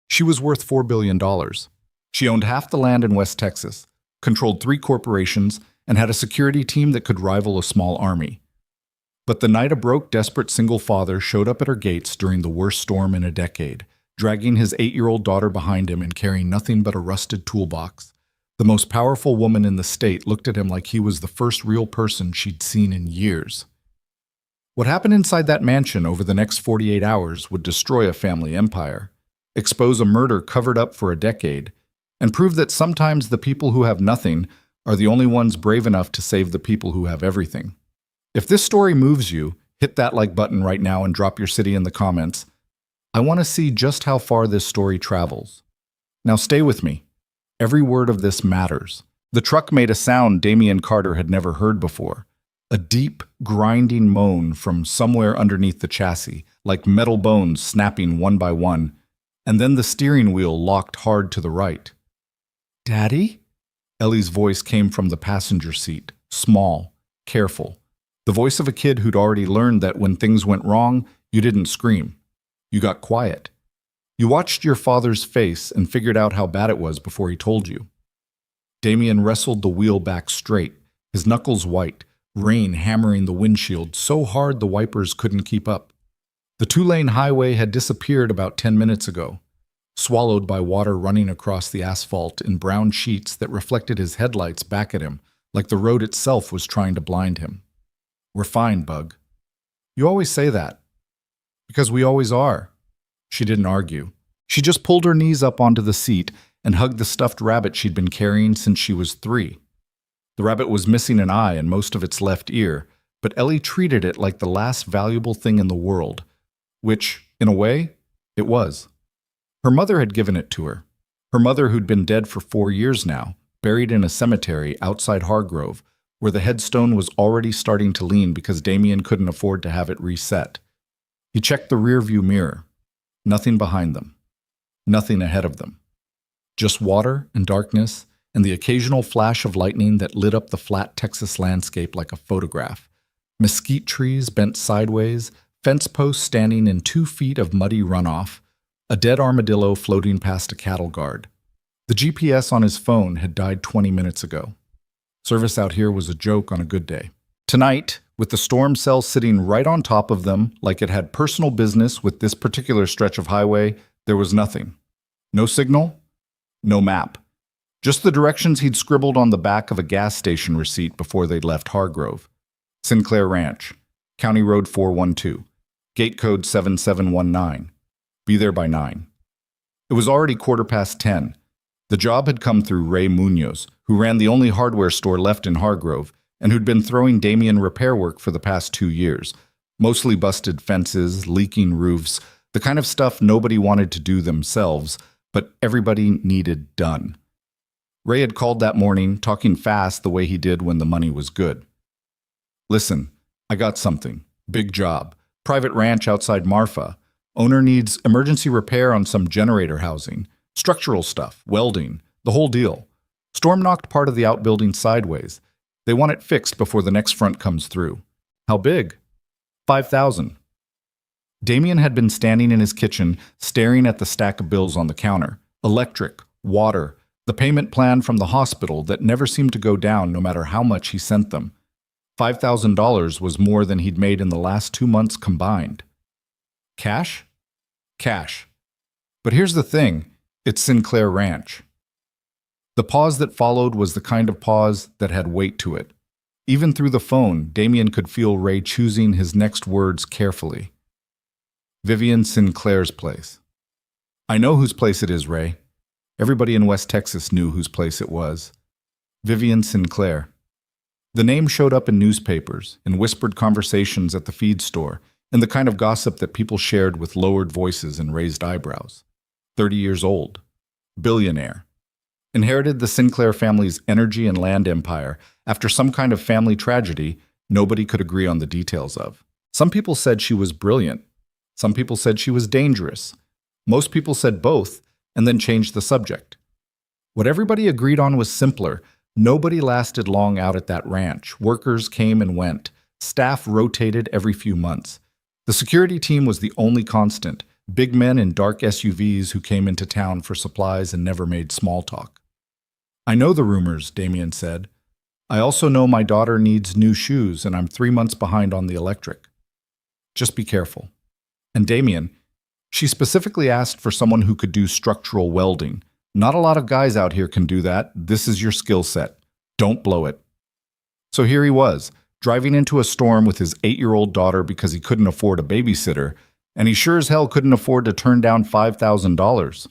She was worth $4 billion. She owned half the land in West Texas, controlled 3 corporations, and had a security team that could rival a small army. But the night a broke, desperate single father showed up at her gates during the worst storm in a decade, dragging his 8-year-old daughter behind him and carrying nothing but a rusted toolbox. The most powerful woman in the state looked at him like he was the first real person she'd seen in years. What happened inside that mansion over the next 48 hours would destroy a family empire, expose a murder covered up for a decade, and prove that sometimes the people who have nothing are the only ones brave enough to save the people who have everything. If this story moves you, hit that like button right now and drop your city in the comments. I want to see just how far this story travels. Now stay with me. Every word of this matters. The truck made a sound Damien Carter had never heard before. A deep, grinding moan from somewhere underneath the chassis, like metal bones snapping one by one, and then the steering wheel locked hard to the right. "Daddy?" Ellie's voice came from the passenger seat, small, careful. The voice of a kid who'd already learned that when things went wrong, you didn't scream. You got quiet. You watched your father's face and figured out how bad it was before he told you. Damien wrestled the wheel back straight, his knuckles white, rain hammering the windshield so hard the wipers couldn't keep up. The 2-lane highway had disappeared about 10 minutes ago, swallowed by water running across the asphalt in brown sheets that reflected his headlights back at him, like the road itself was trying to blind him. "We're fine, Bug." "You always say that." "Because we always are." She didn't argue. She just pulled her knees up onto the seat and hugged the stuffed rabbit she'd been carrying since she was 3. The rabbit was missing an eye and most of its left ear, but Ellie treated it like the last valuable thing in the world, which, in a way, it was. Her mother had given it to her. Her mother who'd been dead for 4 years now, buried in a cemetery outside Hargrove, where the headstone was already starting to lean because Damien couldn't afford to have it reset. He checked the rearview mirror. Nothing behind them. Nothing ahead of them. Just water and darkness and the occasional flash of lightning that lit up the flat Texas landscape like a photograph. Mesquite trees bent sideways, fence posts standing in 2 feet of muddy runoff, a dead armadillo floating past a cattle guard. The GPS on his phone had died 20 minutes ago. Service out here was a joke on a good day. Tonight, with the storm cell sitting right on top of them like it had personal business with this particular stretch of highway, there was nothing. No signal, no map. Just the directions he'd scribbled on the back of a gas station receipt before they'd left Hargrove. Sinclair Ranch, County Road 412, gate code 7719. Be there by 9. It was already 10:15. The job had come through Ray Munoz, who ran the only hardware store left in Hargrove, and who'd been throwing Damien repair work for the past 2 years. Mostly busted fences, leaking roofs, the kind of stuff nobody wanted to do themselves, but everybody needed done. Ray had called that morning, talking fast the way he did when the money was good. "Listen, I got something. Big job. Private ranch outside Marfa. Owner needs emergency repair on some generator housing. Structural stuff, welding, the whole deal. Storm knocked part of the outbuilding sideways. They want it fixed before the next front comes through." "How big?" $5,000. Damien had been standing in his kitchen, staring at the stack of bills on the counter. Electric, water, the payment plan from the hospital that never seemed to go down no matter how much he sent them. $5,000 was more than he'd made in the last 2 months combined. Cash? Cash. But here's the thing, it's Sinclair Ranch. The pause that followed was the kind of pause that had weight to it. Even through the phone, Damien could feel Ray choosing his next words carefully. "Vivian Sinclair's place." "I know whose place it is, Ray." Everybody in West Texas knew whose place it was. Vivian Sinclair. The name showed up in newspapers, in whispered conversations at the feed store, and the kind of gossip that people shared with lowered voices and raised eyebrows. 30 years old. Billionaire. Inherited the Sinclair family's energy and land empire after some kind of family tragedy nobody could agree on the details of. Some people said she was brilliant. Some people said she was dangerous. Most people said both, and then changed the subject. What everybody agreed on was simpler. Nobody lasted long out at that ranch. Workers came and went. Staff rotated every few months. The security team was the only constant, big men in dark SUVs who came into town for supplies and never made small talk. I know the rumors, Damien said. I also know my daughter needs new shoes and I'm 3 months behind on the electric. Just be careful. And Damien, she specifically asked for someone who could do structural welding. Not a lot of guys out here can do that. This is your skill set. Don't blow it. So here he was, driving into a storm with his 8-year-old daughter because he couldn't afford a babysitter, and he sure as hell couldn't afford to turn down $5,000.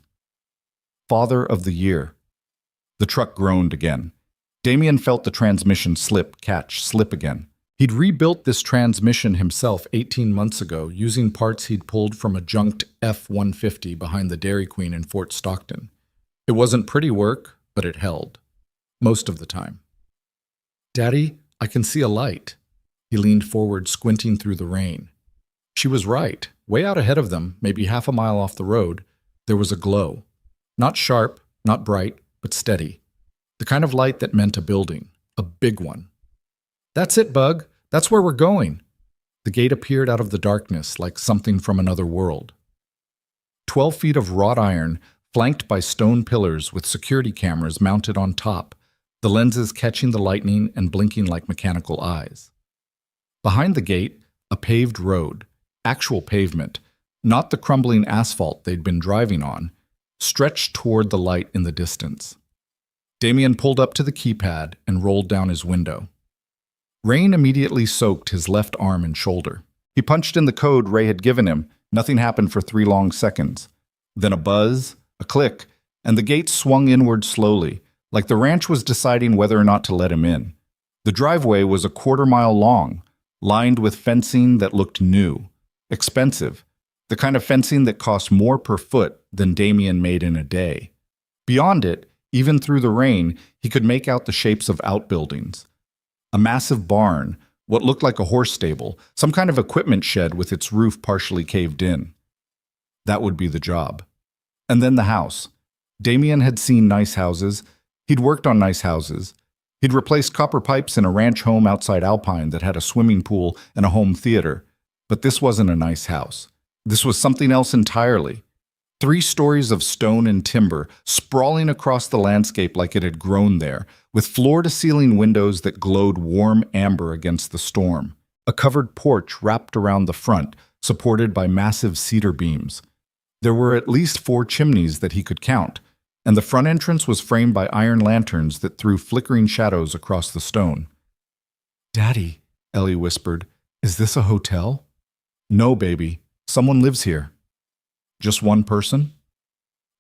Father of the Year. The truck groaned again. Damien felt the transmission slip, catch, slip again. He'd rebuilt this transmission himself 18 months ago using parts he'd pulled from a junked F-150 behind the Dairy Queen in Fort Stockton. It wasn't pretty work, but it held. Most of the time. Daddy, I can see a light. He leaned forward, squinting through the rain. She was right. Way out ahead of them, maybe half a mile off the road, there was a glow. Not sharp, not bright, but steady. The kind of light that meant a building. A big one. That's it, Bug. That's where we're going. The gate appeared out of the darkness like something from another world. 12 feet of wrought iron, flanked by stone pillars with security cameras mounted on top, the lenses catching the lightning and blinking like mechanical eyes. Behind the gate, a paved road, actual pavement, not the crumbling asphalt they'd been driving on, stretched toward the light in the distance. Damien pulled up to the keypad and rolled down his window. Rain immediately soaked his left arm and shoulder. He punched in the code Ray had given him. Nothing happened for 3 long seconds. Then a buzz, a click, and the gate swung inward slowly, like the ranch was deciding whether or not to let him in. The driveway was a 1/4 mile long, lined with fencing that looked new, expensive, the kind of fencing that cost more per foot than Damien made in a day. Beyond it, even through the rain, he could make out the shapes of outbuildings. A massive barn, what looked like a horse stable, some kind of equipment shed with its roof partially caved in. That would be the job. And then the house. Damien had seen nice houses. He'd worked on nice houses. He'd replaced copper pipes in a ranch home outside Alpine that had a swimming pool and a home theater. But this wasn't a nice house. This was something else entirely. 3 stories of stone and timber, sprawling across the landscape like it had grown there, with floor-to-ceiling windows that glowed warm amber against the storm. A covered porch wrapped around the front, supported by massive cedar beams. There were at least 4 chimneys that he could count, and the front entrance was framed by iron lanterns that threw flickering shadows across the stone. "Daddy," Ellie whispered, "is this a hotel?" "No, baby. Someone lives here." "Just one person?"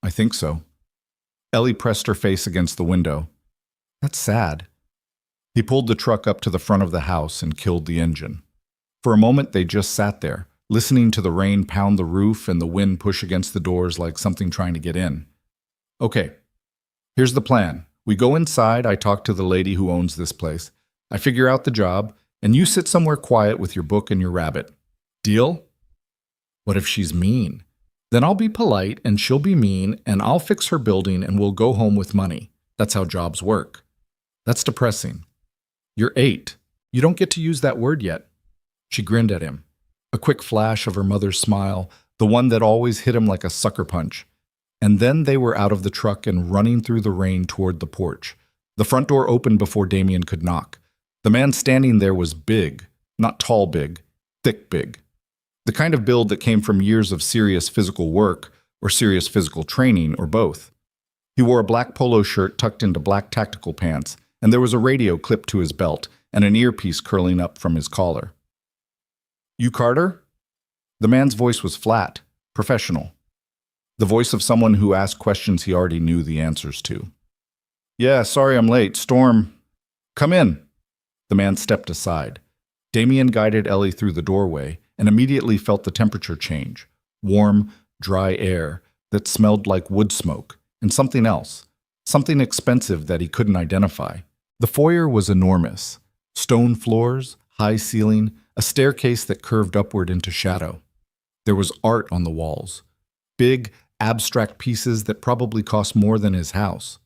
"I think so." Ellie pressed her face against the window. "That's sad." He pulled the truck up to the front of the house and killed the engine. For a moment they just sat there, listening to the rain pound the roof and the wind push against the doors like something trying to get in. "Okay, here's the plan. We go inside, I talk to the lady who owns this place. I figure out the job, and you sit somewhere quiet with your book and your rabbit. Deal?" "What if she's mean?" "Then I'll be polite, and she'll be mean, and I'll fix her building, and we'll go home with money. That's how jobs work." "That's depressing." "You're 8. You don't get to use that word yet." She grinned at him. A quick flash of her mother's smile, the one that always hit him like a sucker punch. And then they were out of the truck and running through the rain toward the porch. The front door opened before Damien could knock. The man standing there was big, not tall big, thick big. The kind of build that came from years of serious physical work, or serious physical training, or both. He wore a black polo shirt tucked into black tactical pants, and there was a radio clipped to his belt and an earpiece curling up from his collar. "You Carter?" The man's voice was flat, professional. The voice of someone who asked questions he already knew the answers to. "Yeah, sorry I'm late. Storm." "Come in." The man stepped aside. Damien guided Ellie through the doorway and immediately felt the temperature change. Warm, dry air that smelled like wood smoke, and something else. Something expensive that he couldn't identify. The foyer was enormous. Stone floors, high ceiling, a staircase that curved upward into shadow. There was art on the walls. Big, abstract pieces that probably cost more than his house.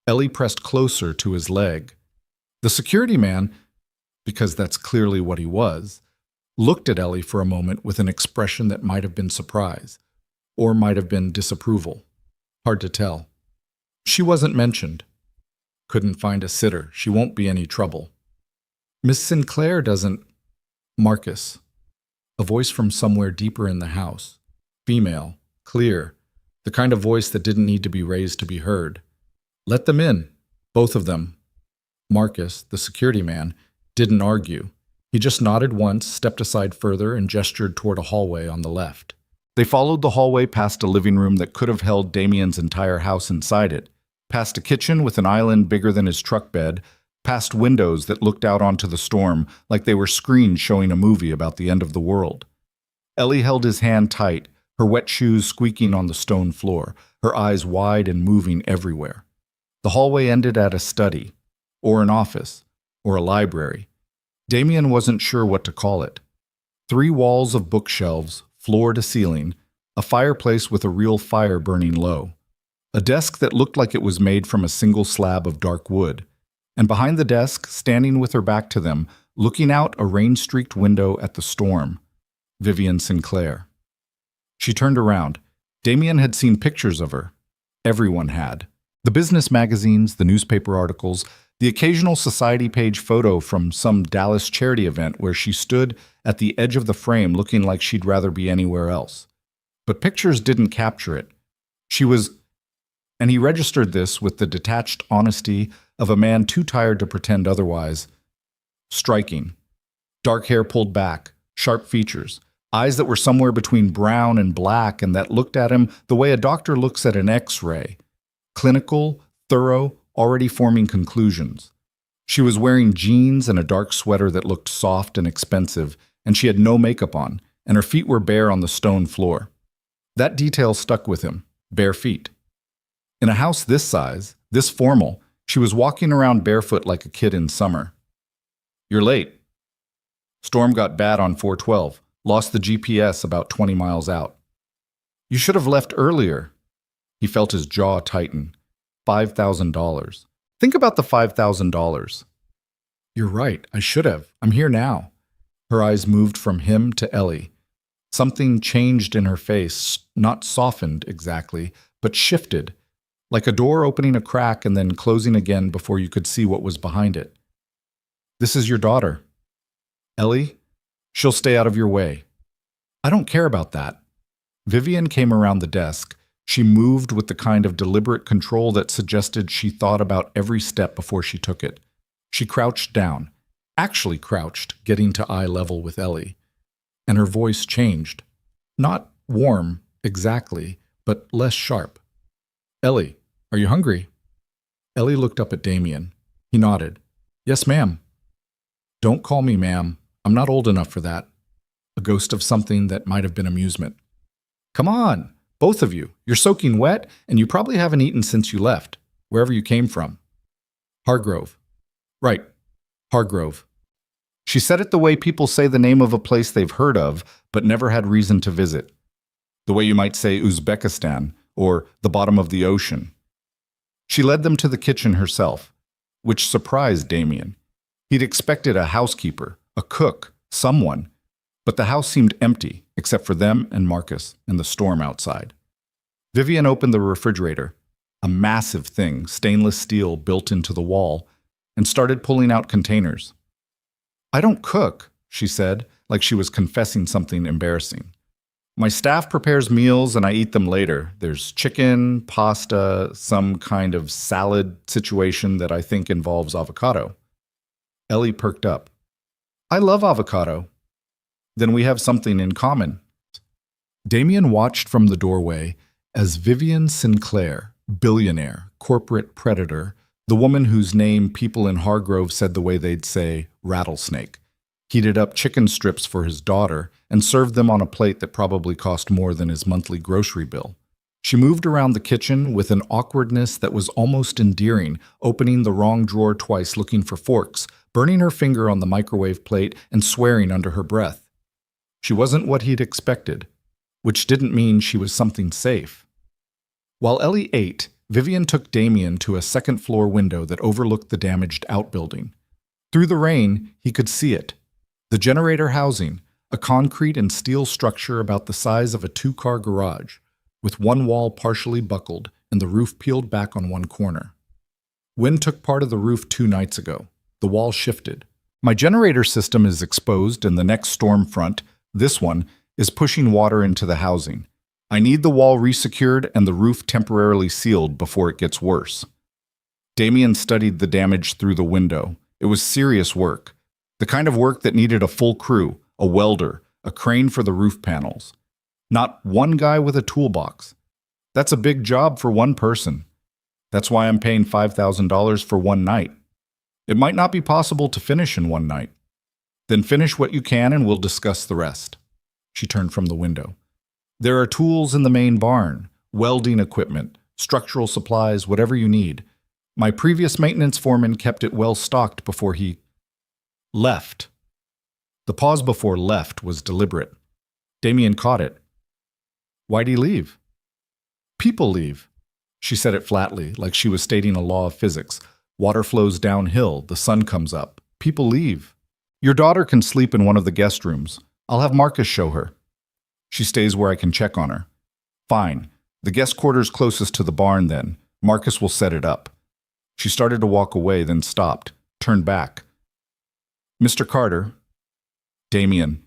Ellie pressed closer to his leg. The security man, because that's clearly what he was, looked at Ellie for a moment with an expression that might have been surprise, or might have been disapproval. Hard to tell. She wasn't mentioned. Couldn't find a sitter. She won't be any trouble. Miss Sinclair doesn't... Marcus. A voice from somewhere deeper in the house. Female. Clear. The kind of voice that didn't need to be raised to be heard. Let them in. Both of them. Marcus, the security man, didn't argue. He just nodded once, stepped aside further, and gestured toward a hallway on the left. They followed the hallway past a living room that could have held Damien's entire house inside it, past a kitchen with an island bigger than his truck bed, past windows that looked out onto the storm like they were screens showing a movie about the end of the world. Ellie held his hand tight, her wet shoes squeaking on the stone floor, her eyes wide and moving everywhere. The hallway ended at a study, or an office, or a library. Damien wasn't sure what to call it. 3 walls of bookshelves, floor to ceiling, a fireplace with a real fire burning low, a desk that looked like it was made from a single slab of dark wood, and behind the desk, standing with her back to them, looking out a rain-streaked window at the storm, Vivian Sinclair. She turned around. Damien had seen pictures of her. Everyone had. The business magazines, the newspaper articles, the occasional society page photo from some Dallas charity event where she stood at the edge of the frame looking like she'd rather be anywhere else. But pictures didn't capture it. She was... And he registered this with the detached honesty of a man too tired to pretend otherwise. Striking. Dark hair pulled back, sharp features, eyes that were somewhere between brown and black and that looked at him the way a doctor looks at an X-ray. Clinical, thorough, already forming conclusions. She was wearing jeans and a dark sweater that looked soft and expensive, and she had no makeup on, and her feet were bare on the stone floor. That detail stuck with him, bare feet. In a house this size, this formal, she was walking around barefoot like a kid in summer. "You're late." Storm got bad on 412, lost the GPS about 20 miles out. "You should have left earlier." He felt his jaw tighten. $5,000. Think about the $5,000. "You're right, I should have. I'm here now." Her eyes moved from him to Ellie. Something changed in her face, not softened exactly, but shifted, like a door opening a crack and then closing again before you could see what was behind it. "This is your daughter." "Ellie, she'll stay out of your way." "I don't care about that." Vivian came around the desk. She moved with the kind of deliberate control that suggested she thought about every step before she took it. She crouched down, actually crouched, getting to eye level with Ellie. And her voice changed. Not warm, exactly, but less sharp. "Ellie, are you hungry?" Ellie looked up at Damien. He nodded. "Yes, ma'am." "Don't call me ma'am. I'm not old enough for that." A ghost of something that might have been amusement. "Come on, both of you. You're soaking wet, and you probably haven't eaten since you left, wherever you came from." "Hargrove." "Right, Hargrove." She said it the way people say the name of a place they've heard of, but never had reason to visit. The way you might say Uzbekistan, or the bottom of the ocean. She led them to the kitchen herself, which surprised Damien. He'd expected a housekeeper, a cook, someone, but the house seemed empty, except for them and Marcus and the storm outside. Vivian opened the refrigerator, a massive thing, stainless steel built into the wall, and started pulling out containers. "I don't cook," she said, like she was confessing something embarrassing. "My staff prepares meals and I eat them later. There's chicken, pasta, some kind of salad situation that I think involves avocado." Ellie perked up. "I love avocado." "Then we have something in common." Damien watched from the doorway as Vivian Sinclair, billionaire, corporate predator, the woman whose name people in Hargrove said the way they'd say rattlesnake, heated up chicken strips for his daughter and served them on a plate that probably cost more than his monthly grocery bill. She moved around the kitchen with an awkwardness that was almost endearing, opening the wrong drawer twice looking for forks, burning her finger on the microwave plate and swearing under her breath. She wasn't what he'd expected, which didn't mean she was something safe. While Ellie ate, Vivian took Damien to a second-floor window that overlooked the damaged outbuilding. Through the rain, he could see it. The generator housing, a concrete and steel structure about the size of a two-car garage, with one wall partially buckled and the roof peeled back on one corner. Wind took part of the roof 2 nights ago. The wall shifted. My generator system is exposed and the next storm front, this one, is pushing water into the housing. I need the wall resecured and the roof temporarily sealed before it gets worse. Damien studied the damage through the window. It was serious work. The kind of work that needed a full crew, a welder, a crane for the roof panels. Not one guy with a toolbox. That's a big job for one person. That's why I'm paying $5,000 for one night. It might not be possible to finish in one night. Then finish what you can and we'll discuss the rest. She turned from the window. There are tools in the main barn, welding equipment, structural supplies, whatever you need. My previous maintenance foreman kept it well stocked before he left. The pause before left was deliberate. Damien caught it. Why'd he leave? People leave. She said it flatly, like she was stating a law of physics. Water flows downhill, the sun comes up. People leave. Your daughter can sleep in one of the guest rooms. I'll have Marcus show her. She stays where I can check on her. Fine. The guest quarters closest to the barn then. Marcus will set it up. She started to walk away, then stopped, turned back. Mr. Carter. Damien.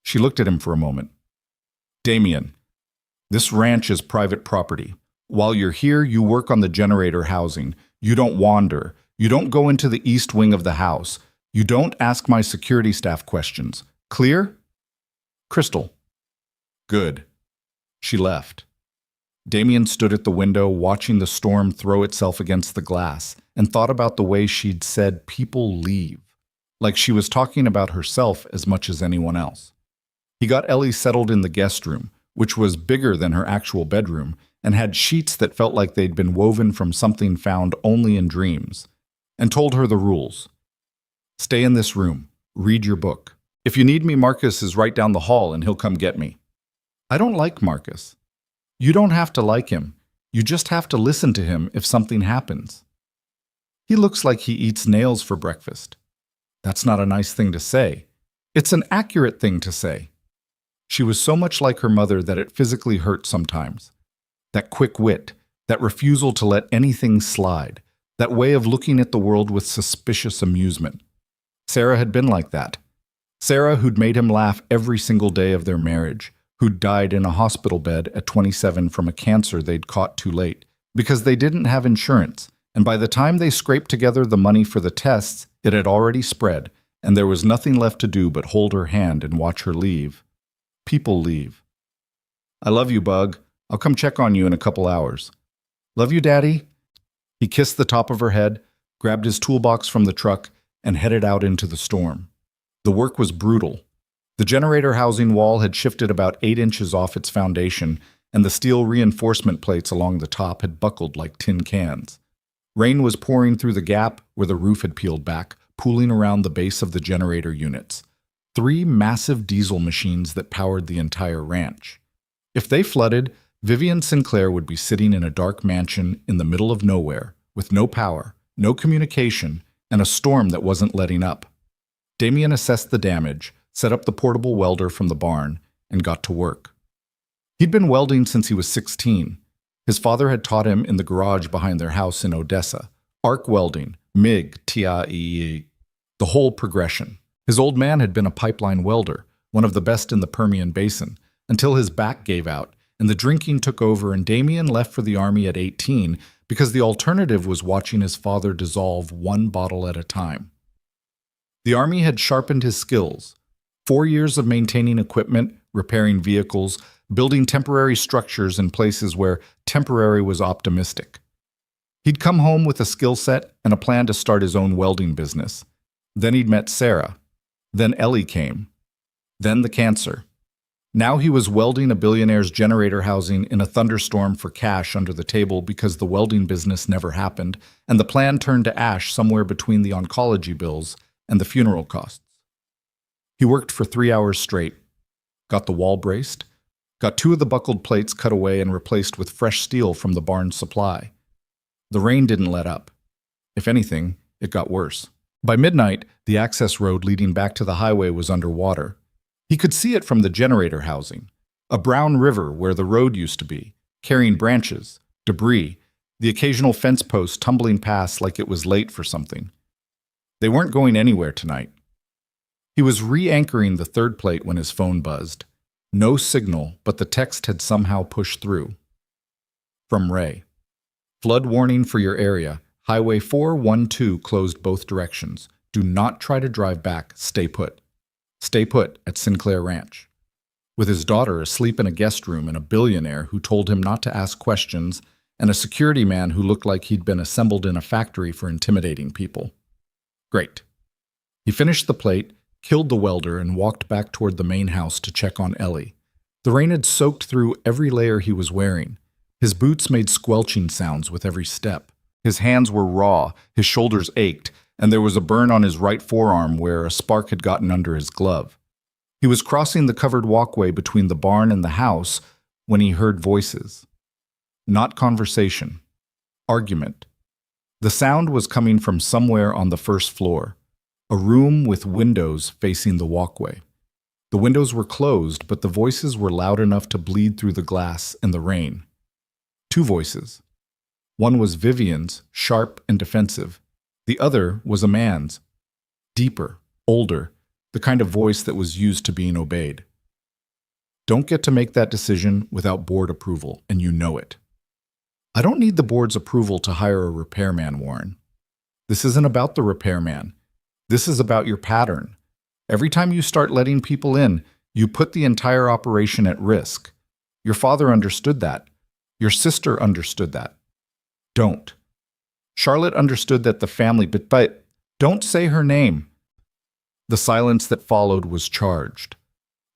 She looked at him for a moment. Damien, this ranch is private property. While you're here, you work on the generator housing. You don't wander. You don't go into the east wing of the house. You don't ask my security staff questions. Clear? Crystal. Good. She left. Damien stood at the window, watching the storm throw itself against the glass, and thought about the way she'd said people leave, like she was talking about herself as much as anyone else. He got Ellie settled in the guest room, which was bigger than her actual bedroom, and had sheets that felt like they'd been woven from something found only in dreams, and told her the rules. Stay in this room. Read your book. If you need me, Marcus is right down the hall and he'll come get me. I don't like Marcus. You don't have to like him. You just have to listen to him if something happens. He looks like he eats nails for breakfast. That's not a nice thing to say. It's an accurate thing to say. She was so much like her mother that it physically hurt sometimes. That quick wit, that refusal to let anything slide, that way of looking at the world with suspicious amusement. Sarah had been like that. Sarah, who'd made him laugh every single day of their marriage, who'd died in a hospital bed at 27 from a cancer they'd caught too late, because they didn't have insurance, and by the time they scraped together the money for the tests, it had already spread, and there was nothing left to do but hold her hand and watch her leave. People leave. I love you, Bug. I'll come check on you in a couple hours. Love you, Daddy. He kissed the top of her head, grabbed his toolbox from the truck, and headed out into the storm. The work was brutal. The generator housing wall had shifted about 8 inches off its foundation, and the steel reinforcement plates along the top had buckled like tin cans. Rain was pouring through the gap where the roof had peeled back, pooling around the base of the generator units. 3 massive diesel machines that powered the entire ranch. If they flooded, Vivian Sinclair would be sitting in a dark mansion in the middle of nowhere, with no power, no communication, and a storm that wasn't letting up. Damien assessed the damage, set up the portable welder from the barn, and got to work. He'd been welding since he was 16. His father had taught him in the garage behind their house in Odessa. Arc welding, MIG, TIE, the whole progression. His old man had been a pipeline welder, one of the best in the Permian Basin, until his back gave out, and the drinking took over, and Damien left for the army at 18 because the alternative was watching his father dissolve 1 bottle at a time. The army had sharpened his skills. 4 years of maintaining equipment, repairing vehicles, building temporary structures in places where temporary was optimistic. He'd come home with a skill set and a plan to start his own welding business. Then he'd met Sarah. Then Ellie came. Then the cancer. Now he was welding a billionaire's generator housing in a thunderstorm for cash under the table because the welding business never happened, and the plan turned to ash somewhere between the oncology bills and the funeral costs. He worked for 3 hours straight, got the wall braced, got 2 of the buckled plates cut away and replaced with fresh steel from the barn's supply. The rain didn't let up. If anything, it got worse. By midnight, the access road leading back to the highway was underwater. He could see it from the generator housing, a brown river where the road used to be, carrying branches, debris, the occasional fence post tumbling past like it was late for something. They weren't going anywhere tonight. He was re-anchoring the third plate when his phone buzzed. No signal, but the text had somehow pushed through. From Ray. Flood warning for your area. Highway 412 closed both directions. Do not try to drive back. Stay put. Stay put at Sinclair Ranch. With his daughter asleep in a guest room and a billionaire who told him not to ask questions and a security man who looked like he'd been assembled in a factory for intimidating people. Great. He finished the plate, killed the welder, and walked back toward the main house to check on Ellie. The rain had soaked through every layer he was wearing. His boots made squelching sounds with every step. His hands were raw, his shoulders ached, and there was a burn on his right forearm where a spark had gotten under his glove. He was crossing the covered walkway between the barn and the house when he heard voices. Not conversation. Argument. The sound was coming from somewhere on the first floor, a room with windows facing the walkway. The windows were closed, but the voices were loud enough to bleed through the glass in the rain. Two voices. One was Vivian's, sharp and defensive. The other was a man's, deeper, older, the kind of voice that was used to being obeyed. Don't get to make that decision without board approval, and you know it. I don't need the board's approval to hire a repairman, Warren. This isn't about the repairman. This is about your pattern. Every time you start letting people in, you put the entire operation at risk. Your father understood that. Your sister understood that. Don't. Charlotte understood that the family, but don't say her name. The silence that followed was charged.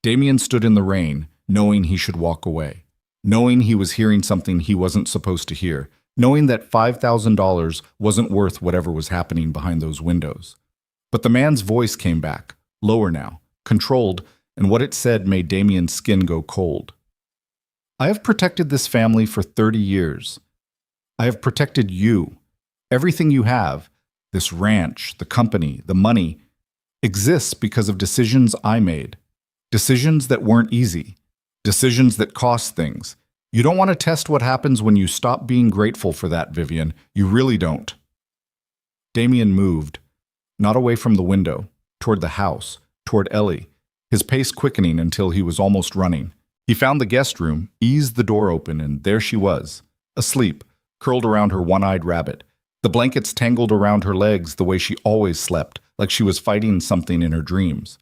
Damien stood in the rain, knowing he should walk away, knowing he was hearing something he wasn't supposed to hear, knowing that $5,000 wasn't worth whatever was happening behind those windows. But the man's voice came back, lower now, controlled, and what it said made Damien's skin go cold. I have protected this family for 30 years. I have protected you. Everything you have, this ranch, the company, the money, exists because of decisions I made. Decisions that weren't easy. Decisions that cost things. You don't want to test what happens when you stop being grateful for that, Vivian. You really don't. Damien moved, not away from the window, toward the house, toward Ellie, his pace quickening until he was almost running. He found the guest room, eased the door open, and there she was, asleep, curled around her one-eyed rabbit, the blankets tangled around her legs the way she always slept, like she was fighting something in her dreams.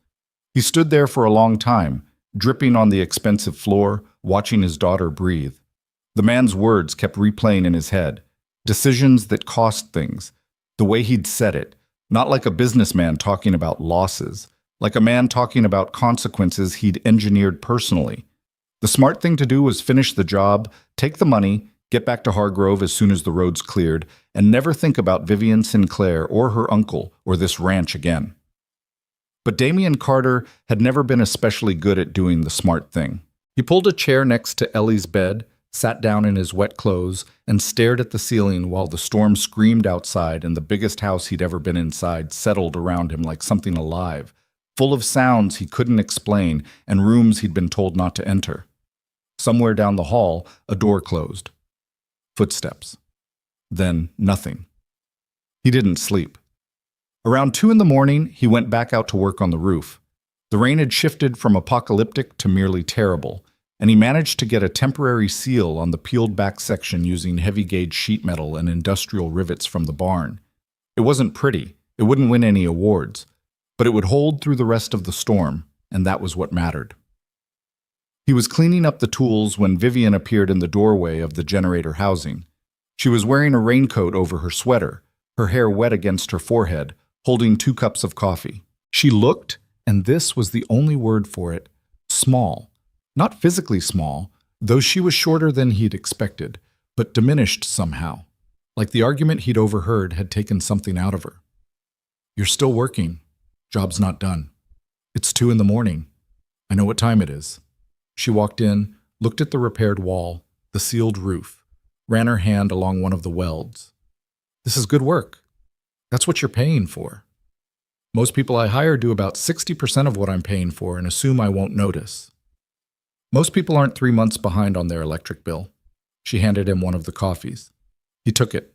He stood there for a long time, dripping on the expensive floor, watching his daughter breathe. The man's words kept replaying in his head, decisions that cost things, the way he'd said it, not like a businessman talking about losses, like a man talking about consequences he'd engineered personally. The smart thing to do was finish the job, take the money, get back to Hargrove as soon as the roads cleared, and never think about Vivian Sinclair or her uncle or this ranch again. But Damien Carter had never been especially good at doing the smart thing. He pulled a chair next to Ellie's bed, sat down in his wet clothes, and stared at the ceiling while the storm screamed outside and the biggest house he'd ever been inside settled around him like something alive, full of sounds he couldn't explain and rooms he'd been told not to enter. Somewhere down the hall, a door closed. Footsteps. Then nothing. He didn't sleep. Around 2 a.m, he went back out to work on the roof. The rain had shifted from apocalyptic to merely terrible, and he managed to get a temporary seal on the peeled-back section using heavy-gauge sheet metal and industrial rivets from the barn. It wasn't pretty, it wouldn't win any awards, but it would hold through the rest of the storm, and that was what mattered. He was cleaning up the tools when Vivian appeared in the doorway of the generator housing. She was wearing a raincoat over her sweater, her hair wet against her forehead, holding 2 cups of coffee. She looked, and this was the only word for it, small. Not physically small, though she was shorter than he'd expected, but diminished somehow, like the argument he'd overheard had taken something out of her. You're still working. Job's not done. It's 2 a.m. I know what time it is. She walked in, looked at the repaired wall, the sealed roof, ran her hand along one of the welds. This is good work. That's what you're paying for. Most people I hire do about 60% of what I'm paying for and assume I won't notice. Most people aren't 3 months behind on their electric bill. She handed him one of the coffees. He took it.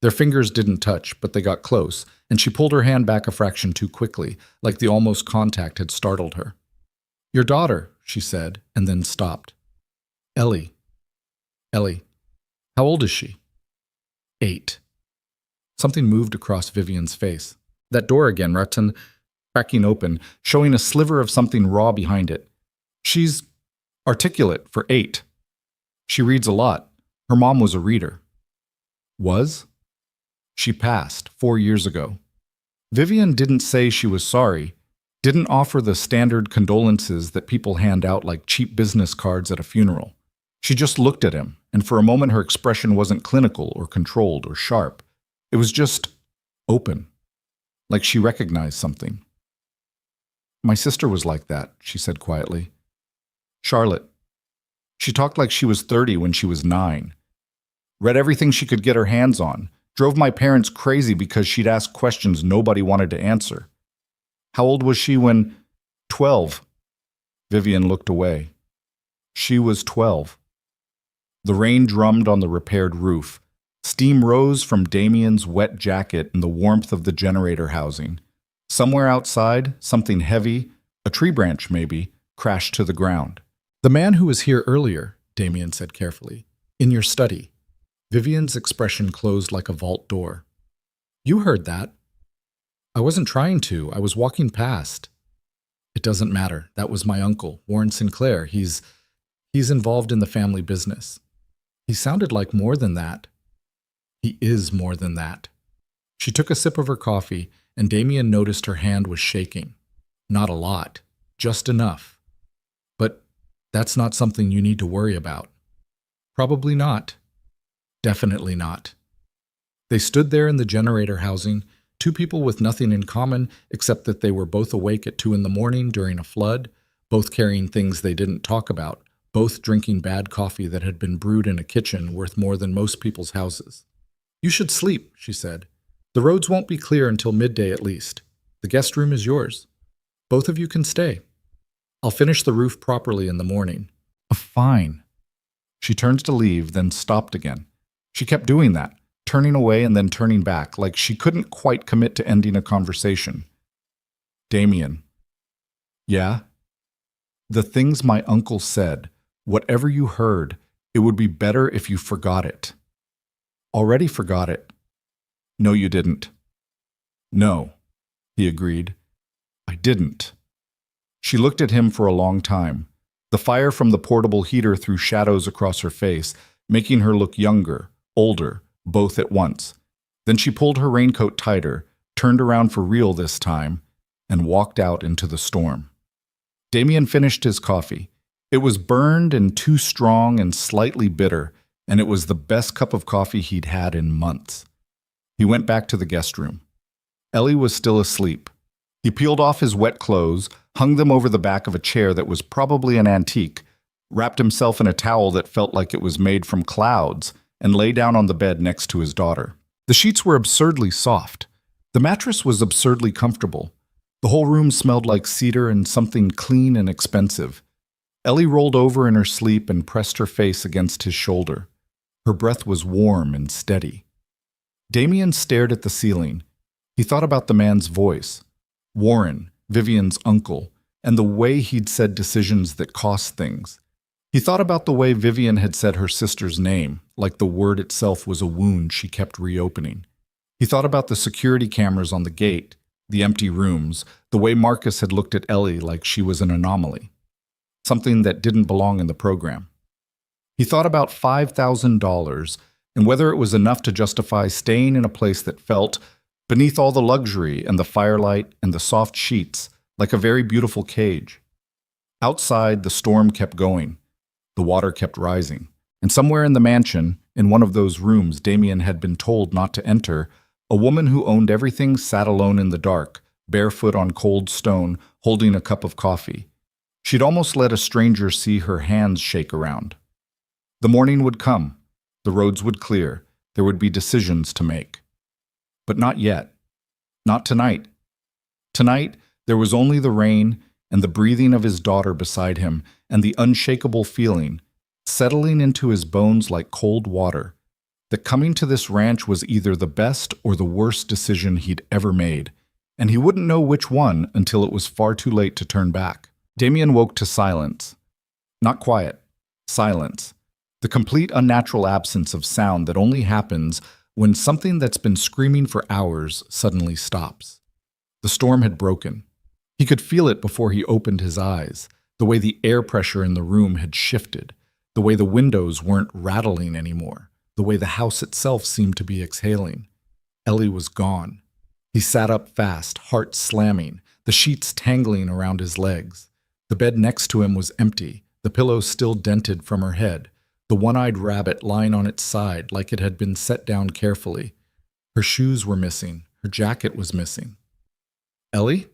Their fingers didn't touch, but they got close, and she pulled her hand back a fraction too quickly, like the almost contact had startled her. "Your daughter," she said, and then stopped. "Ellie." "Ellie. How old is she?" 8. Something moved across Vivian's face. That door again, Rutten, cracking open, showing a sliver of something raw behind it. "She's articulate for 8. She reads a lot. Her mom was a reader." "Was?" "She passed 4 years ago." Vivian didn't say she was sorry, didn't offer the standard condolences that people hand out like cheap business cards at a funeral. She just looked at him, and for a moment her expression wasn't clinical or controlled or sharp. It was just open, like she recognized something. "My sister was like that," she said quietly. "Charlotte. She talked like she was 30 when she was 9. Read everything she could get her hands on. Drove my parents crazy because she'd ask questions nobody wanted to answer." "How old was she when—" 12. Vivian looked away. She was 12. The rain drummed on the repaired roof. Steam rose from Damien's wet jacket in the warmth of the generator housing. Somewhere outside, something heavy, a tree branch maybe, crashed to the ground. "The man who was here earlier," Damien said carefully, "in your study." Vivian's expression closed like a vault door. "You heard that." "I wasn't trying to. I was walking past." "It doesn't matter. That was my uncle, Warren Sinclair. He's involved in the family business." "He sounded like more than that." "He is more than that." She took a sip of her coffee, and Damien noticed her hand was shaking. Not a lot, just enough. "But that's not something you need to worry about." "Probably not." "Definitely not." They stood there in the generator housing, two people with nothing in common except that they were both awake at 2 in the morning during a flood, both carrying things they didn't talk about, both drinking bad coffee that had been brewed in a kitchen worth more than most people's houses. "You should sleep," she said. "The roads won't be clear until midday at least. The guest room is yours. Both of you can stay. I'll finish the roof properly in the morning." "Fine." She turned to leave, then stopped again. She kept doing that, turning away and then turning back, like she couldn't quite commit to ending a conversation. "Damien." "Yeah?" "The things my uncle said, whatever you heard, it would be better if you forgot it." "Already forgot it." "No, you didn't." "No," he agreed. "I didn't." She looked at him for a long time. The fire from the portable heater threw shadows across her face, making her look younger, older, both at once. Then she pulled her raincoat tighter, turned around for real this time, and walked out into the storm. Damien finished his coffee. It was burned and too strong and slightly bitter, and it was the best cup of coffee he'd had in months. He went back to the guest room. Ellie was still asleep. He peeled off his wet clothes, hung them over the back of a chair that was probably an antique, wrapped himself in a towel that felt like it was made from clouds, and lay down on the bed next to his daughter. The sheets were absurdly soft. The mattress was absurdly comfortable. The whole room smelled like cedar and something clean and expensive. Ellie rolled over in her sleep and pressed her face against his shoulder. Her breath was warm and steady. Damien stared at the ceiling. He thought about the man's voice. Warren, Vivian's uncle, and the way he'd said decisions that cost things. He thought about the way Vivian had said her sister's name, like the word itself was a wound she kept reopening. He thought about the security cameras on the gate, the empty rooms, the way Marcus had looked at Ellie like she was an anomaly, something that didn't belong in the program. He thought about $5,000 and whether it was enough to justify staying in a place that felt, beneath all the luxury and the firelight and the soft sheets, like a very beautiful cage. Outside, the storm kept going. The water kept rising. And somewhere in the mansion, in one of those rooms Damien had been told not to enter, a woman who owned everything sat alone in the dark, barefoot on cold stone, holding a cup of coffee. She'd almost let a stranger see her hands shake around. The morning would come. The roads would clear. There would be decisions to make. But not yet. Not tonight. Tonight, there was only the rain and the breathing of his daughter beside him and the unshakable feeling, settling into his bones like cold water, that coming to this ranch was either the best or the worst decision he'd ever made, and he wouldn't know which one until it was far too late to turn back. Damien woke to silence. Not quiet. Silence. The complete unnatural absence of sound that only happens when something that's been screaming for hours suddenly stops. The storm had broken. He could feel it before he opened his eyes, the way the air pressure in the room had shifted, the way the windows weren't rattling anymore, the way the house itself seemed to be exhaling. Ellie was gone. He sat up fast, heart slamming, the sheets tangling around his legs. The bed next to him was empty, the pillow still dented from her head, the one-eyed rabbit lying on its side like it had been set down carefully. Her shoes were missing, her jacket was missing. Ellie?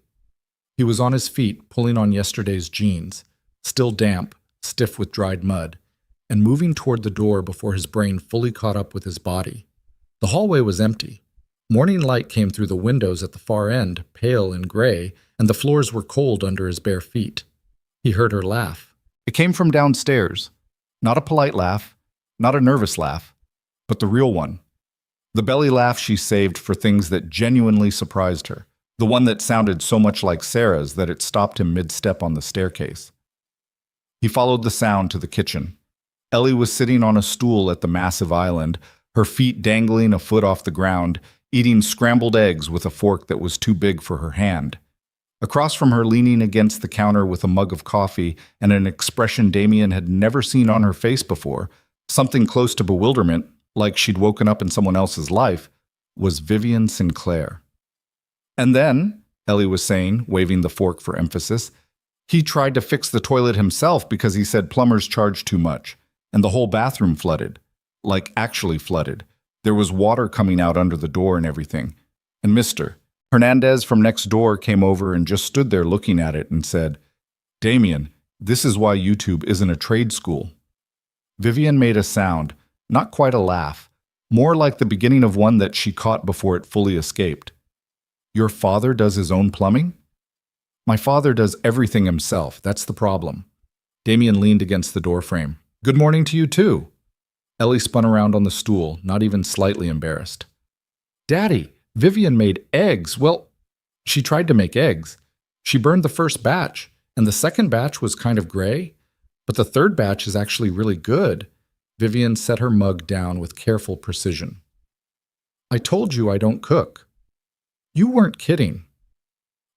He was on his feet, pulling on yesterday's jeans, still damp, stiff with dried mud, and moving toward the door before his brain fully caught up with his body. The hallway was empty. Morning light came through the windows at the far end, pale and gray, and the floors were cold under his bare feet. He heard her laugh. It came from downstairs. Not a polite laugh, not a nervous laugh, but the real one. The belly laugh she saved for things that genuinely surprised her. The one that sounded so much like Sarah's that it stopped him mid-step on the staircase. He followed the sound to the kitchen. Ellie was sitting on a stool at the massive island, her feet dangling a foot off the ground, eating scrambled eggs with a fork that was too big for her hand. Across from her, leaning against the counter with a mug of coffee and an expression Damien had never seen on her face before, something close to bewilderment, like she'd woken up in someone else's life, was Vivian Sinclair. And then, Ellie was saying, waving the fork for emphasis, he tried to fix the toilet himself because he said plumbers charged too much, and the whole bathroom flooded. Like actually flooded. There was water coming out under the door and everything. And Mr. Hernandez from next door came over and just stood there looking at it and said, "Damien, this is why YouTube isn't a trade school." Vivian made a sound, not quite a laugh, more like the beginning of one that she caught before it fully escaped. "Your father does his own plumbing?" "My father does everything himself, that's the problem." Damien leaned against the doorframe. "Good morning to you too." Ellie spun around on the stool, not even slightly embarrassed. "Daddy, Vivian made eggs. Well, she tried to make eggs. She burned the first batch, and the second batch was kind of gray, but the third batch is actually really good." Vivian set her mug down with careful precision. "I told you I don't cook." "You weren't kidding."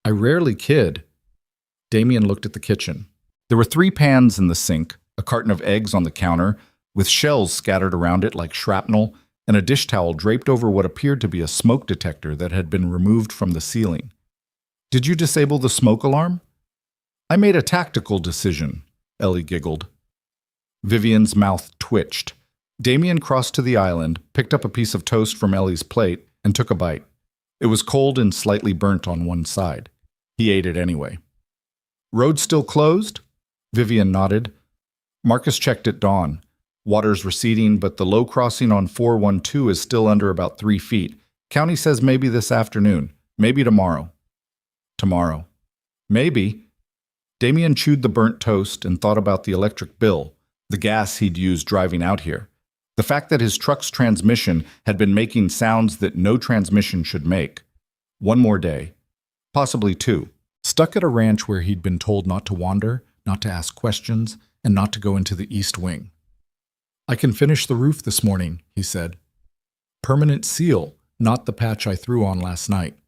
"I rarely kid." Damien looked at the kitchen. There were 3 pans in the sink, a carton of eggs on the counter, with shells scattered around it like shrapnel, and a dish towel draped over what appeared to be a smoke detector that had been removed from the ceiling. "Did you disable the smoke alarm?" "I made a tactical decision," Ellie giggled. Vivian's mouth twitched. Damien crossed to the island, picked up a piece of toast from Ellie's plate, and took a bite. It was cold and slightly burnt on one side. He ate it anyway. "Road still closed?" Vivian nodded. Marcus checked at dawn. Water's receding, but the low crossing on 412 is still under about 3 feet. County says maybe this afternoon, maybe tomorrow. Tomorrow. Maybe. Damien chewed the burnt toast and thought about the electric bill, the gas he'd used driving out here. The fact that his truck's transmission had been making sounds that no transmission should make. One more day. Possibly 2. Stuck at a ranch where he'd been told not to wander, not to ask questions, and not to go into the East Wing. "I can finish the roof this morning," he said. "Permanent seal, not the patch I threw on last night."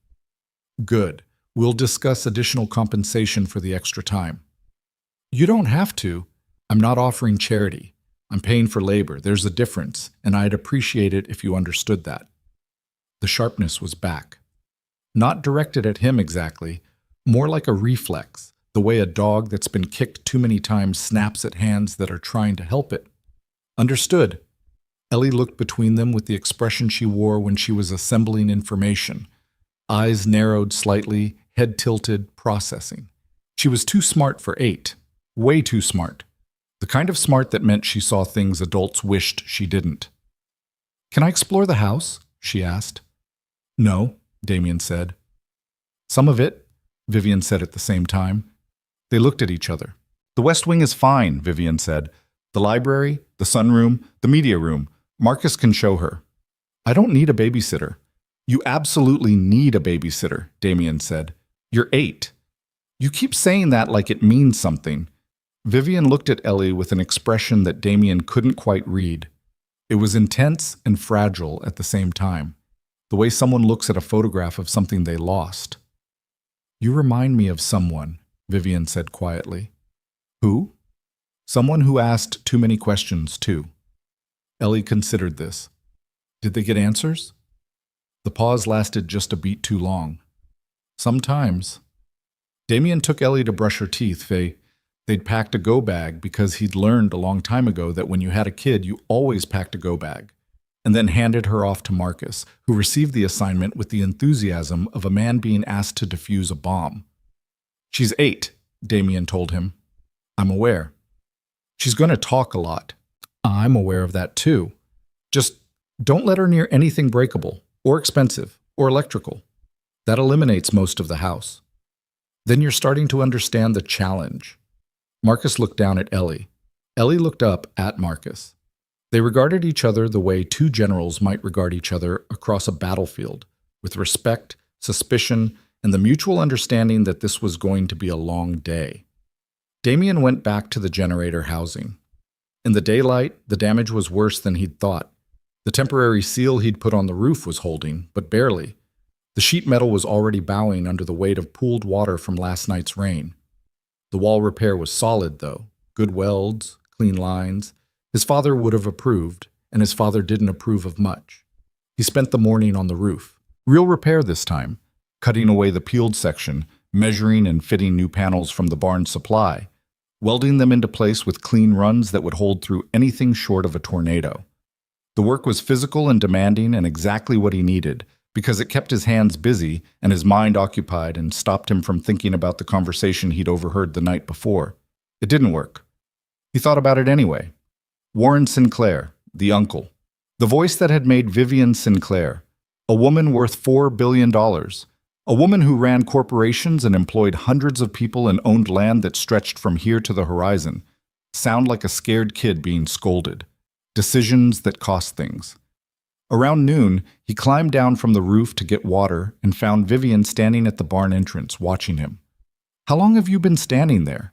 "Good. We'll discuss additional compensation for the extra time." "You don't have to. I'm not offering charity. I'm paying for labor. There's a difference, and I'd appreciate it if you understood that." The sharpness was back. Not directed at him exactly, more like a reflex, the way a dog that's been kicked too many times snaps at hands that are trying to help it. "Understood." Ellie looked between them with the expression she wore when she was assembling information. Eyes narrowed slightly, head tilted, processing. She was too smart for 8. Way too smart. The kind of smart that meant she saw things adults wished she didn't. "Can I explore the house?" she asked. "No," Damien said. "Some of it?" Vivian said at the same time. They looked at each other. The West Wing is fine, Vivian said. The library, the sunroom, the media room. Marcus can show her. I don't need a babysitter. You absolutely need a babysitter, Damien said. You're 8. You keep saying that like it means something. Vivian looked at Ellie with an expression that Damien couldn't quite read. It was intense and fragile at the same time, the way someone looks at a photograph of something they lost. You remind me of someone, Vivian said quietly. Who? Someone who asked too many questions, too. Ellie considered this. Did they get answers? The pause lasted just a beat too long. Sometimes. Damien took Ellie to brush her teeth. They'd packed a go bag because he'd learned a long time ago that when you had a kid, you always packed a go bag, and then handed her off to Marcus, who received the assignment with the enthusiasm of a man being asked to defuse a bomb. She's 8, Damien told him. I'm aware. She's going to talk a lot. I'm aware of that too. Just don't let her near anything breakable, or expensive, or electrical. That eliminates most of the house. Then you're starting to understand the challenge. Marcus looked down at Ellie. Ellie looked up at Marcus. They regarded each other the way two generals might regard each other across a battlefield, with respect, suspicion, and the mutual understanding that this was going to be a long day. Damien went back to the generator housing. In the daylight, the damage was worse than he'd thought. The temporary seal he'd put on the roof was holding, but barely. The sheet metal was already bowing under the weight of pooled water from last night's rain. The wall repair was solid, though. Good welds, clean lines. His father would have approved, and his father didn't approve of much. He spent the morning on the roof. Real repair this time, cutting away the peeled section, measuring and fitting new panels from the barn supply, welding them into place with clean runs that would hold through anything short of a tornado. The work was physical and demanding and exactly what he needed, because it kept his hands busy and his mind occupied and stopped him from thinking about the conversation he'd overheard the night before. It didn't work. He thought about it anyway. Warren Sinclair, the uncle. The voice that had made Vivian Sinclair, a woman worth $4 billion, a woman who ran corporations and employed hundreds of people and owned land that stretched from here to the horizon, sound like a scared kid being scolded. Decisions that cost things. Around noon, he climbed down from the roof to get water and found Vivian standing at the barn entrance, watching him. How long have you been standing there?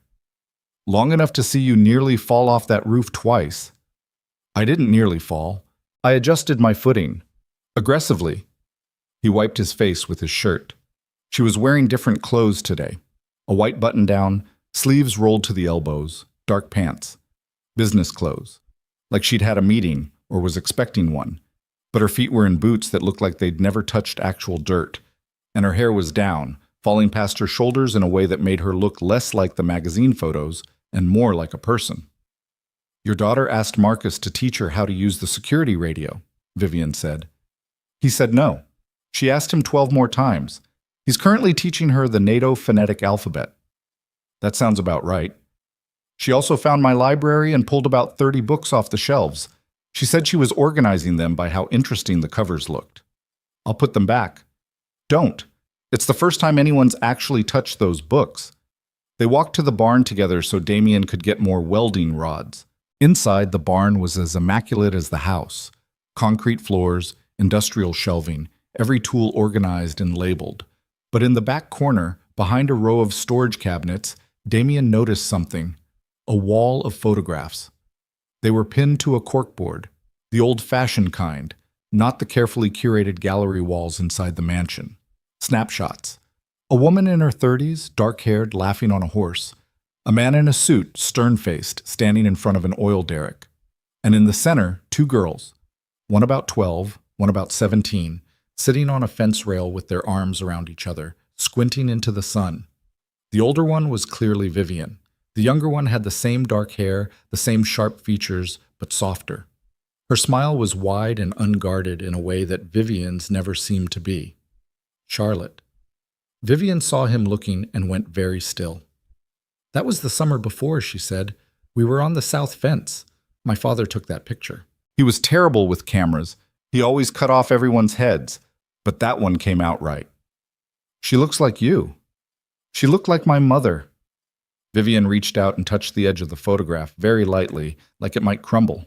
Long enough to see you nearly fall off that roof twice. I didn't nearly fall. I adjusted my footing. Aggressively. He wiped his face with his shirt. She was wearing different clothes today. A white button-down, sleeves rolled to the elbows, dark pants. Business clothes. Like she'd had a meeting or was expecting one. But her feet were in boots that looked like they'd never touched actual dirt, and her hair was down, falling past her shoulders in a way that made her look less like the magazine photos and more like a person. Your daughter asked Marcus to teach her how to use the security radio, Vivian said. He said no. She asked him 12 more times. He's currently teaching her the NATO phonetic alphabet. That sounds about right. She also found my library and pulled about 30 books off the shelves. She said she was organizing them by how interesting the covers looked. I'll put them back. Don't. It's the first time anyone's actually touched those books. They walked to the barn together so Damien could get more welding rods. Inside, the barn was as immaculate as the house. Concrete floors, industrial shelving, every tool organized and labeled. But in the back corner, behind a row of storage cabinets, Damien noticed something. A wall of photographs. They were pinned to a corkboard, the old-fashioned kind, not the carefully curated gallery walls inside the mansion. Snapshots. A woman in her 30s, dark-haired, laughing on a horse. A man in a suit, stern-faced, standing in front of an oil derrick. And in the center, 2 girls, one about 12, one about 17, sitting on a fence rail with their arms around each other, squinting into the sun. The older one was clearly Vivian. The younger one had the same dark hair, the same sharp features, but softer. Her smile was wide and unguarded in a way that Vivian's never seemed to be. Charlotte. Vivian saw him looking and went very still. That was the summer before, she said. We were on the south fence. My father took that picture. He was terrible with cameras. He always cut off everyone's heads, but that one came out right. She looks like you. She looked like my mother. Vivian reached out and touched the edge of the photograph very lightly, like it might crumble.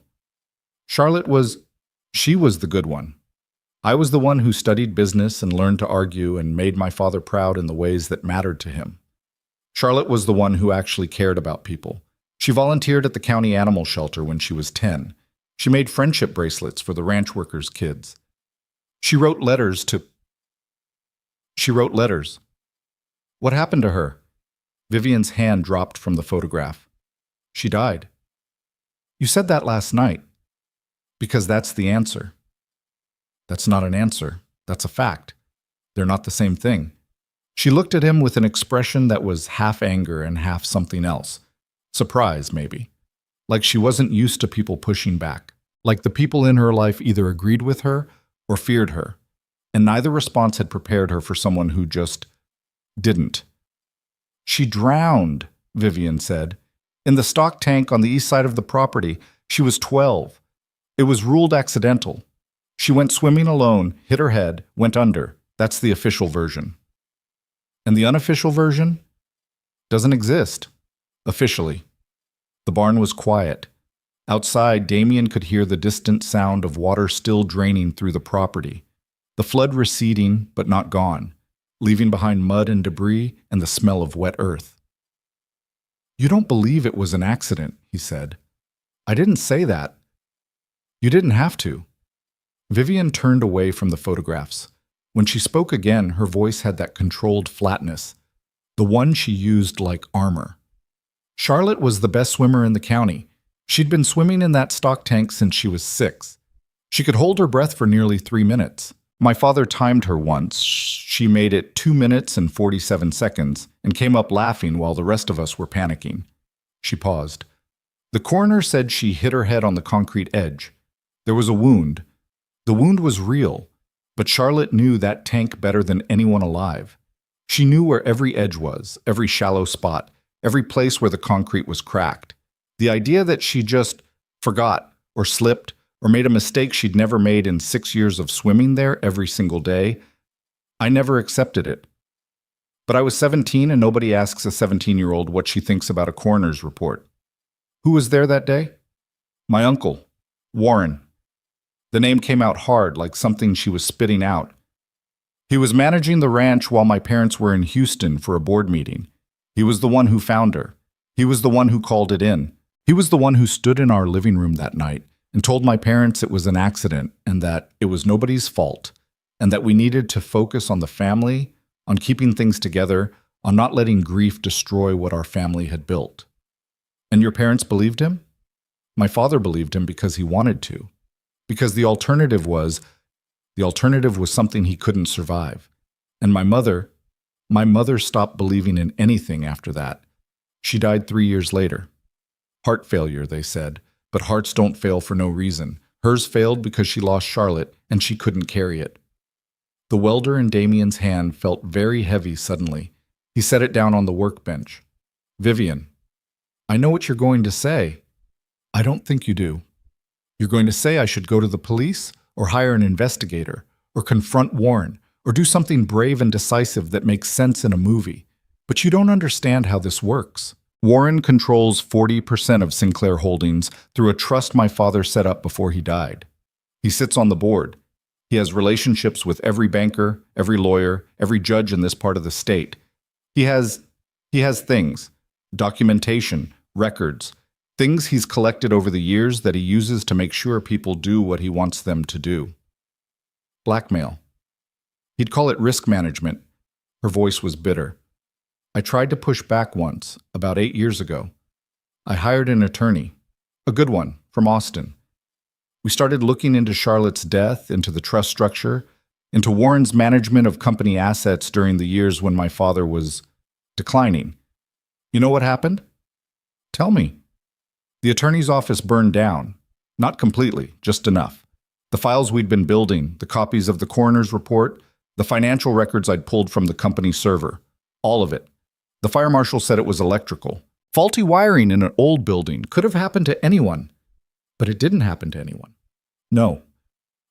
She was the good one. I was the one who studied business and learned to argue and made my father proud in the ways that mattered to him. Charlotte was the one who actually cared about people. She volunteered at the county animal shelter when she was 10. She made friendship bracelets for the ranch workers' kids. She wrote letters. What happened to her? Vivian's hand dropped from the photograph. She died. You said that last night. Because that's the answer. That's not an answer. That's a fact. They're not the same thing. She looked at him with an expression that was half anger and half something else. Surprise, maybe. Like she wasn't used to people pushing back. Like the people in her life either agreed with her or feared her. And neither response had prepared her for someone who just didn't. She drowned, Vivian said. In the stock tank on the east side of the property. She was 12. It was ruled accidental. She went swimming alone, hit her head, went under. That's the official version. And the unofficial version? Doesn't exist. Officially. The barn was quiet. Outside, Damien could hear the distant sound of water still draining through the property. The flood receding, but not gone, leaving behind mud and debris and the smell of wet earth. You don't believe it was an accident, he said. I didn't say that. You didn't have to. Vivian turned away from the photographs. When she spoke again, her voice had that controlled flatness, the one she used like armor. Charlotte was the best swimmer in the county. She'd been swimming in that stock tank since she was 6. She could hold her breath for nearly 3 minutes. My father timed her once. She made it 2 minutes and 47 seconds and came up laughing while the rest of us were panicking. She paused. The coroner said she hit her head on the concrete edge. There was a wound. The wound was real, but Charlotte knew that tank better than anyone alive. She knew where every edge was, every shallow spot, every place where the concrete was cracked. The idea that she just forgot or slipped or made a mistake she'd never made in 6 years of swimming there every single day, I never accepted it. But I was 17 and nobody asks a 17-year-old what she thinks about a coroner's report. Who was there that day? My uncle, Warren. The name came out hard, like something she was spitting out. He was managing the ranch while my parents were in Houston for a board meeting. He was the one who found her. He was the one who called it in. He was the one who stood in our living room that night and told my parents it was an accident and that it was nobody's fault and that we needed to focus on the family, on keeping things together, on not letting grief destroy what our family had built. And your parents believed him? My father believed him because he wanted to. Because the alternative was something he couldn't survive. And my mother stopped believing in anything after that. She died 3 years later. Heart failure, they said, but hearts don't fail for no reason. Hers failed because she lost Charlotte and she couldn't carry it. The welder in Damien's hand felt very heavy suddenly. He set it down on the workbench. Vivian, I know what you're going to say. I don't think you do. You're going to say I should go to the police or hire an investigator or confront Warren or do something brave and decisive that makes sense in a movie. But you don't understand how this works. Warren controls 40% of Sinclair Holdings through a trust my father set up before he died. He sits on the board. He has relationships with every banker, every lawyer, every judge in this part of the state. He has things, documentation, records, things he's collected over the years that he uses to make sure people do what he wants them to do. Blackmail. He'd call it risk management. Her voice was bitter. I tried to push back once, about 8 years ago. I hired an attorney, a good one, from Austin. We started looking into Charlotte's death, into the trust structure, into Warren's management of company assets during the years when my father was declining. You know what happened? Tell me. The attorney's office burned down. Not completely, just enough. The files we'd been building, the copies of the coroner's report, the financial records I'd pulled from the company server. All of it. The fire marshal said it was electrical. Faulty wiring in an old building could have happened to anyone. But it didn't happen to anyone. No.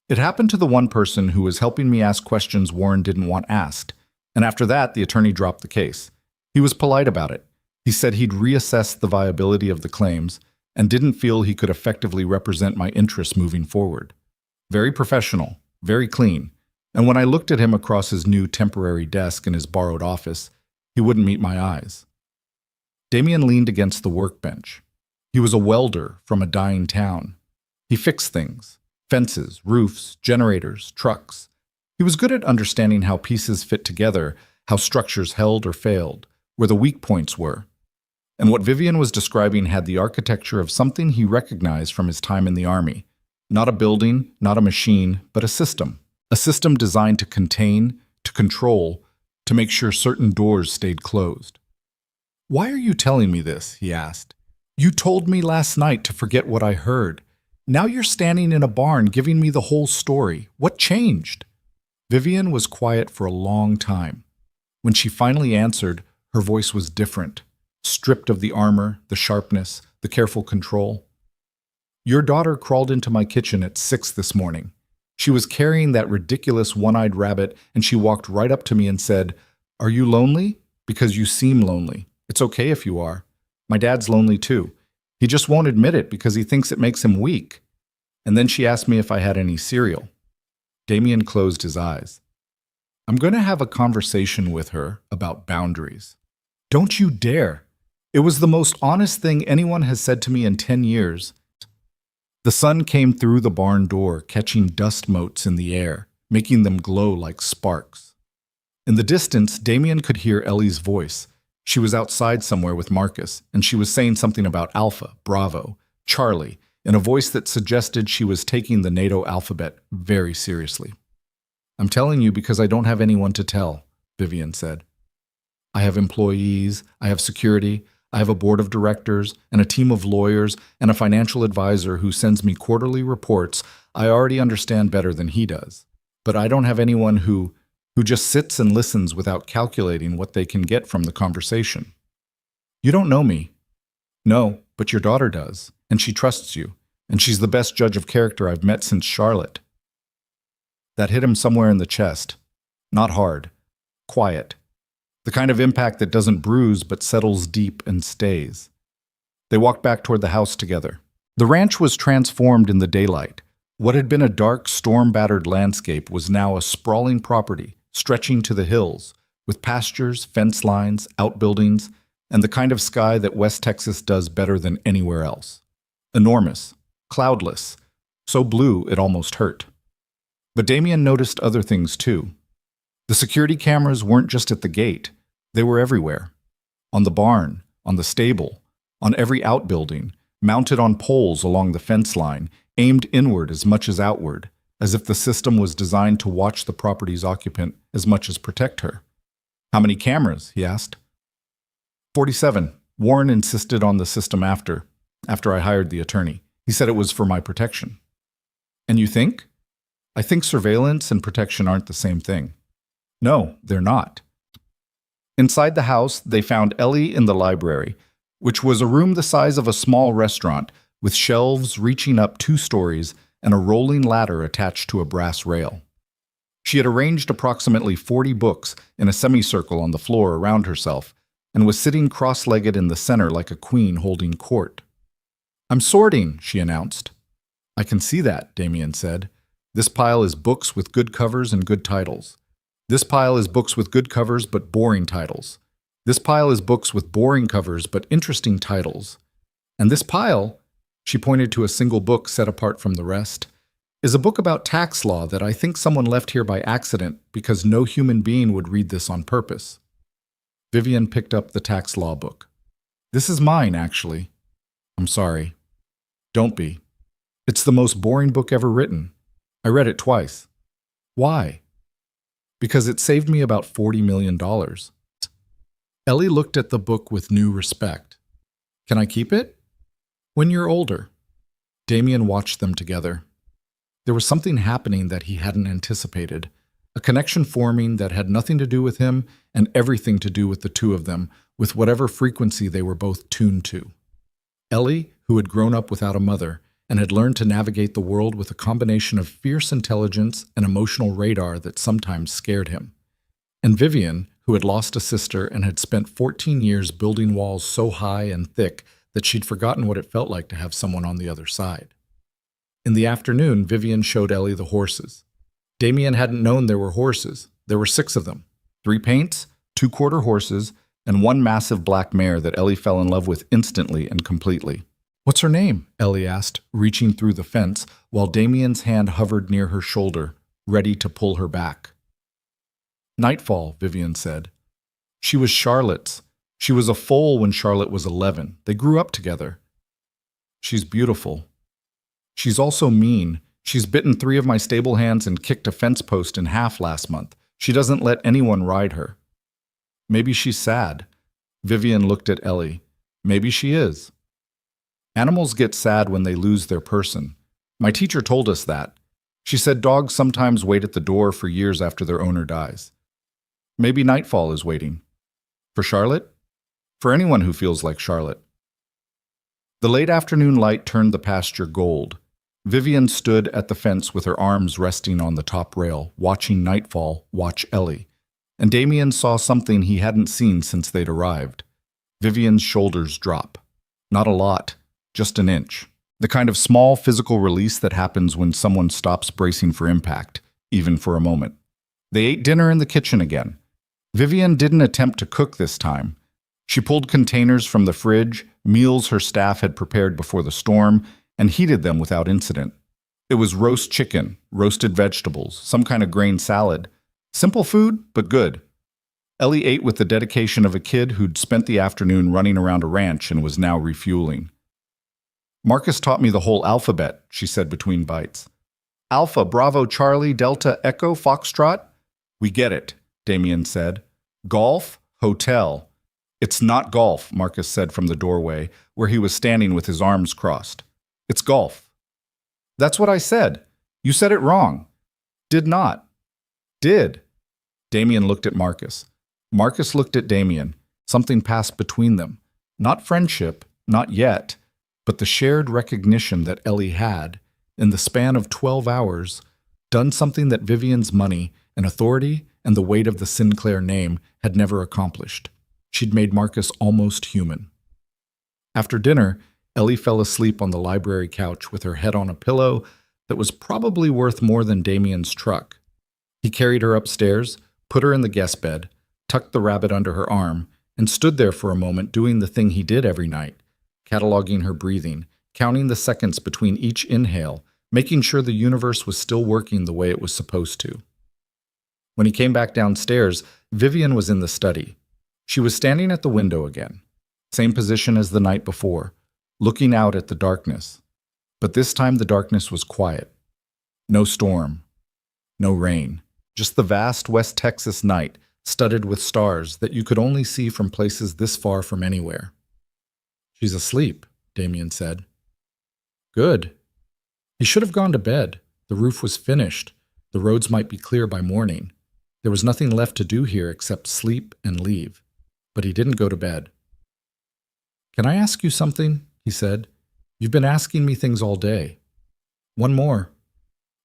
It happened to the one person who was helping me ask questions Warren didn't want asked. And after that, the attorney dropped the case. He was polite about it. He said he'd reassess the viability of the claims and didn't feel he could effectively represent my interests moving forward. Very professional, very clean, and when I looked at him across his new temporary desk in his borrowed office, he wouldn't meet my eyes. Damien leaned against the workbench. He was a welder from a dying town. He fixed things: fences, roofs, generators, trucks. He was good at understanding how pieces fit together, how structures held or failed, where the weak points were. And what Vivian was describing had the architecture of something he recognized from his time in the army. Not a building, not a machine, but a system. A system designed to contain, to control, to make sure certain doors stayed closed. "Why are you telling me this?" he asked. "You told me last night to forget what I heard. Now you're standing in a barn giving me the whole story. What changed?" Vivian was quiet for a long time. When she finally answered, her voice was different, stripped of the armor, the sharpness, the careful control. "Your daughter crawled into my kitchen at 6 this morning. She was carrying that ridiculous one-eyed rabbit, and she walked right up to me and said, 'Are you lonely? Because you seem lonely. It's okay if you are. My dad's lonely too. He just won't admit it because he thinks it makes him weak.' And then she asked me if I had any cereal." Damien closed his eyes. "I'm going to have a conversation with her about boundaries." "Don't you dare. It was the most honest thing anyone has said to me in 10 years. The sun came through the barn door, catching dust motes in the air, making them glow like sparks. In the distance, Damien could hear Ellie's voice. She was outside somewhere with Marcus, and she was saying something about Alpha, Bravo, Charlie, in a voice that suggested she was taking the NATO alphabet very seriously. "I'm telling you because I don't have anyone to tell," Vivian said. "I have employees, I have security, I have a board of directors, and a team of lawyers, and a financial advisor who sends me quarterly reports I already understand better than he does. But I don't have anyone who just sits and listens without calculating what they can get from the conversation. You don't know me." "No, but your daughter does, and she trusts you, and she's the best judge of character I've met since Charlotte." That hit him somewhere in the chest. Not hard. Quiet. The kind of impact that doesn't bruise but settles deep and stays. They walked back toward the house together. The ranch was transformed in the daylight. What had been a dark, storm-battered landscape was now a sprawling property, stretching to the hills, with pastures, fence lines, outbuildings, and the kind of sky that West Texas does better than anywhere else. Enormous, cloudless, so blue it almost hurt. But Damien noticed other things too. The security cameras weren't just at the gate, they were everywhere. On the barn, on the stable, on every outbuilding, mounted on poles along the fence line, aimed inward as much as outward, as if the system was designed to watch the property's occupant as much as protect her. "How many cameras?" he asked. 47. Warren insisted on the system after I hired the attorney. He said it was for my protection. "And you think?" "I think surveillance and protection aren't the same thing." "No, they're not." Inside the house, they found Ellie in the library, which was a room the size of a small restaurant, with shelves reaching up 2 stories and a rolling ladder attached to a brass rail. She had arranged approximately 40 books in a semicircle on the floor around herself, and was sitting cross-legged in the center like a queen holding court. "I'm sorting," she announced. "I can see that," Damien said. "This pile is books with good covers and good titles. This pile is books with good covers but boring titles. This pile is books with boring covers but interesting titles. And this pile," she pointed to a single book set apart from the rest, "is a book about tax law that I think someone left here by accident because no human being would read this on purpose." Vivian picked up the tax law book. "This is mine, actually." "I'm sorry." "Don't be. It's the most boring book ever written. I read it twice." "Why?" "Because it saved me about $40 million. Ellie looked at the book with new respect. "Can I keep it?" "When you're older." Damien watched them together. There was something happening that he hadn't anticipated, a connection forming that had nothing to do with him and everything to do with the two of them, with whatever frequency they were both tuned to. Ellie, who had grown up without a mother and had learned to navigate the world with a combination of fierce intelligence and emotional radar that sometimes scared him. And Vivian, who had lost a sister and had spent 14 years building walls so high and thick that she'd forgotten what it felt like to have someone on the other side. In the afternoon, Vivian showed Ellie the horses. Damien hadn't known there were horses. There were 6 of them. 3 paints, 2 quarter horses, and 1 massive black mare that Ellie fell in love with instantly and completely. "What's her name?" Ellie asked, reaching through the fence, while Damien's hand hovered near her shoulder, ready to pull her back. "Nightfall," Vivian said. "She was Charlotte's. She was a foal when Charlotte was 11. They grew up together. She's beautiful. She's also mean. She's bitten 3 of my stable hands and kicked a fence post in half last month. She doesn't let anyone ride her. Maybe she's sad." Vivian looked at Ellie. "Maybe she is. Animals get sad when they lose their person. My teacher told us that. She said dogs sometimes wait at the door for years after their owner dies. Maybe Nightfall is waiting. For Charlotte? For anyone who feels like Charlotte." The late afternoon light turned the pasture gold. Vivian stood at the fence with her arms resting on the top rail, watching Nightfall watch Ellie. And Damien saw something he hadn't seen since they'd arrived. Vivian's shoulders drop. Not a lot, just an inch. The kind of small physical release that happens when someone stops bracing for impact, even for a moment. They ate dinner in the kitchen again. Vivian didn't attempt to cook this time. She pulled containers from the fridge, meals her staff had prepared before the storm, and heated them without incident. It was roast chicken, roasted vegetables, some kind of grain salad. Simple food, but good. Ellie ate with the dedication of a kid who'd spent the afternoon running around a ranch and was now refueling. "Marcus taught me the whole alphabet," she said between bites. "Alpha, Bravo, Charlie, Delta, Echo, Foxtrot." "We get it," Damien said. "Golf, hotel." "It's not golf," Marcus said from the doorway, where he was standing with his arms crossed. "It's golf." "That's what I said. You said it wrong." "Did not." "Did." Damien looked at Marcus. Marcus looked at Damien. Something passed between them. Not friendship, not yet, but the shared recognition that Ellie had, in the span of 12 hours, done something that Vivian's money and authority and the weight of the Sinclair name had never accomplished. She'd made Marcus almost human. After dinner, Ellie fell asleep on the library couch with her head on a pillow that was probably worth more than Damien's truck. He carried her upstairs, put her in the guest bed, tucked the rabbit under her arm, and stood there for a moment doing the thing he did every night, cataloging her breathing, counting the seconds between each inhale, making sure the universe was still working the way it was supposed to. When he came back downstairs, Vivian was in the study. She was standing at the window again, same position as the night before, looking out at the darkness. But this time the darkness was quiet. No storm. No rain. Just the vast West Texas night, studded with stars that you could only see from places this far from anywhere. "She's asleep," Damien said. "Good." He should have gone to bed. The roof was finished. The roads might be clear by morning. There was nothing left to do here except sleep and leave. But he didn't go to bed. "Can I ask you something?" he said. "You've been asking me things all day." "One more."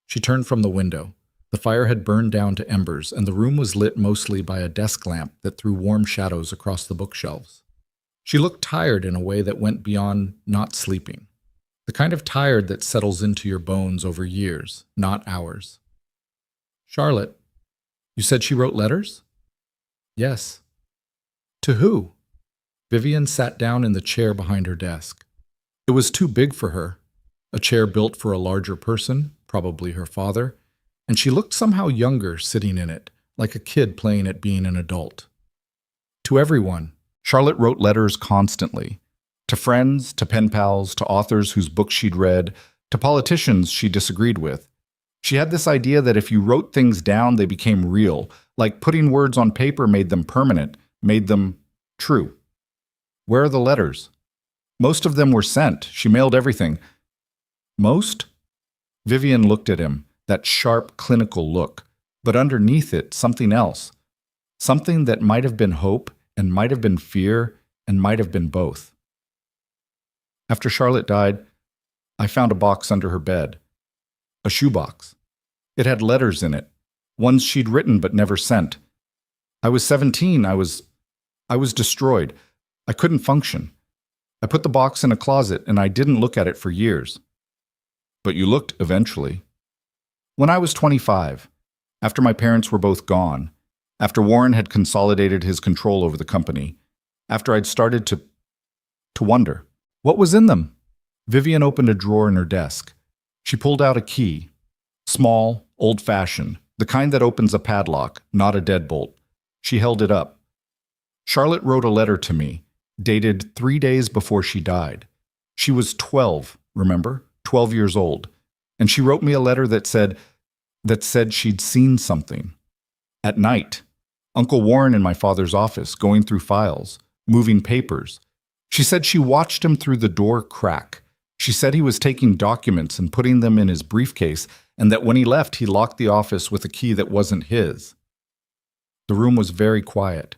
She turned from the window. The fire had burned down to embers, and the room was lit mostly by a desk lamp that threw warm shadows across the bookshelves. She looked tired in a way that went beyond not sleeping. The kind of tired that settles into your bones over years, not hours. "Charlotte, you said she wrote letters?" "Yes." "To who?" Vivian sat down in the chair behind her desk. It was too big for her, a chair built for a larger person, probably her father, and she looked somehow younger sitting in it, like a kid playing at being an adult. "To everyone." Charlotte wrote letters constantly. To friends, to pen pals, to authors whose books she'd read, to politicians she disagreed with. She had this idea that if you wrote things down, they became real, like putting words on paper made them permanent, made them true. "Where are the letters?" "Most of them were sent. She mailed everything." "Most?" Vivian looked at him, that sharp, clinical look, but underneath it, something else. Something that might have been hope, and might have been fear, and might have been both. "After Charlotte died, I found a box under her bed. A shoebox. It had letters in it, ones she'd written but never sent. I was 17. I was destroyed. I couldn't function. I put the box in a closet and I didn't look at it for years. But you looked eventually. When I was 25, after my parents were both gone, after Warren had consolidated his control over the company, after I'd started to wonder, what was in them? Vivian opened a drawer in her desk. She pulled out a key, small, old-fashioned, the kind that opens a padlock, not a deadbolt. She held it up. Charlotte wrote a letter to me, dated 3 days before she died. She was 12, remember? 12 years old. And she wrote me a letter that said she'd seen something. At night, Uncle Warren in my father's office, going through files, moving papers. She said she watched him through the door crack. She said he was taking documents and putting them in his briefcase, and that when he left, he locked the office with a key that wasn't his. The room was very quiet.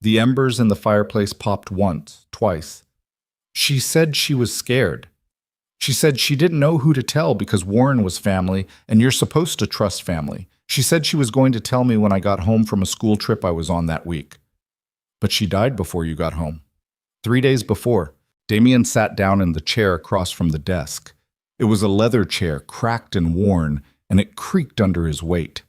The embers in the fireplace popped once, twice. She said she was scared. She said she didn't know who to tell because Warren was family, and you're supposed to trust family. She said she was going to tell me when I got home from a school trip I was on that week. But she died before you got home. 3 days before. Damien sat down in the chair across from the desk. It was a leather chair, cracked and worn, and it creaked under his weight.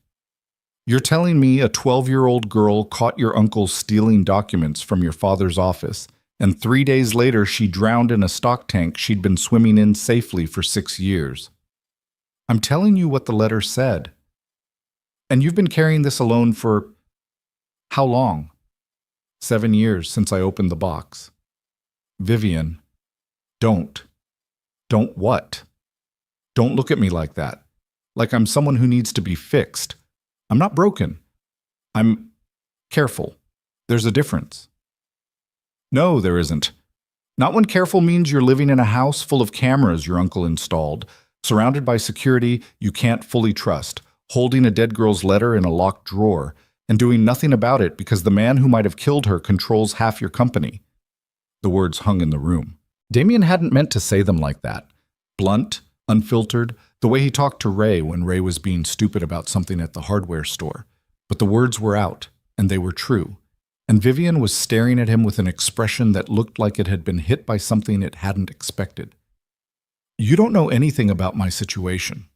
You're telling me a 12-year-old girl caught your uncle stealing documents from your father's office, and 3 days later she drowned in a stock tank she'd been swimming in safely for 6 years. I'm telling you what the letter said. And you've been carrying this alone for how long? 7 years since I opened the box. Vivian, don't. Don't what? Don't look at me like that. Like I'm someone who needs to be fixed. I'm not broken. I'm careful. There's a difference. No, there isn't. Not when careful means you're living in a house full of cameras your uncle installed, surrounded by security you can't fully trust, holding a dead girl's letter in a locked drawer, and doing nothing about it because the man who might have killed her controls half your company. The words hung in the room. Damien hadn't meant to say them like that. Blunt, unfiltered, the way he talked to Ray when Ray was being stupid about something at the hardware store. But the words were out, and they were true. And Vivian was staring at him with an expression that looked like it had been hit by something it hadn't expected. You don't know anything about my situation.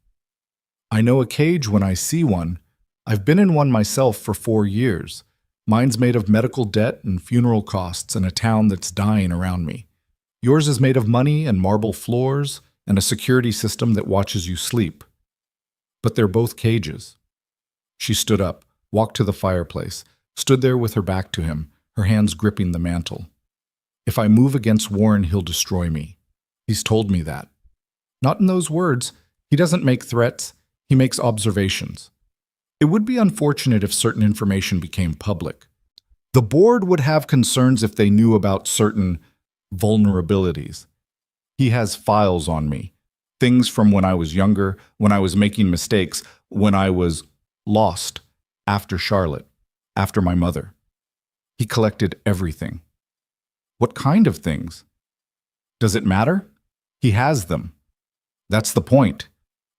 I know a cage when I see one. I've been in one myself for 4 years. Mine's made of medical debt and funeral costs in a town that's dying around me. Yours is made of money and marble floors and a security system that watches you sleep. But they're both cages. She stood up, walked to the fireplace, stood there with her back to him, her hands gripping the mantel. If I move against Warren, he'll destroy me. He's told me that. Not in those words. He doesn't make threats. He makes observations. It would be unfortunate if certain information became public. The board would have concerns if they knew about certain vulnerabilities. He has files on me. Things from when I was younger, when I was making mistakes, when I was lost, after Charlotte, after my mother. He collected everything. What kind of things? Does it matter? He has them. That's the point.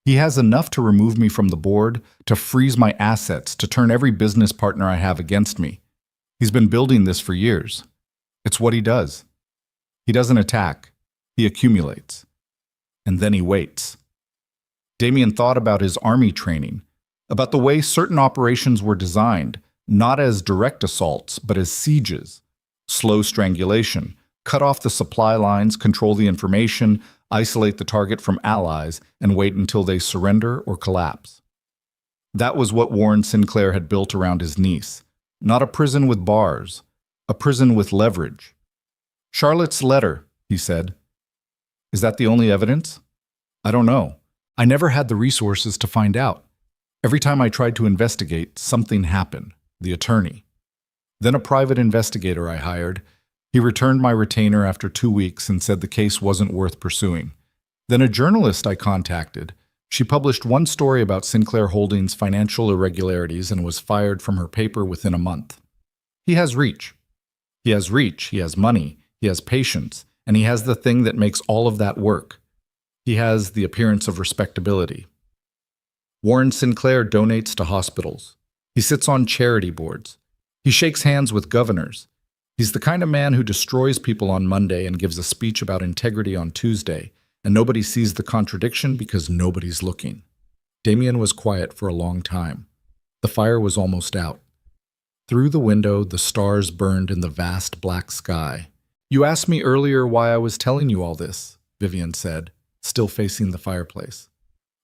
He has enough to remove me from the board, to freeze my assets, to turn every business partner I have against me. He's been building this for years. It's what he does. He doesn't attack. He accumulates. And then he waits. Damien thought about his army training, about the way certain operations were designed, not as direct assaults, but as sieges. Slow strangulation, cut off the supply lines, control the information, isolate the target from allies, and wait until they surrender or collapse. That was what Warren Sinclair had built around his niece. Not a prison with bars, a prison with leverage. Charlotte's letter, he said. Is that the only evidence? I don't know. I never had the resources to find out. Every time I tried to investigate, something happened. The attorney. Then a private investigator I hired. He returned my retainer after 2 weeks and said the case wasn't worth pursuing. Then a journalist I contacted. She published one story about Sinclair Holdings' financial irregularities and was fired from her paper within a month. He has reach. He has reach, he has money, he has patience, and he has the thing that makes all of that work. He has the appearance of respectability. Warren Sinclair donates to hospitals. He sits on charity boards. He shakes hands with governors. He's the kind of man who destroys people on Monday and gives a speech about integrity on Tuesday, and nobody sees the contradiction because nobody's looking. Damien was quiet for a long time. The fire was almost out. Through the window, the stars burned in the vast black sky. "You asked me earlier why I was telling you all this," Vivian said, still facing the fireplace.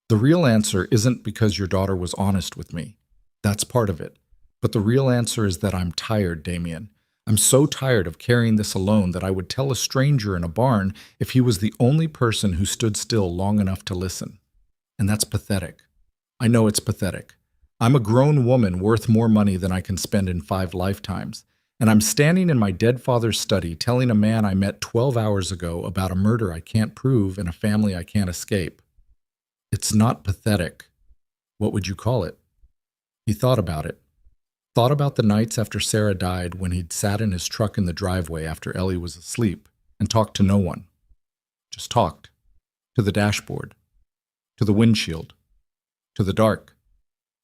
"The real answer isn't because your daughter was honest with me. That's part of it. But the real answer is that I'm tired, Damien. I'm so tired of carrying this alone that I would tell a stranger in a barn if he was the only person who stood still long enough to listen. And that's pathetic. I know it's pathetic. I'm a grown woman worth more money than I can spend in 5 lifetimes, and I'm standing in my dead father's study telling a man I met 12 hours ago about a murder I can't prove and a family I can't escape. It's not pathetic. What would you call it?" He thought about it. Thought about the nights after Sarah died when he'd sat in his truck in the driveway after Ellie was asleep and talked to no one. Just talked. To the dashboard. To the windshield. To the dark.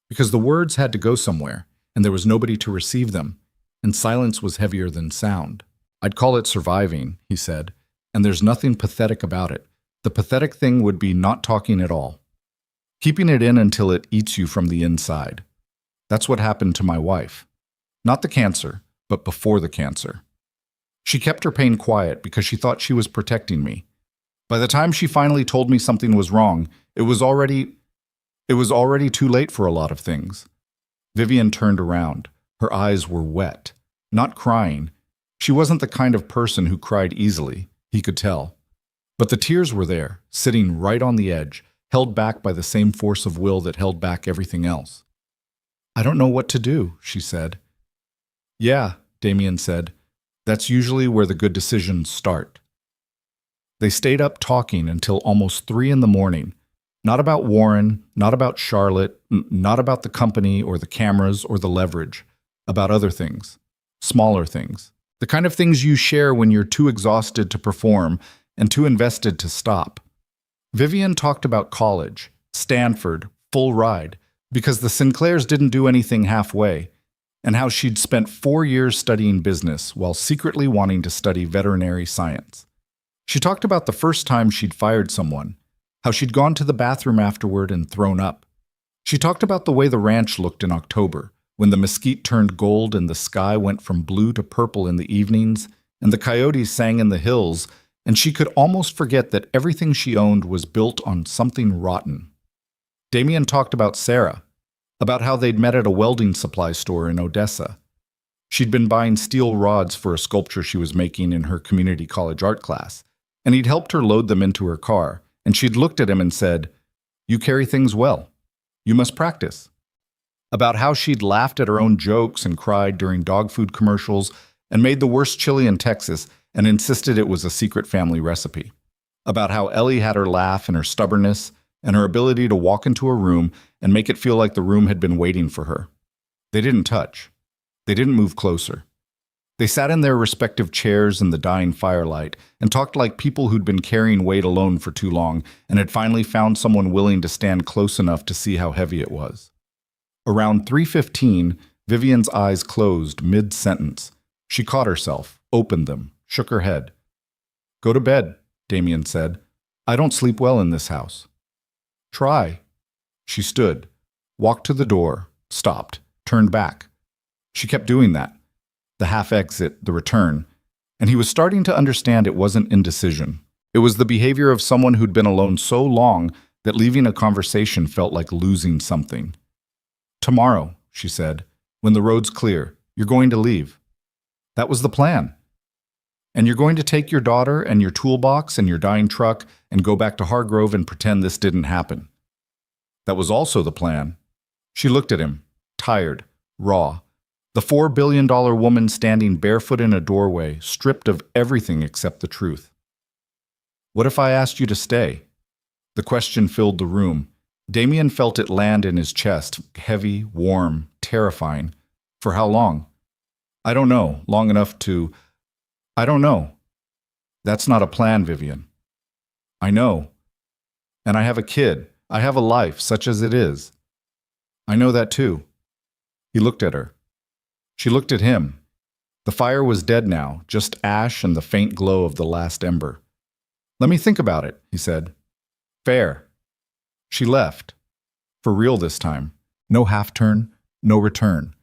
Because the words had to go somewhere, and there was nobody to receive them, and silence was heavier than sound. "I'd call it surviving," he said, "and there's nothing pathetic about it. The pathetic thing would be not talking at all. Keeping it in until it eats you from the inside. That's what happened to my wife. Not the cancer, but before the cancer. She kept her pain quiet because she thought she was protecting me. By the time she finally told me something was wrong, it was already too late for a lot of things." Vivian turned around. Her eyes were wet. Not crying. She wasn't the kind of person who cried easily, he could tell. But the tears were there, sitting right on the edge, held back by the same force of will that held back everything else. "I don't know what to do," she said. "Yeah," Damien said. "That's usually where the good decisions start." They stayed up talking until almost 3 in the morning. Not about Warren, not about Charlotte, not about the company or the cameras or the leverage. About other things. Smaller things. The kind of things you share when you're too exhausted to perform and too invested to stop. Vivian talked about college, Stanford, full ride, because the Sinclairs didn't do anything halfway, and how she'd spent 4 years studying business while secretly wanting to study veterinary science. She talked about the first time she'd fired someone, how she'd gone to the bathroom afterward and thrown up. She talked about the way the ranch looked in October, when the mesquite turned gold and the sky went from blue to purple in the evenings, and the coyotes sang in the hills, and she could almost forget that everything she owned was built on something rotten. Damien talked about Sarah, about how they'd met at a welding supply store in Odessa. She'd been buying steel rods for a sculpture she was making in her community college art class, and he'd helped her load them into her car, and she'd looked at him and said, "You carry things well. You must practice." About how she'd laughed at her own jokes and cried during dog food commercials and made the worst chili in Texas and insisted it was a secret family recipe. About how Ellie had her laugh and her stubbornness and her ability to walk into a room and make it feel like the room had been waiting for her. They didn't touch. They didn't move closer. They sat in their respective chairs in the dying firelight and talked like people who'd been carrying weight alone for too long and had finally found someone willing to stand close enough to see how heavy it was. Around 3:15, Vivian's eyes closed mid-sentence. She caught herself, opened them, shook her head. "Go to bed," Damien said. "I don't sleep well in this house." "Try." She stood, walked to the door, stopped, turned back. She kept doing that. The half-exit, the return, and he was starting to understand it wasn't indecision. It was the behavior of someone who'd been alone so long that leaving a conversation felt like losing something. "Tomorrow," she said, "when the road's clear, you're going to leave." That was the plan. "And you're going to take your daughter and your toolbox and your dying truck and go back to Hargrove and pretend this didn't happen." That was also the plan. She looked at him, tired, raw. The $4 billion woman standing barefoot in a doorway, stripped of everything except the truth. "What if I asked you to stay?" The question filled the room. Damien felt it land in his chest, heavy, warm, terrifying. "For how long?" "I don't know. Long enough to... I don't know." "That's not a plan, Vivian." "I know. And I have a kid. I have a life, such as it is." "I know that too." He looked at her. She looked at him. The fire was dead now, just ash and the faint glow of the last ember. "Let me think about it," he said. "Fair." She left. For real this time. No half-turn, no return.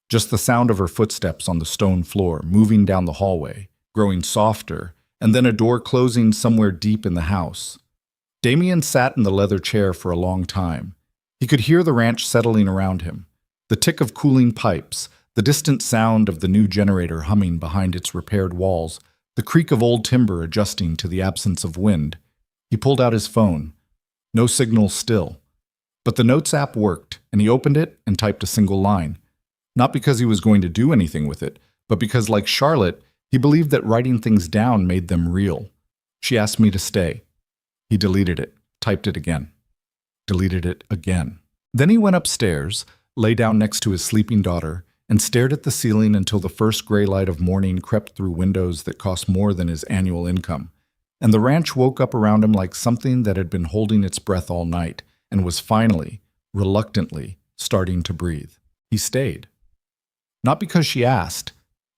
Just the sound of her footsteps on the stone floor, moving down the hallway, growing softer, and then a door closing somewhere deep in the house. Damien sat in the leather chair for a long time. He could hear the ranch settling around him, the tick of cooling pipes, the distant sound of the new generator humming behind its repaired walls, the creak of old timber adjusting to the absence of wind. He pulled out his phone. No signal still. But the Notes app worked, and he opened it and typed a single line. Not because he was going to do anything with it, but because, like Charlotte, he believed that writing things down made them real. She asked me to stay. He deleted it, typed it again, deleted it again. Then he went upstairs, lay down next to his sleeping daughter, and stared at the ceiling until the first gray light of morning crept through windows that cost more than his annual income. And the ranch woke up around him like something that had been holding its breath all night and was finally, reluctantly, starting to breathe. He stayed. Not because she asked,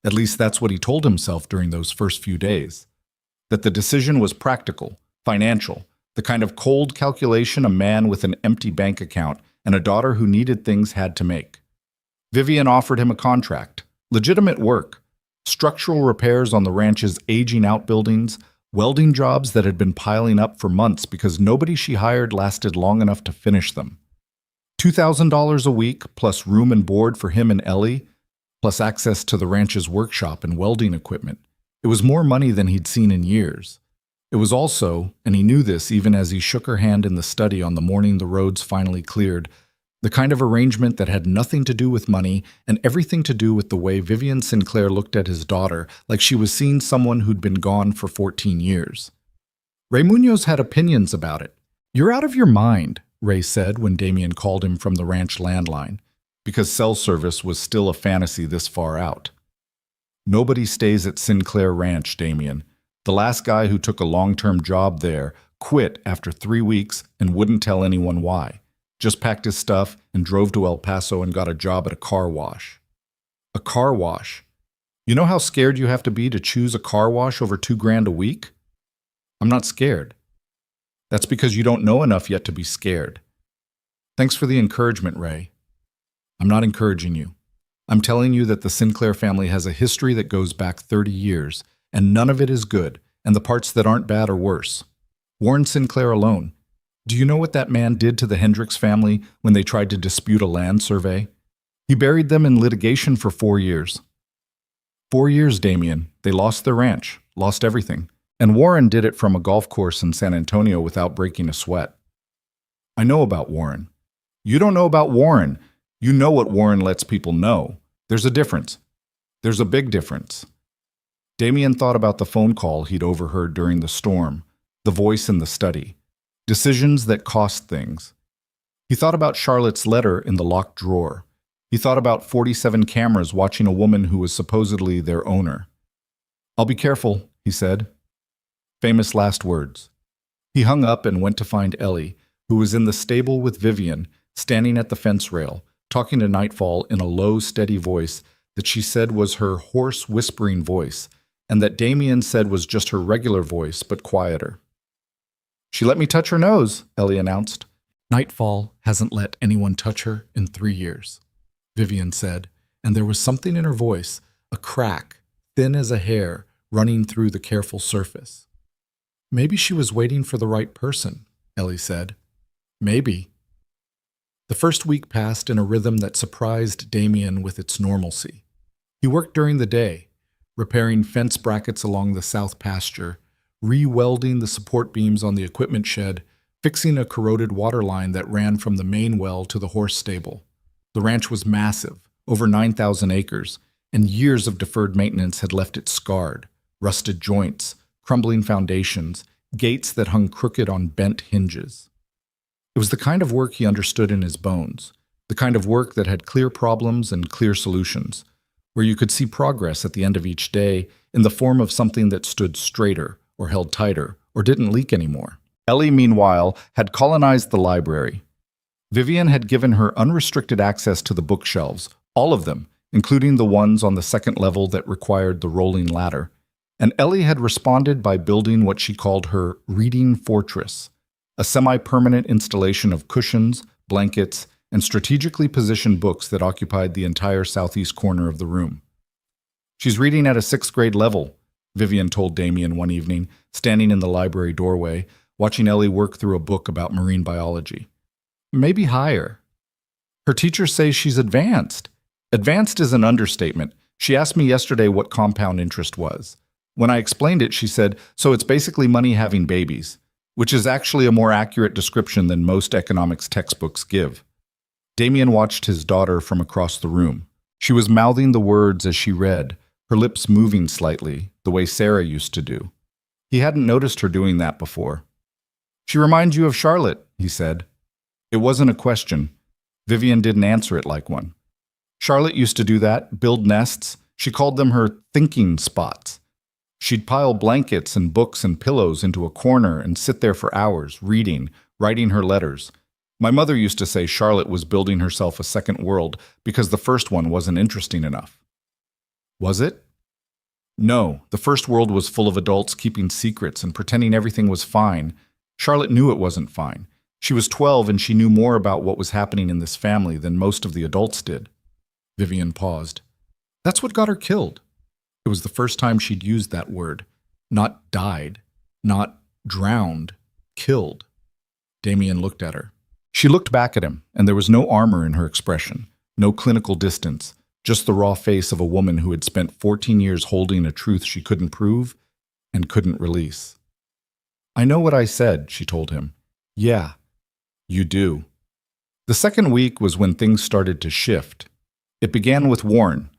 at least that's what he told himself during those first few days, that the decision was practical, financial, the kind of cold calculation a man with an empty bank account and a daughter who needed things had to make. Vivian offered him a contract, legitimate work, structural repairs on the ranch's aging outbuildings, welding jobs that had been piling up for months because nobody she hired lasted long enough to finish them. $2,000 a week, plus room and board for him and Ellie, plus access to the ranch's workshop and welding equipment. It was more money than he'd seen in years. It was also, and he knew this even as he shook her hand in the study on the morning the roads finally cleared, the kind of arrangement that had nothing to do with money and everything to do with the way Vivian Sinclair looked at his daughter like she was seeing someone who'd been gone for 14 years. Ray Munoz had opinions about it. "You're out of your mind," Ray said when Damien called him from the ranch landline, because cell service was still a fantasy this far out. "Nobody stays at Sinclair Ranch, Damien. The last guy who took a long-term job there quit after 3 weeks and wouldn't tell anyone why. Just packed his stuff and drove to El Paso and got a job at a car wash." A car wash. You know how scared you have to be to choose a car wash over $2,000 a week? I'm not scared. That's because you don't know enough yet to be scared. Thanks for the encouragement, Ray. I'm not encouraging you. I'm telling you that the Sinclair family has a history that goes back 30 years, and none of it is good, and the parts that aren't bad are worse. Warren Sinclair alone. Do you know what that man did to the Hendricks family when they tried to dispute a land survey? He buried them in litigation for 4 years. 4 years, Damien. They lost their ranch, lost everything. And Warren did it from a golf course in San Antonio without breaking a sweat. I know about Warren. You don't know about Warren. You know what Warren lets people know. There's a difference. There's a big difference. Damien thought about the phone call he'd overheard during the storm, the voice in the study, decisions that cost things. He thought about Charlotte's letter in the locked drawer. He thought about 47 cameras watching a woman who was supposedly their owner. "I'll be careful," he said. Famous last words. He hung up and went to find Ellie, who was in the stable with Vivian, standing at the fence rail, talking to Nightfall in a low, steady voice that she said was her hoarse, whispering voice, and that Damien said was just her regular voice, but quieter. "She let me touch her nose," Ellie announced. "Nightfall hasn't let anyone touch her in 3 years," Vivian said, and there was something in her voice, a crack, thin as a hair, running through the careful surface. "Maybe she was waiting for the right person," Ellie said. "Maybe." The first week passed in a rhythm that surprised Damien with its normalcy. He worked during the day, repairing fence brackets along the south pasture, re-welding the support beams on the equipment shed, fixing a corroded water line that ran from the main well to the horse stable. The ranch was massive, over 9,000 acres, and years of deferred maintenance had left it scarred, rusted joints, crumbling foundations, gates that hung crooked on bent hinges. It was the kind of work he understood in his bones, the kind of work that had clear problems and clear solutions, where you could see progress at the end of each day in the form of something that stood straighter or held tighter or didn't leak anymore. Ellie, meanwhile, had colonized the library. Vivian had given her unrestricted access to the bookshelves, all of them, including the ones on the second level that required the rolling ladder, and Ellie had responded by building what she called her reading fortress, a semi-permanent installation of cushions, blankets, and strategically positioned books that occupied the entire southeast corner of the room. "She's reading at a 6th grade level," Vivian told Damien one evening, standing in the library doorway, watching Ellie work through a book about marine biology. "Maybe higher." "Her teachers say she's advanced." "Advanced is an understatement. She asked me yesterday what compound interest was. When I explained it, she said, so it's basically money having babies, which is actually a more accurate description than most economics textbooks give." Damien watched his daughter from across the room. She was mouthing the words as she read, her lips moving slightly, the way Sarah used to do. He hadn't noticed her doing that before. "She reminds you of Charlotte," he said. It wasn't a question. Vivian didn't answer it like one. Charlotte used to do that, build nests. She called them her thinking spots. She'd pile blankets and books and pillows into a corner and sit there for hours, reading, writing her letters. My mother used to say Charlotte was building herself a second world because the first one wasn't interesting enough. Was it? No, the first world was full of adults keeping secrets and pretending everything was fine. Charlotte knew it wasn't fine. She was 12 and she knew more about what was happening in this family than most of the adults did. Vivian paused. That's what got her killed. It was the first time she'd used that word. Not died, not drowned, killed. Damien looked at her. She looked back at him, and there was no armor in her expression, no clinical distance, just the raw face of a woman who had spent 14 years holding a truth she couldn't prove and couldn't release. "I know what I said," she told him. "Yeah, you do." The second week was when things started to shift. It began with Warren.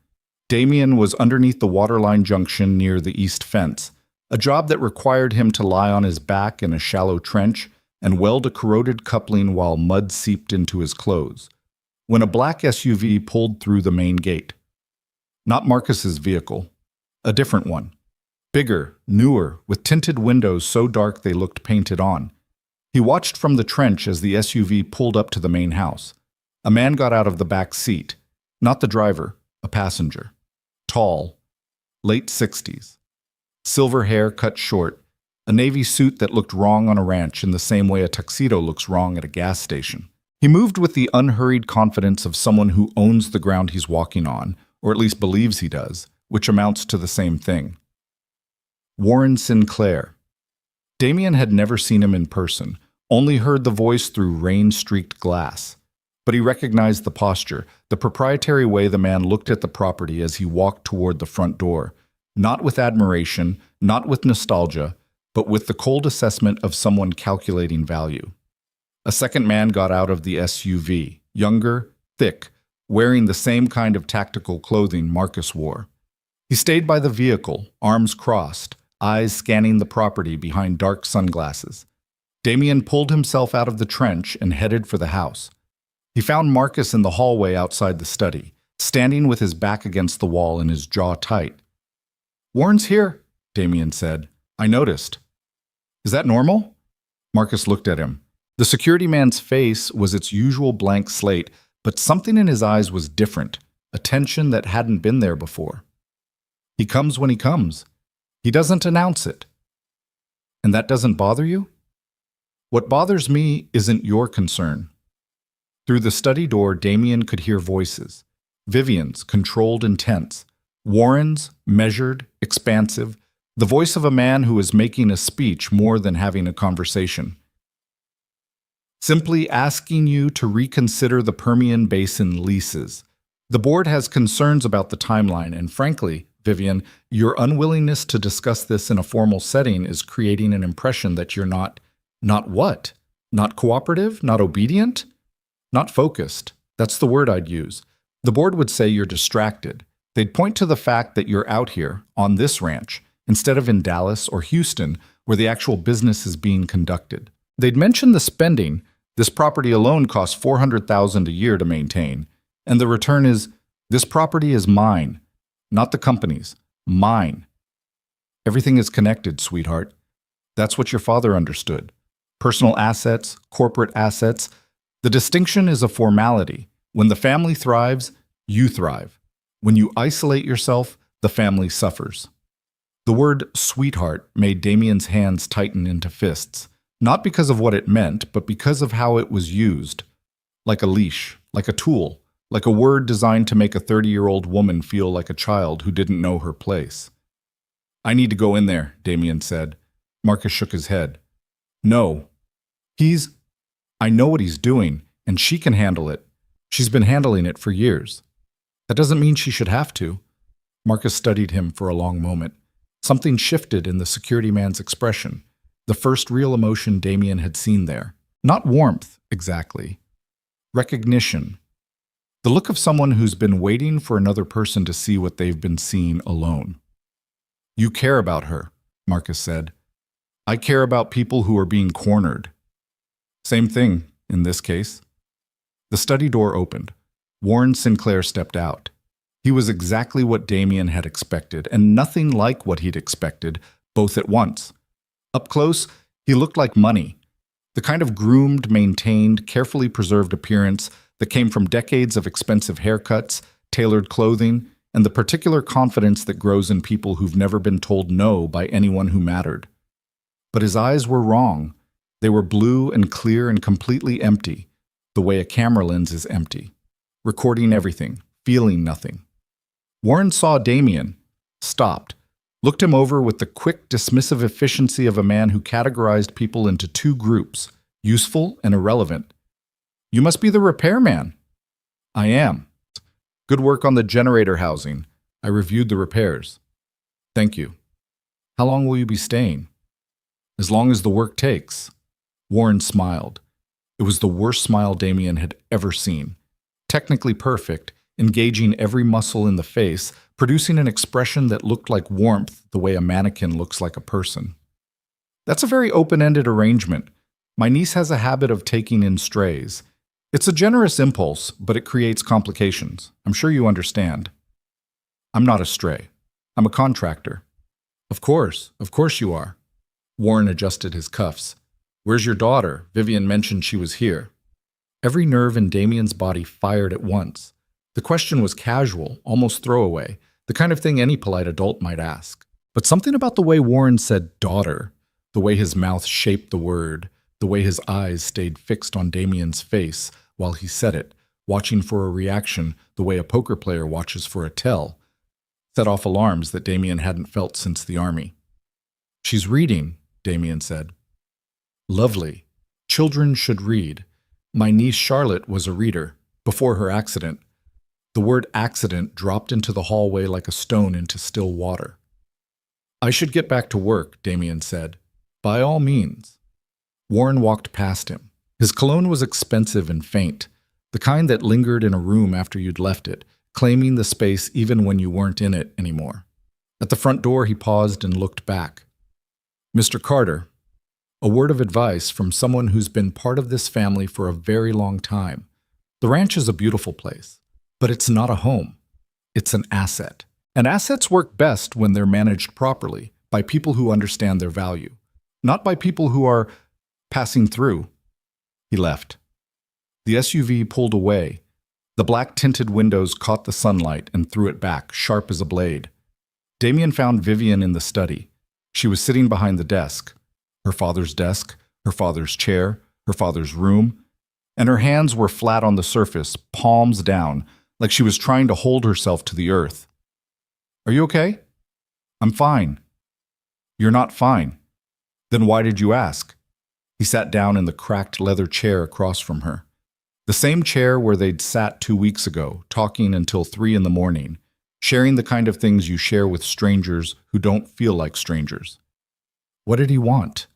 Damien was underneath the waterline junction near the east fence, a job that required him to lie on his back in a shallow trench and weld a corroded coupling while mud seeped into his clothes, when a black SUV pulled through the main gate. Not Marcus's vehicle, a different one. Bigger, newer, with tinted windows so dark they looked painted on. He watched from the trench as the SUV pulled up to the main house. A man got out of the back seat, not the driver, a passenger. Tall, late 60s. Silver hair cut short, a navy suit that looked wrong on a ranch in the same way a tuxedo looks wrong at a gas station. He moved with the unhurried confidence of someone who owns the ground he's walking on, or at least believes he does, which amounts to the same thing. Warren Sinclair. Damien had never seen him in person, only heard the voice through rain-streaked glass. But he recognized the posture, the proprietary way the man looked at the property as he walked toward the front door, not with admiration, not with nostalgia, but with the cold assessment of someone calculating value. A second man got out of the SUV, younger, thick, wearing the same kind of tactical clothing Marcus wore. He stayed by the vehicle, arms crossed, eyes scanning the property behind dark sunglasses. Damien pulled himself out of the trench and headed for the house. He found Marcus in the hallway outside the study, standing with his back against the wall and his jaw tight. "Warren's here," Damien said. "I noticed." "Is that normal?" Marcus looked at him. The security man's face was its usual blank slate, but something in his eyes was different, a tension that hadn't been there before. "He comes when he comes. He doesn't announce it." "And that doesn't bother you?" "What bothers me isn't your concern." Through the study door, Damien could hear voices. Vivian's, controlled and tense. Warren's, measured, expansive. The voice of a man who is making a speech more than having a conversation. "Simply asking you to reconsider the Permian Basin leases. The board has concerns about the timeline, and frankly, Vivian, your unwillingness to discuss this in a formal setting is creating an impression that you're not what? Not cooperative? Not obedient? Not focused. That's the word I'd use. The board would say you're distracted. They'd point to the fact that you're out here, on this ranch, instead of in Dallas or Houston, where the actual business is being conducted. They'd mention the spending. This property alone costs $400,000 a year to maintain. And the return is, this property is mine, not the company's, mine. Everything is connected, sweetheart. That's what your father understood. Personal assets, corporate assets. The distinction is a formality. When the family thrives, you thrive. When you isolate yourself, the family suffers. The word sweetheart made Damien's hands tighten into fists, not because of what it meant, but because of how it was used. Like a leash, like a tool, like a word designed to make a 30-year-old woman feel like a child who didn't know her place. I need to go in there, Damien said. Marcus shook his head. No. I know what he's doing, and she can handle it. She's been handling it for years. That doesn't mean she should have to. Marcus studied him for a long moment. Something shifted in the security man's expression, the first real emotion Damien had seen there. Not warmth, exactly. Recognition. The look of someone who's been waiting for another person to see what they've been seeing alone. You care about her, Marcus said. I care about people who are being cornered. Same thing, in this case. The study door opened. Warren Sinclair stepped out. He was exactly what Damien had expected, and nothing like what he'd expected, both at once. Up close, he looked like money. The kind of groomed, maintained, carefully preserved appearance that came from decades of expensive haircuts, tailored clothing, and the particular confidence that grows in people who've never been told no by anyone who mattered. But his eyes were wrong. They were blue and clear and completely empty, the way a camera lens is empty, recording everything, feeling nothing. Warren saw Damien, stopped, looked him over with the quick, dismissive efficiency of a man who categorized people into two groups, useful and irrelevant. You must be the repairman. I am. Good work on the generator housing. I reviewed the repairs. Thank you. How long will you be staying? As long as the work takes. Warren smiled. It was the worst smile Damien had ever seen. Technically perfect, engaging every muscle in the face, producing an expression that looked like warmth the way a mannequin looks like a person. That's a very open-ended arrangement. My niece has a habit of taking in strays. It's a generous impulse, but it creates complications. I'm sure you understand. I'm not a stray. I'm a contractor. Of course you are. Warren adjusted his cuffs. Where's your daughter? Vivian mentioned she was here. Every nerve in Damien's body fired at once. The question was casual, almost throwaway, the kind of thing any polite adult might ask. But something about the way Warren said daughter, the way his mouth shaped the word, the way his eyes stayed fixed on Damien's face while he said it, watching for a reaction the way a poker player watches for a tell, set off alarms that Damien hadn't felt since the army. She's reading, Damien said. Lovely. Children should read. My niece Charlotte was a reader, before her accident. The word accident dropped into the hallway like a stone into still water. I should get back to work, Damien said. By all means. Warren walked past him. His cologne was expensive and faint, the kind that lingered in a room after you'd left it, claiming the space even when you weren't in it anymore. At the front door, he paused and looked back. Mr. Carter, a word of advice from someone who's been part of this family for a very long time. The ranch is a beautiful place, but it's not a home. It's an asset. And assets work best when they're managed properly, by people who understand their value, not by people who are passing through. He left. The SUV pulled away. The black-tinted windows caught the sunlight and threw it back, sharp as a blade. Damien found Vivian in the study. She was sitting behind the desk. Her father's desk, her father's chair, her father's room, and her hands were flat on the surface, palms down, like she was trying to hold herself to the earth. Are you okay? I'm fine. You're not fine. Then why did you ask? He sat down in the cracked leather chair across from her. The same chair where they'd sat 2 weeks ago, talking until 3 in the morning, sharing the kind of things you share with strangers who don't feel like strangers. What did he want?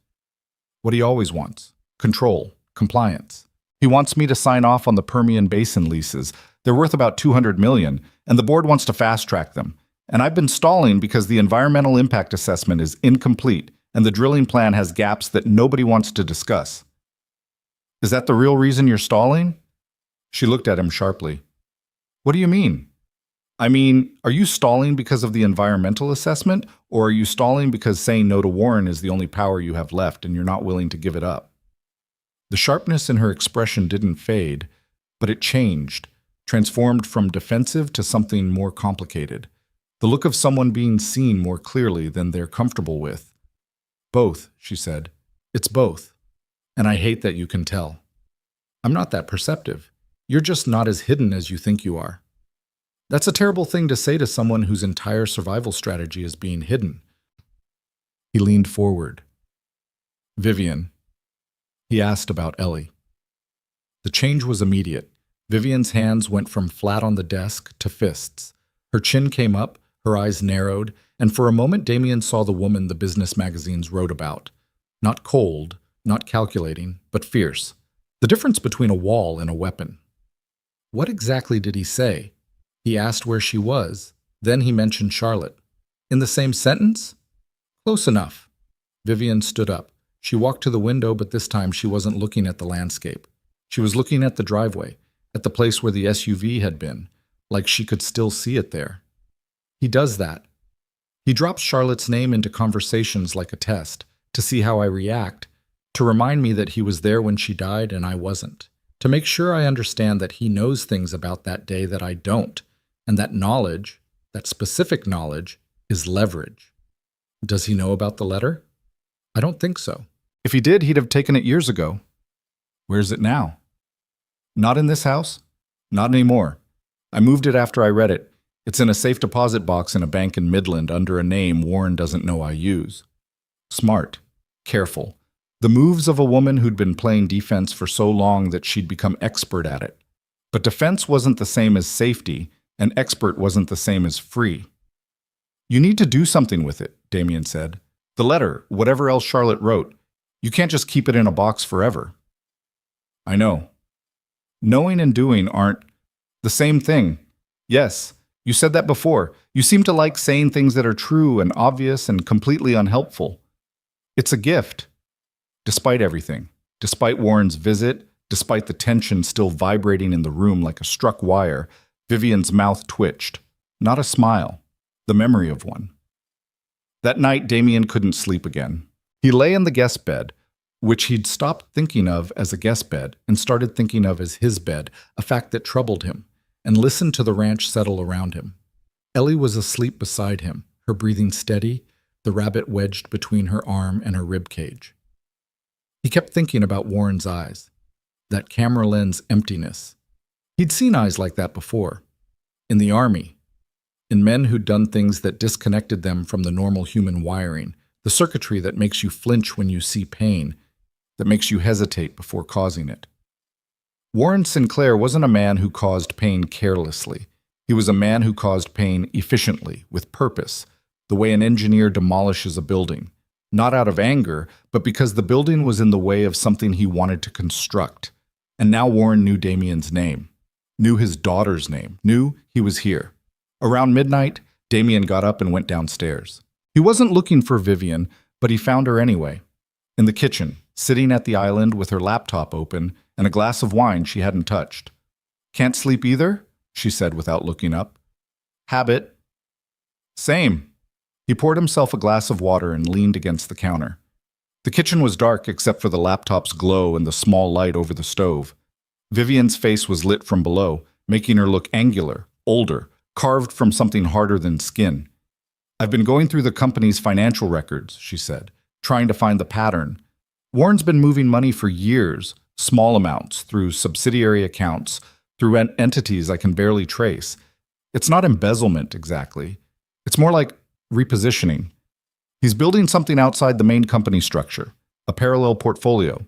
What he always wants. Control. Compliance. He wants me to sign off on the Permian Basin leases. They're worth about $200 million, and the board wants to fast-track them. And I've been stalling because the environmental impact assessment is incomplete, and the drilling plan has gaps that nobody wants to discuss. Is that the real reason you're stalling? She looked at him sharply. What do you mean? I mean, are you stalling because of the environmental assessment, or are you stalling because saying no to Warren is the only power you have left and you're not willing to give it up? The sharpness in her expression didn't fade, but it changed. transformed from defensive to something more complicated. The look of someone being seen more clearly than they're comfortable with. Both, she said. It's both. And I hate that you can tell. I'm not that perceptive. You're just not as hidden as you think you are. That's a terrible thing to say to someone whose entire survival strategy is being hidden. He leaned forward. Vivian. He asked about Ellie. The change was immediate. Vivian's hands went from flat on the desk to fists. Her chin came up, her eyes narrowed, and for a moment Damien saw the woman the business magazines wrote about. Not cold, not calculating, but fierce. The difference between a wall and a weapon. What exactly did he say? He asked where she was. Then he mentioned Charlotte. In the same sentence? Close enough. Vivian stood up. She walked to the window, but this time she wasn't looking at the landscape. She was looking at the driveway, at the place where the SUV had been, like she could still see it there. He does that. He drops Charlotte's name into conversations like a test, to see how I react, to remind me that he was there when she died and I wasn't, to make sure I understand that he knows things about that day that I don't, and that knowledge, that specific knowledge, is leverage. Does he know about the letter? I don't think so. If he did, he'd have taken it years ago. Where's it now? Not in this house? Not anymore. I moved it after I read it. It's in a safe deposit box in a bank in Midland under a name Warren doesn't know I use. Smart. Careful. The moves of a woman who'd been playing defense for so long that she'd become expert at it. But defense wasn't the same as safety, and expert wasn't the same as free. You need to do something with it, Damien said. The letter, whatever else Charlotte wrote. You can't just keep it in a box forever. I know. Knowing and doing aren't the same thing. Yes, you said that before. You seem to like saying things that are true and obvious and completely unhelpful. It's a gift. Despite everything, despite Warren's visit, despite the tension still vibrating in the room like a struck wire, Vivian's mouth twitched. Not a smile, the memory of one. That night, Damien couldn't sleep again. He lay in the guest bed, which he'd stopped thinking of as a guest bed and started thinking of as his bed, a fact that troubled him, and listened to the ranch settle around him. Ellie was asleep beside him, her breathing steady, the rabbit wedged between her arm and her rib cage. He kept thinking about Warren's eyes, that camera lens emptiness. He'd seen eyes like that before, in the army, in men who'd done things that disconnected them from the normal human wiring, the circuitry that makes you flinch when you see pain, that makes you hesitate before causing it. Warren Sinclair wasn't a man who caused pain carelessly. He was a man who caused pain efficiently, with purpose, the way an engineer demolishes a building. Not out of anger, but because the building was in the way of something he wanted to construct. And now Warren knew Damien's name, knew his daughter's name, knew he was here. Around midnight, Damien got up and went downstairs. He wasn't looking for Vivian, but he found her anyway. In the kitchen, sitting at the island with her laptop open and a glass of wine she hadn't touched. Can't sleep either? She said without looking up. Habit. Same. He poured himself a glass of water and leaned against the counter. The kitchen was dark except for the laptop's glow and the small light over the stove. Vivian's face was lit from below, making her look angular, older, carved from something harder than skin. I've been going through the company's financial records, she said, trying to find the pattern. Warren's been moving money for years, small amounts, through subsidiary accounts, through entities I can barely trace. It's not embezzlement exactly. It's more like repositioning. He's building something outside the main company structure, a parallel portfolio.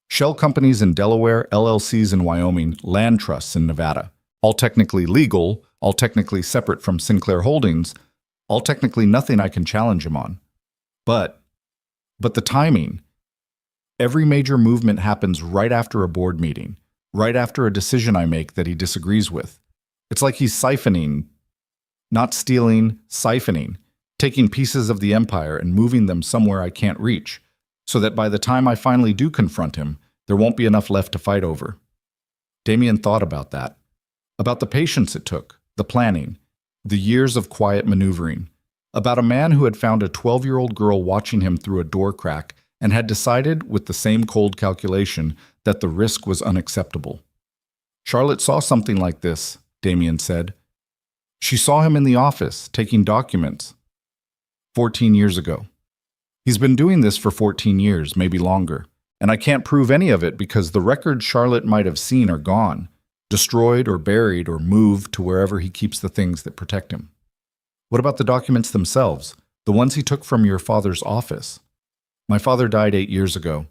Shell companies in Delaware, LLCs in Wyoming, land trusts in Nevada. All technically legal, all technically separate from Sinclair Holdings, all technically nothing I can challenge him on. But the timing. Every major movement happens right after a board meeting, right after a decision I make that he disagrees with. It's like he's siphoning, not stealing, siphoning, taking pieces of the empire and moving them somewhere I can't reach, so that by the time I finally do confront him, there won't be enough left to fight over. Damien thought about that, about the patience it took, the planning, the years of quiet maneuvering, about a man who had found a 12-year-old girl watching him through a door crack and had decided, with the same cold calculation, that the risk was unacceptable. Charlotte saw something like this, Damien said. She saw him in the office, taking documents. 14 years ago. He's been doing this for 14 years, maybe longer. And I can't prove any of it because the records Charlotte might have seen are gone, destroyed or buried or moved to wherever he keeps the things that protect him. What about the documents themselves, the ones he took from your father's office? My father died 8 years ago.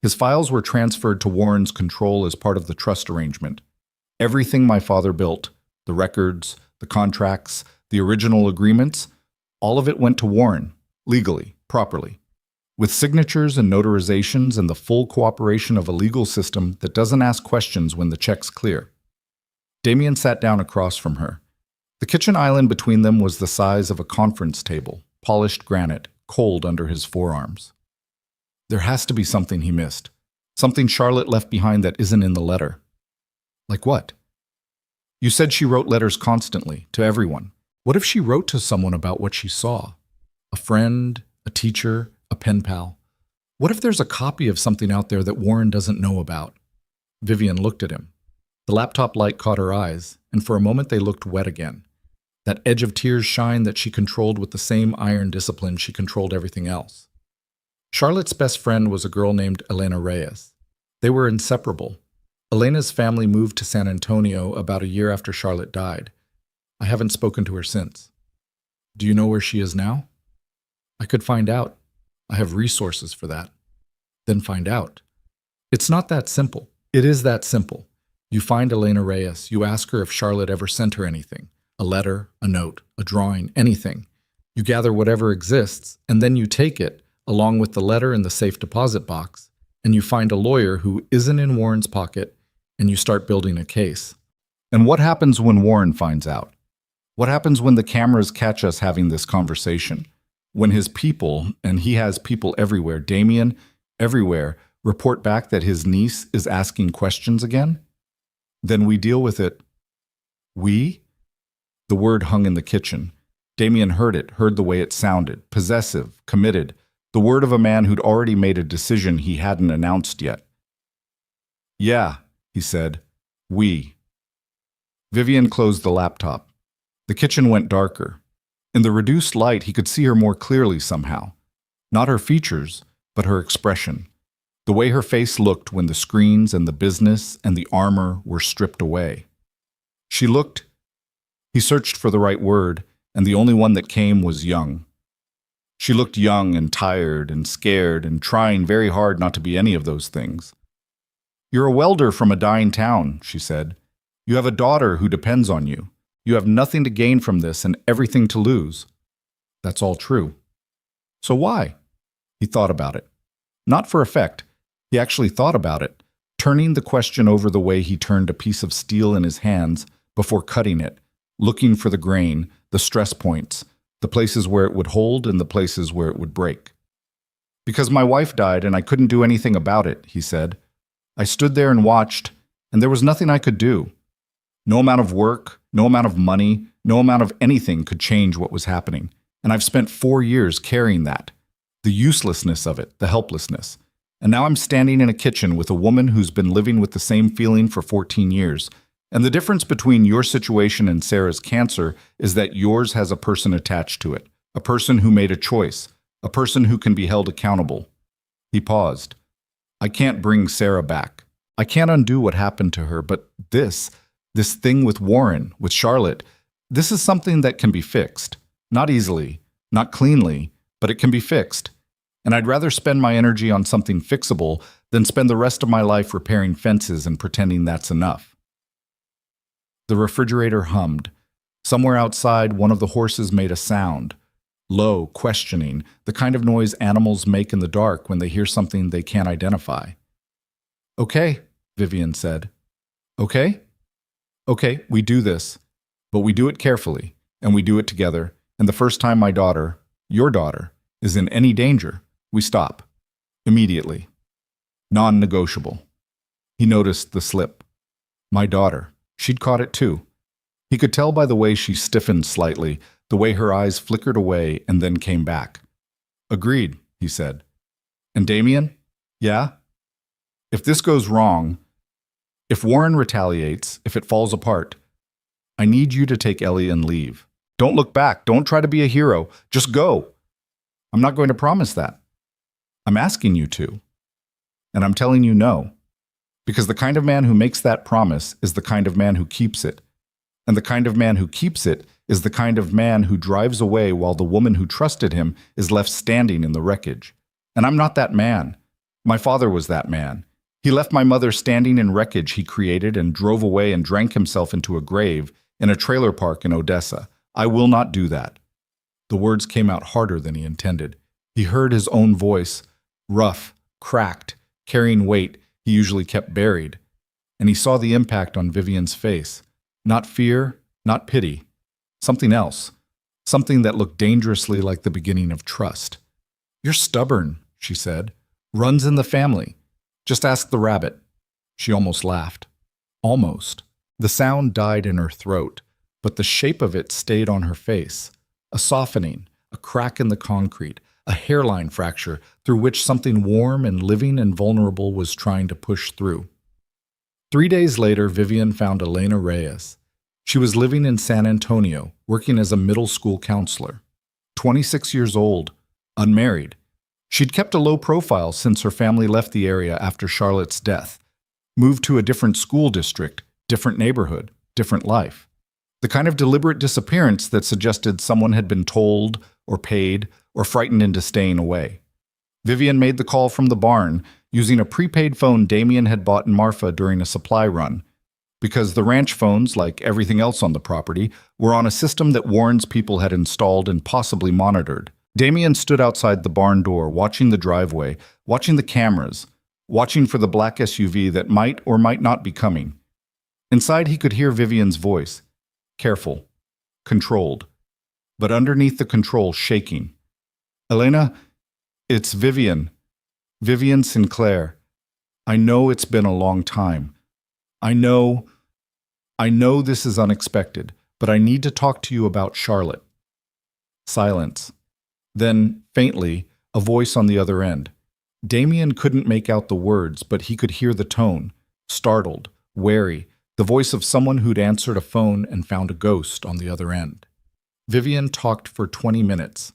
His files were transferred to Warren's control as part of the trust arrangement. Everything my father built, the records, the contracts, the original agreements, all of it went to Warren, legally, properly, with signatures and notarizations and the full cooperation of a legal system that doesn't ask questions when the check's clear. Damien sat down across from her. The kitchen island between them was the size of a conference table, polished granite, cold under his forearms. There has to be something he missed, something Charlotte left behind that isn't in the letter. Like what? You said she wrote letters constantly, to everyone. What if she wrote to someone about what she saw? A friend, a teacher, a pen pal. What if there's a copy of something out there that Warren doesn't know about? Vivian looked at him. The laptop light caught her eyes, and for a moment they looked wet again. That edge of tears shine that she controlled with the same iron discipline she controlled everything else. Charlotte's best friend was a girl named Elena Reyes. They were inseparable. Elena's family moved to San Antonio about a year after Charlotte died. I haven't spoken to her since. Do you know where she is now? I could find out. I have resources for that. Then find out. It's not that simple. It is that simple. You find Elena Reyes. You ask her if Charlotte ever sent her anything. A letter, a note, a drawing, anything. You gather whatever exists, and then you take it, along with the letter in the safe deposit box, and you find a lawyer who isn't in Warren's pocket, and you start building a case. And what happens when Warren finds out? What happens when the cameras catch us having this conversation? When his people, and he has people everywhere, Damien, everywhere, report back that his niece is asking questions again? Then we deal with it. We? The word hung in the kitchen. Damien heard it, heard the way it sounded, possessive, committed, the word of a man who'd already made a decision he hadn't announced yet. Yeah, he said. We. Vivian closed the laptop. The kitchen went darker. In the reduced light, he could see her more clearly somehow. Not her features, but her expression. The way her face looked when the screens and the business and the armor were stripped away. She looked. He searched for the right word, and the only one that came was young. She looked young and tired and scared and trying very hard not to be any of those things. You're a welder from a dying town, she said. You have a daughter who depends on you. You have nothing to gain from this and everything to lose. That's all true. So why? He thought about it. Not for effect. He actually thought about it, turning the question over the way he turned a piece of steel in his hands before cutting it, looking for the grain, the stress points, the places where it would hold and the places where it would break. Because my wife died and I couldn't do anything about it, he said. I stood there and watched, and there was nothing I could do. No amount of work, no amount of money, no amount of anything could change what was happening. And I've spent 4 years carrying that. The uselessness of it, the helplessness. And now I'm standing in a kitchen with a woman who's been living with the same feeling for 14 years. And the difference between your situation and Sarah's cancer is that yours has a person attached to it, a person who made a choice, a person who can be held accountable. He paused. I can't bring Sarah back. I can't undo what happened to her, but this thing with Warren, with Charlotte, this is something that can be fixed. Not easily, not cleanly, but it can be fixed. And I'd rather spend my energy on something fixable than spend the rest of my life repairing fences and pretending that's enough. The refrigerator hummed. Somewhere outside, one of the horses made a sound. Low, questioning, the kind of noise animals make in the dark when they hear something they can't identify. Okay, Vivian said. Okay? Okay, we do this. But we do it carefully, and we do it together, and the first time my daughter, your daughter, is in any danger, we stop. Immediately. Non-negotiable. He noticed the slip. My daughter. She'd caught it too. He could tell by the way she stiffened slightly, the way her eyes flickered away and then came back. Agreed, he said. And Damien? Yeah? If this goes wrong, If Warren retaliates, if it falls apart, I need you to take Ellie and leave. Don't look back. Don't try to be a hero. Just go. I'm not going to promise that. I'm asking you to. And I'm telling you no. Because the kind of man who makes that promise is the kind of man who keeps it. And the kind of man who keeps it is the kind of man who drives away while the woman who trusted him is left standing in the wreckage. And I'm not that man. My father was that man. He left my mother standing in wreckage he created and drove away and drank himself into a grave in a trailer park in Odessa. I will not do that. The words came out harder than he intended. He heard his own voice, rough, cracked, carrying weight he usually kept buried. And he saw the impact on Vivian's face. Not fear, not pity. Something else. Something that looked dangerously like the beginning of trust. You're stubborn, she said. Runs in the family. Just ask the rabbit. She almost laughed. Almost. The sound died in her throat, but the shape of it stayed on her face. A softening, a crack in the concrete, a hairline fracture through which something warm and living and vulnerable was trying to push through. 3 days later, Vivian found Elena Reyes. She was living in San Antonio, working as a middle school counselor. 26 years old, unmarried. She'd kept a low profile since her family left the area after Charlotte's death, moved to a different school district, different neighborhood, different life. The kind of deliberate disappearance that suggested someone had been told or paid or frightened into staying away. Vivian made the call from the barn using a prepaid phone Damien had bought in Marfa during a supply run, because the ranch phones, like everything else on the property, were on a system that Warren's people had installed and possibly monitored. Damien stood outside the barn door, watching the driveway, watching the cameras, watching for the black SUV that might or might not be coming. Inside, he could hear Vivian's voice, careful, controlled, but underneath the control, shaking. Elena, it's Vivian. Vivian Sinclair. I know it's been a long time. I know this is unexpected, but I need to talk to you about Charlotte. Silence. Then, faintly, a voice on the other end. Damien couldn't make out the words, but he could hear the tone, startled, wary, the voice of someone who'd answered a phone and found a ghost on the other end. Vivian talked for 20 minutes.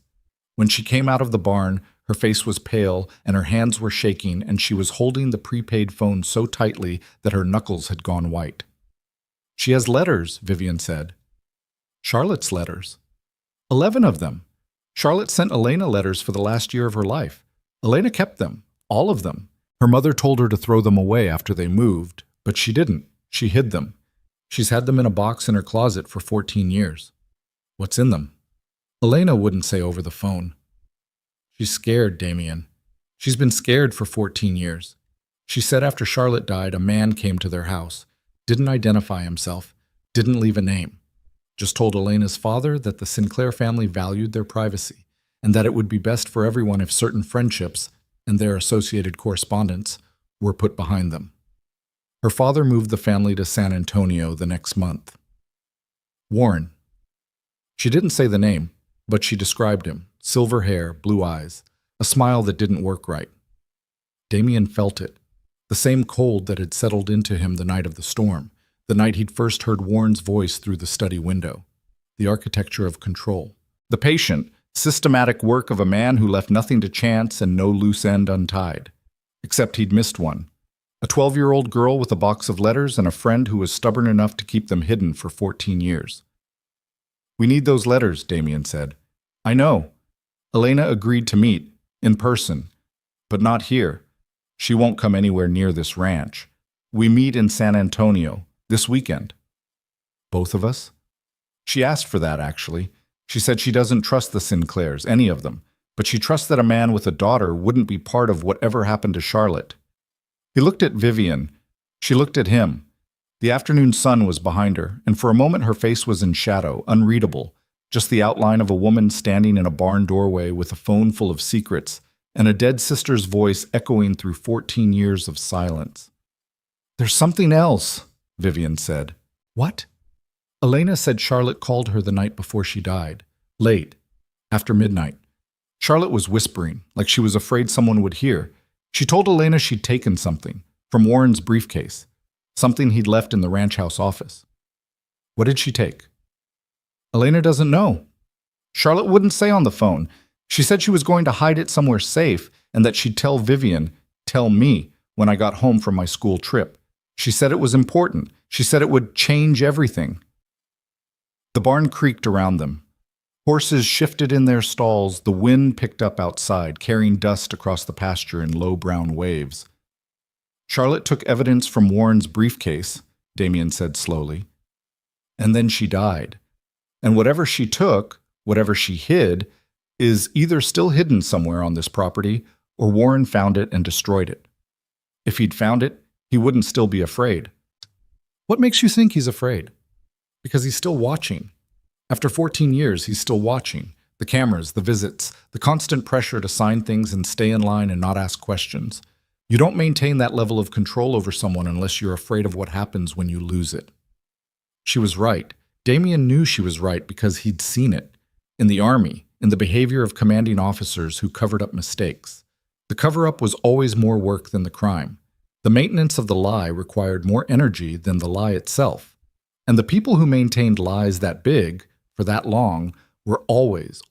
When she came out of the barn, her face was pale and her hands were shaking, and she was holding the prepaid phone so tightly that her knuckles had gone white. She has letters, Vivian said. Charlotte's letters. 11 of them. Charlotte sent Elena letters for the last year of her life. Elena kept them, all of them. Her mother told her to throw them away after they moved, but she didn't. She hid them. She's had them in a box in her closet for 14 years. What's in them? Elena wouldn't say over the phone. She's scared, Damien. She's been scared for 14 years. She said after Charlotte died, a man came to their house, didn't identify himself, didn't leave a name. Just told Elena's father that the Sinclair family valued their privacy and that it would be best for everyone if certain friendships and their associated correspondence were put behind them. Her father moved the family to San Antonio the next month. Warren. She didn't say the name, but she described him, silver hair, blue eyes, a smile that didn't work right. Damien felt it, the same cold that had settled into him the night of the storm. The night he'd first heard Warren's voice through the study window. The architecture of control. The patient, systematic work of a man who left nothing to chance and no loose end untied. Except he'd missed one. A 12-year-old girl with a box of letters and a friend who was stubborn enough to keep them hidden for 14 years. We need those letters, Damien said. I know. Elena agreed to meet, in person. But not here. She won't come anywhere near this ranch. We meet in San Antonio. This weekend. Both of us? She asked for that, actually. She said she doesn't trust the Sinclairs, any of them, but she trusts that a man with a daughter wouldn't be part of whatever happened to Charlotte. He looked at Vivian. She looked at him. The afternoon sun was behind her, and for a moment her face was in shadow, unreadable, just the outline of a woman standing in a barn doorway with a phone full of secrets, and a dead sister's voice echoing through 14 years of silence. There's something else, Vivian said. What? Elena said Charlotte called her the night before she died. Late. After midnight. Charlotte was whispering, like she was afraid someone would hear. She told Elena she'd taken something. From Warren's briefcase. something he'd left in the ranch house office. What did she take? Elena doesn't know. Charlotte wouldn't say on the phone. She said she was going to hide it somewhere safe and that she'd tell Vivian, tell me, when I got home from my school trip. She said it was important. She said it would change everything. The barn creaked around them. Horses shifted in their stalls. The wind picked up outside, carrying dust across the pasture in low brown waves. Charlotte took evidence from Warren's briefcase, Damien said slowly. And then she died. And whatever she took, whatever she hid, is either still hidden somewhere on this property or Warren found it and destroyed it. If he'd found it, he wouldn't still be afraid. What makes you think he's afraid? Because he's still watching. After 14 years, he's still watching. The cameras, the visits, the constant pressure to sign things and stay in line and not ask questions. You don't maintain that level of control over someone unless you're afraid of what happens when you lose it. She was right. Damien knew she was right because he'd seen it. In the army, in the behavior of commanding officers who covered up mistakes. The cover-up was always more work than the crime. The maintenance of the lie required more energy than the lie itself. And the people who maintained lies that big, for that long, were always,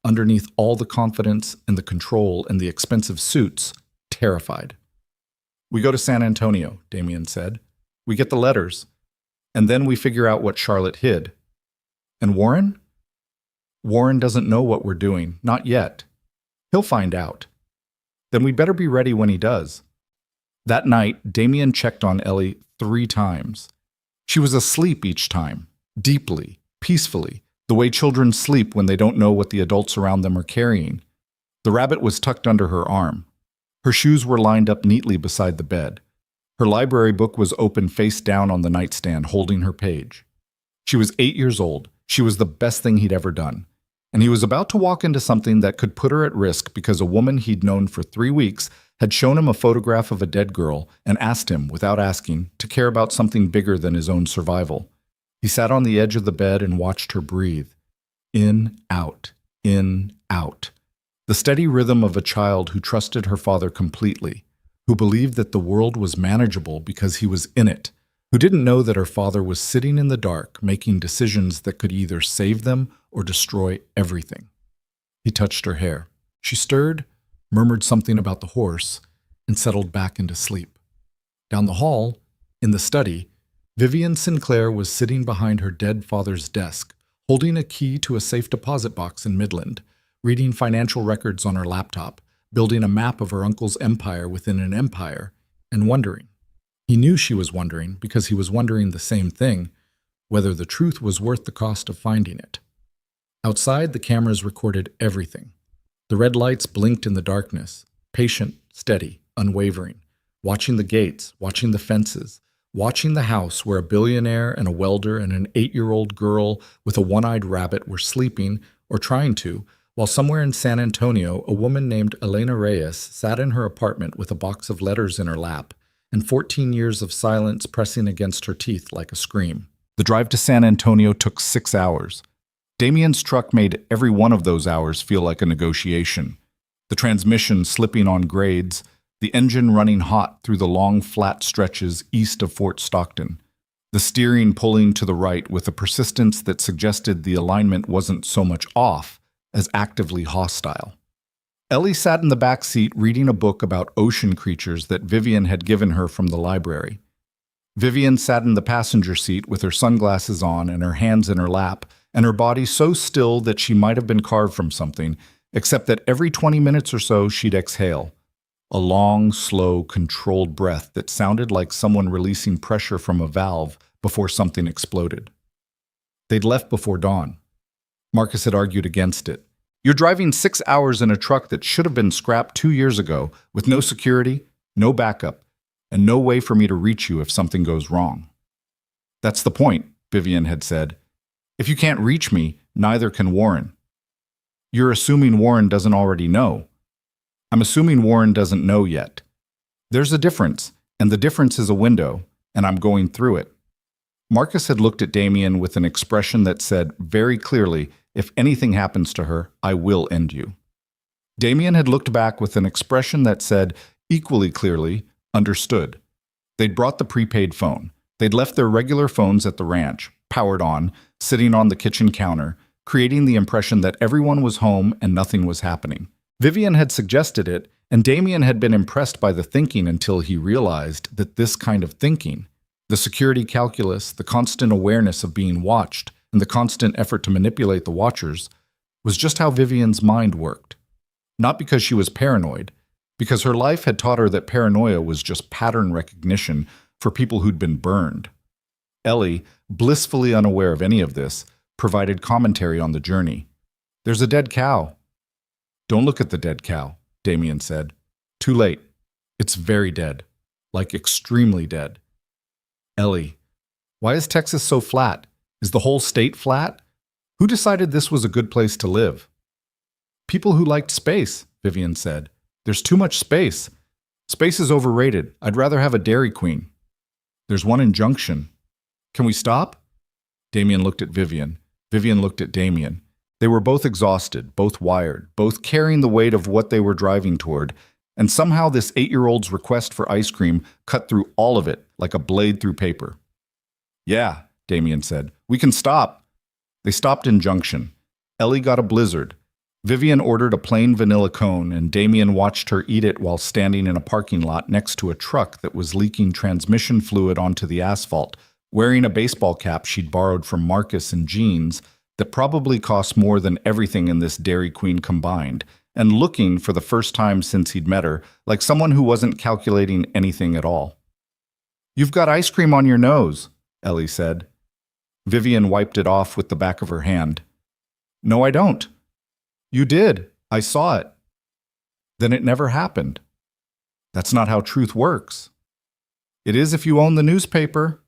underneath all the confidence and the control and the expensive suits, terrified. We go to San Antonio, Damien said. We get the letters. And then we figure out what Charlotte hid. And Warren? Warren doesn't know what we're doing, not yet. He'll find out. Then we'd better be ready when he does. That night, Damien checked on Ellie 3 times. She was asleep each time, deeply, peacefully, the way children sleep when they don't know what the adults around them are carrying. The rabbit was tucked under her arm. Her shoes were lined up neatly beside the bed. Her library book was open face down on the nightstand, holding her page. She was 8 years old. She was the best thing he'd ever done. And he was about to walk into something that could put her at risk because a woman he'd known for 3 weeks had shown him a photograph of a dead girl and asked him, without asking, to care about something bigger than his own survival. He sat on the edge of the bed and watched her breathe. In, out, in, out. The steady rhythm of a child who trusted her father completely, who believed that the world was manageable because he was in it, who didn't know that her father was sitting in the dark making decisions that could either save them or destroy everything. He touched her hair. She stirred, murmured something about the horse, and settled back into sleep. Down the hall, in the study, Vivian Sinclair was sitting behind her dead father's desk, holding a key to a safe deposit box in Midland, reading financial records on her laptop, building a map of her uncle's empire within an empire, and wondering. He knew she was wondering because he was wondering the same thing, whether the truth was worth the cost of finding it. Outside, the cameras recorded everything. The red lights blinked in the darkness, patient, steady, unwavering, watching the gates, watching the fences, watching the house where a billionaire and a welder and an 8-year-old girl with a one-eyed rabbit were sleeping or trying to, while somewhere in San Antonio, a woman named Elena Reyes sat in her apartment with a box of letters in her lap, and 14 years of silence pressing against her teeth like a scream. The drive to San Antonio took 6 hours. Damien's truck made every one of those hours feel like a negotiation. The transmission slipping on grades, the engine running hot through the long, flat stretches east of Fort Stockton, the steering pulling to the right with a persistence that suggested the alignment wasn't so much off as actively hostile. Ellie sat in the back seat reading a book about ocean creatures that Vivian had given her from the library. Vivian sat in the passenger seat with her sunglasses on and her hands in her lap, and her body so still that she might have been carved from something, except that every 20 minutes or so she'd exhale. A long, slow, controlled breath that sounded like someone releasing pressure from a valve before something exploded. They'd left before dawn. Marcus had argued against it. You're driving 6 hours in a truck that should have been scrapped 2 years ago, with no security, no backup, and no way for me to reach you if something goes wrong. That's the point, Vivian had said. If you can't reach me, neither can Warren. You're assuming Warren doesn't already know. I'm assuming Warren doesn't know yet. There's a difference, and the difference is a window, and I'm going through it. Marcus had looked at Damien with an expression that said very clearly, if anything happens to her, I will end you. Damien had looked back with an expression that said equally clearly, understood. They'd brought the prepaid phone. They'd left their regular phones at the ranch, powered on, sitting on the kitchen counter, creating the impression that everyone was home and nothing was happening. Vivian had suggested it, and Damien had been impressed by the thinking until he realized that this kind of thinking, the security calculus, the constant awareness of being watched, and the constant effort to manipulate the watchers, was just how Vivian's mind worked. Not because she was paranoid, because her life had taught her that paranoia was just pattern recognition for people who'd been burned. Ellie, blissfully unaware of any of this, provided commentary on the journey. "There's a dead cow." "Don't look at the dead cow," Damien said. "Too late. It's very dead. Like extremely dead." "Ellie, why is Texas so flat? Is the whole state flat? Who decided this was a good place to live?" "People who liked space," Vivian said. "There's too much space. Space is overrated. I'd rather have a Dairy Queen." "There's one in Junction. Can we stop?" Damien looked at Vivian. Vivian looked at Damien. They were both exhausted, both wired, both carrying the weight of what they were driving toward, and somehow this 8-year-old's request for ice cream cut through all of it like a blade through paper. "Yeah," Damien said. "We can stop." They stopped in Junction. Ellie got a Blizzard. Vivian ordered a plain vanilla cone, and Damien watched her eat it while standing in a parking lot next to a truck that was leaking transmission fluid onto the asphalt, wearing a baseball cap she'd borrowed from Marcus and jeans that probably cost more than everything in this Dairy Queen combined, and looking, for the first time since he'd met her, like someone who wasn't calculating anything at all. "You've got ice cream on your nose," Ellie said. Vivian wiped it off with the back of her hand. "No, I don't." "You did. I saw it." "Then it never happened." "That's not how truth works." "It is if you own the newspaper."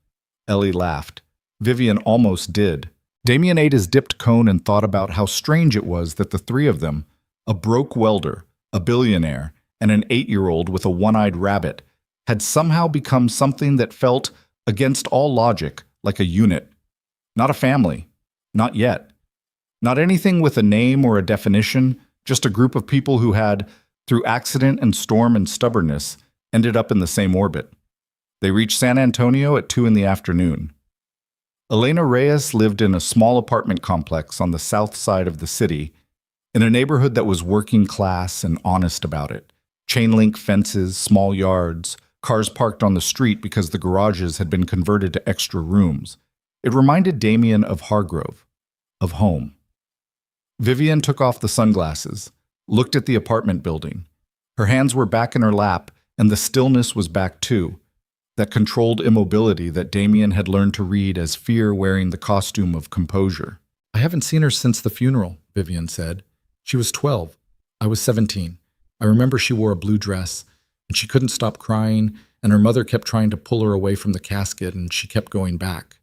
Ellie laughed. Vivian almost did. Damien ate his dipped cone and thought about how strange it was that the three of them, a broke welder, a billionaire, and an 8-year-old with a one-eyed rabbit, had somehow become something that felt, against all logic, like a unit. Not a family. Not yet. Not anything with a name or a definition, just a group of people who had, through accident and storm and stubbornness, ended up in the same orbit. They reached San Antonio at 2 in the afternoon. Elena Reyes lived in a small apartment complex on the south side of the city, in a neighborhood that was working class and honest about it. Chain-link fences, small yards, cars parked on the street because the garages had been converted to extra rooms. It reminded Damien of Hargrove, of home. Vivian took off the sunglasses, looked at the apartment building. Her hands were back in her lap, and the stillness was back too. That controlled immobility that Damien had learned to read as fear wearing the costume of composure. "I haven't seen her since the funeral," Vivian said. "She was 12. I was 17. I remember she wore a blue dress, and she couldn't stop crying, and her mother kept trying to pull her away from the casket, and she kept going back.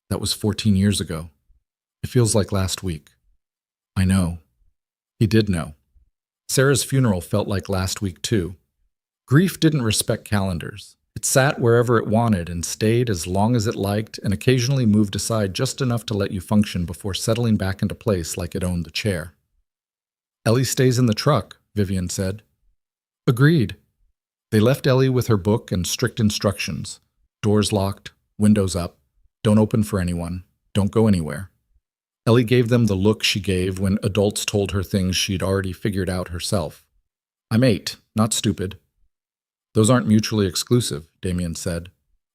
That was 14 years ago. It feels like last week." "I know." He did know. Sarah's funeral felt like last week too. Grief didn't respect calendars. It sat wherever it wanted and stayed as long as it liked and occasionally moved aside just enough to let you function before settling back into place like it owned the chair. "Ellie stays in the truck," Vivian said. "Agreed." They left Ellie with her book and strict instructions. Doors locked, windows up, don't open for anyone, don't go anywhere. Ellie gave them the look she gave when adults told her things she'd already figured out herself. "I'm 8, not stupid." "Those aren't mutually exclusive," Damien said.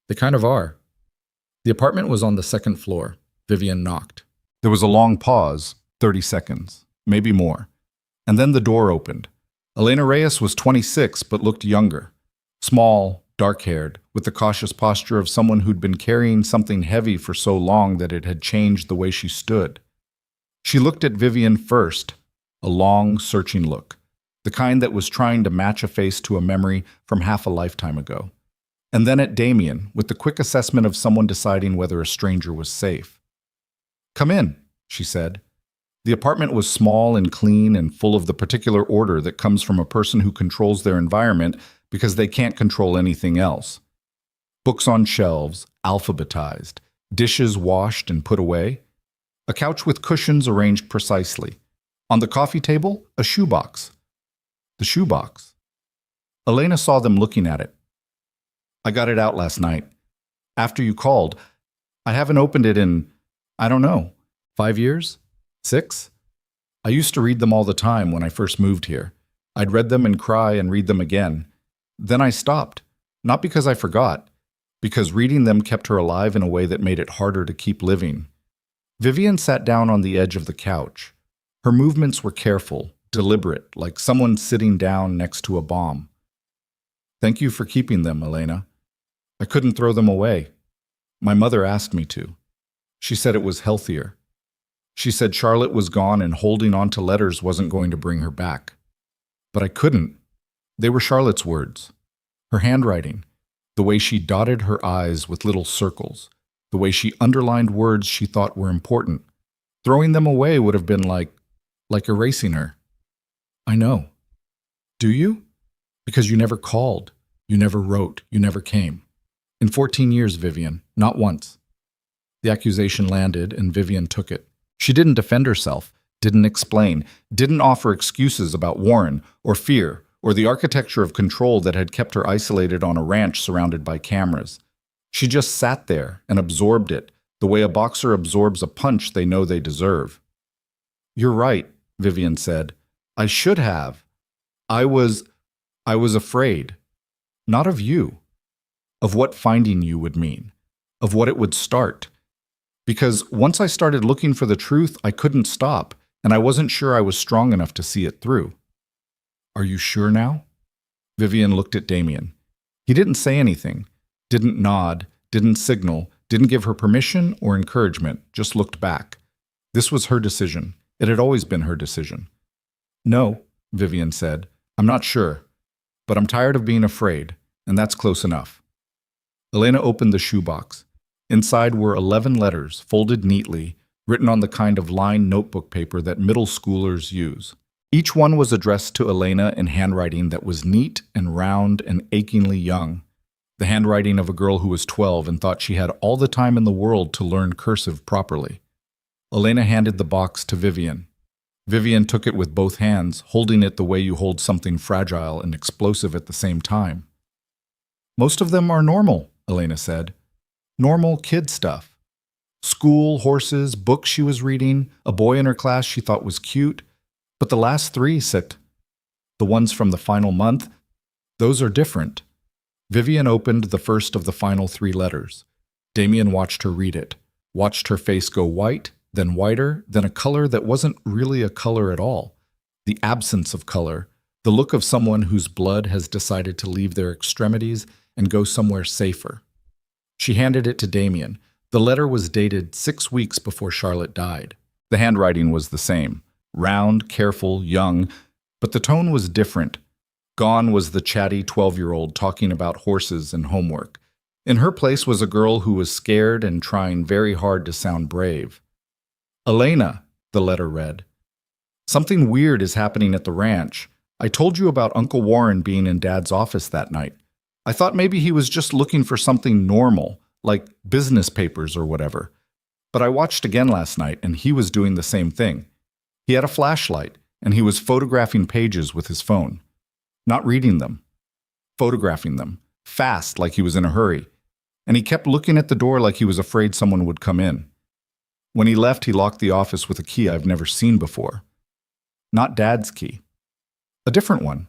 "They kind of are." The apartment was on the second floor. Vivian knocked. There was a long pause, 30 seconds, maybe more. And then the door opened. Elena Reyes was 26 but looked younger. Small, dark-haired, with the cautious posture of someone who'd been carrying something heavy for so long that it had changed the way she stood. She looked at Vivian first, a long, searching look, the kind that was trying to match a face to a memory from half a lifetime ago. And then at Damien, with the quick assessment of someone deciding whether a stranger was safe. "Come in," she said. The apartment was small and clean and full of the particular order that comes from a person who controls their environment because they can't control anything else. Books on shelves, alphabetized, dishes washed and put away, a couch with cushions arranged precisely. On the coffee table, a shoebox. The shoebox. Elena saw them looking at it. I got it out last night. After you called. I haven't opened it in, I don't know, 5 years? 6? I used to read them all the time when I first moved here. I'd read them and cry and read them again. Then I stopped. Not because I forgot, because reading them kept her alive in a way that made it harder to keep living. Vivian sat down on the edge of the couch. Her movements were careful, deliberate, like someone sitting down next to a bomb. Thank you for keeping them, Elena. I couldn't throw them away. My mother asked me to. She said it was healthier. She said Charlotte was gone and holding on to letters wasn't going to bring her back. But I couldn't. They were Charlotte's words. Her handwriting, the way she dotted her I's with little circles, the way she underlined words she thought were important. Throwing them away would have been like erasing her. I know. Do you? Because you never called, you never wrote, you never came. In 14 years, Vivian, not once. The accusation landed and Vivian took it. She didn't defend herself, didn't explain, didn't offer excuses about Warren or fear or the architecture of control that had kept her isolated on a ranch surrounded by cameras. She just sat there and absorbed it, the way a boxer absorbs a punch they know they deserve. You're right, Vivian said. I should have. I was afraid. Not of you. Of what finding you would mean. Of what it would start. Because once I started looking for the truth, I couldn't stop, and I wasn't sure I was strong enough to see it through. Are you sure now? Vivian looked at Damien. He didn't say anything, didn't nod, didn't signal, didn't give her permission or encouragement, just looked back. This was her decision. It had always been her decision. No, Vivian said. I'm not sure. But I'm tired of being afraid, and that's close enough. Elena opened the shoebox. Inside were 11 letters, folded neatly, written on the kind of lined notebook paper that middle schoolers use. Each one was addressed to Elena in handwriting that was neat and round and achingly young. The handwriting of a girl who was 12 and thought she had all the time in the world to learn cursive properly. Elena handed the box to Vivian. Vivian took it with both hands, holding it the way you hold something fragile and explosive at the same time. Most of them are normal, Elena said. Normal kid stuff. School, horses, books she was reading, a boy in her class she thought was cute. But the last 3, the ones from the final month, those are different. Vivian opened the first of the final 3 letters. Damien watched her read it, watched her face go white, then whiter, then a color that wasn't really a color at all. The absence of color, the look of someone whose blood has decided to leave their extremities and go somewhere safer. She handed it to Damien. The letter was dated 6 weeks before Charlotte died. The handwriting was the same. Round, careful, young, but the tone was different. Gone was the chatty 12-year-old talking about horses and homework. In her place was a girl who was scared and trying very hard to sound brave. Elena, the letter read. Something weird is happening at the ranch. I told you about Uncle Warren being in Dad's office that night. I thought maybe he was just looking for something normal, like business papers or whatever. But I watched again last night and he was doing the same thing. He had a flashlight, and he was photographing pages with his phone. Not reading them. Photographing them. Fast, like he was in a hurry. And he kept looking at the door like he was afraid someone would come in. When he left, he locked the office with a key I've never seen before. Not Dad's key. A different one.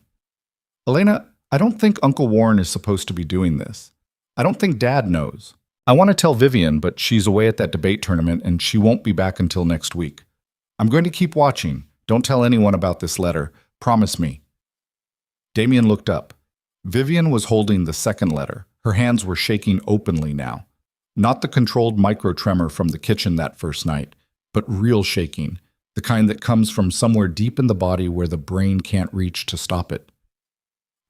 Elena, I don't think Uncle Warren is supposed to be doing this. I don't think Dad knows. I want to tell Vivian, but she's away at that debate tournament, and she won't be back until next week. I'm going to keep watching. Don't tell anyone about this letter. Promise me. Damien looked up. Vivian was holding the second letter. Her hands were shaking openly now. Not the controlled micro-tremor from the kitchen that first night, but real shaking, the kind that comes from somewhere deep in the body where the brain can't reach to stop it.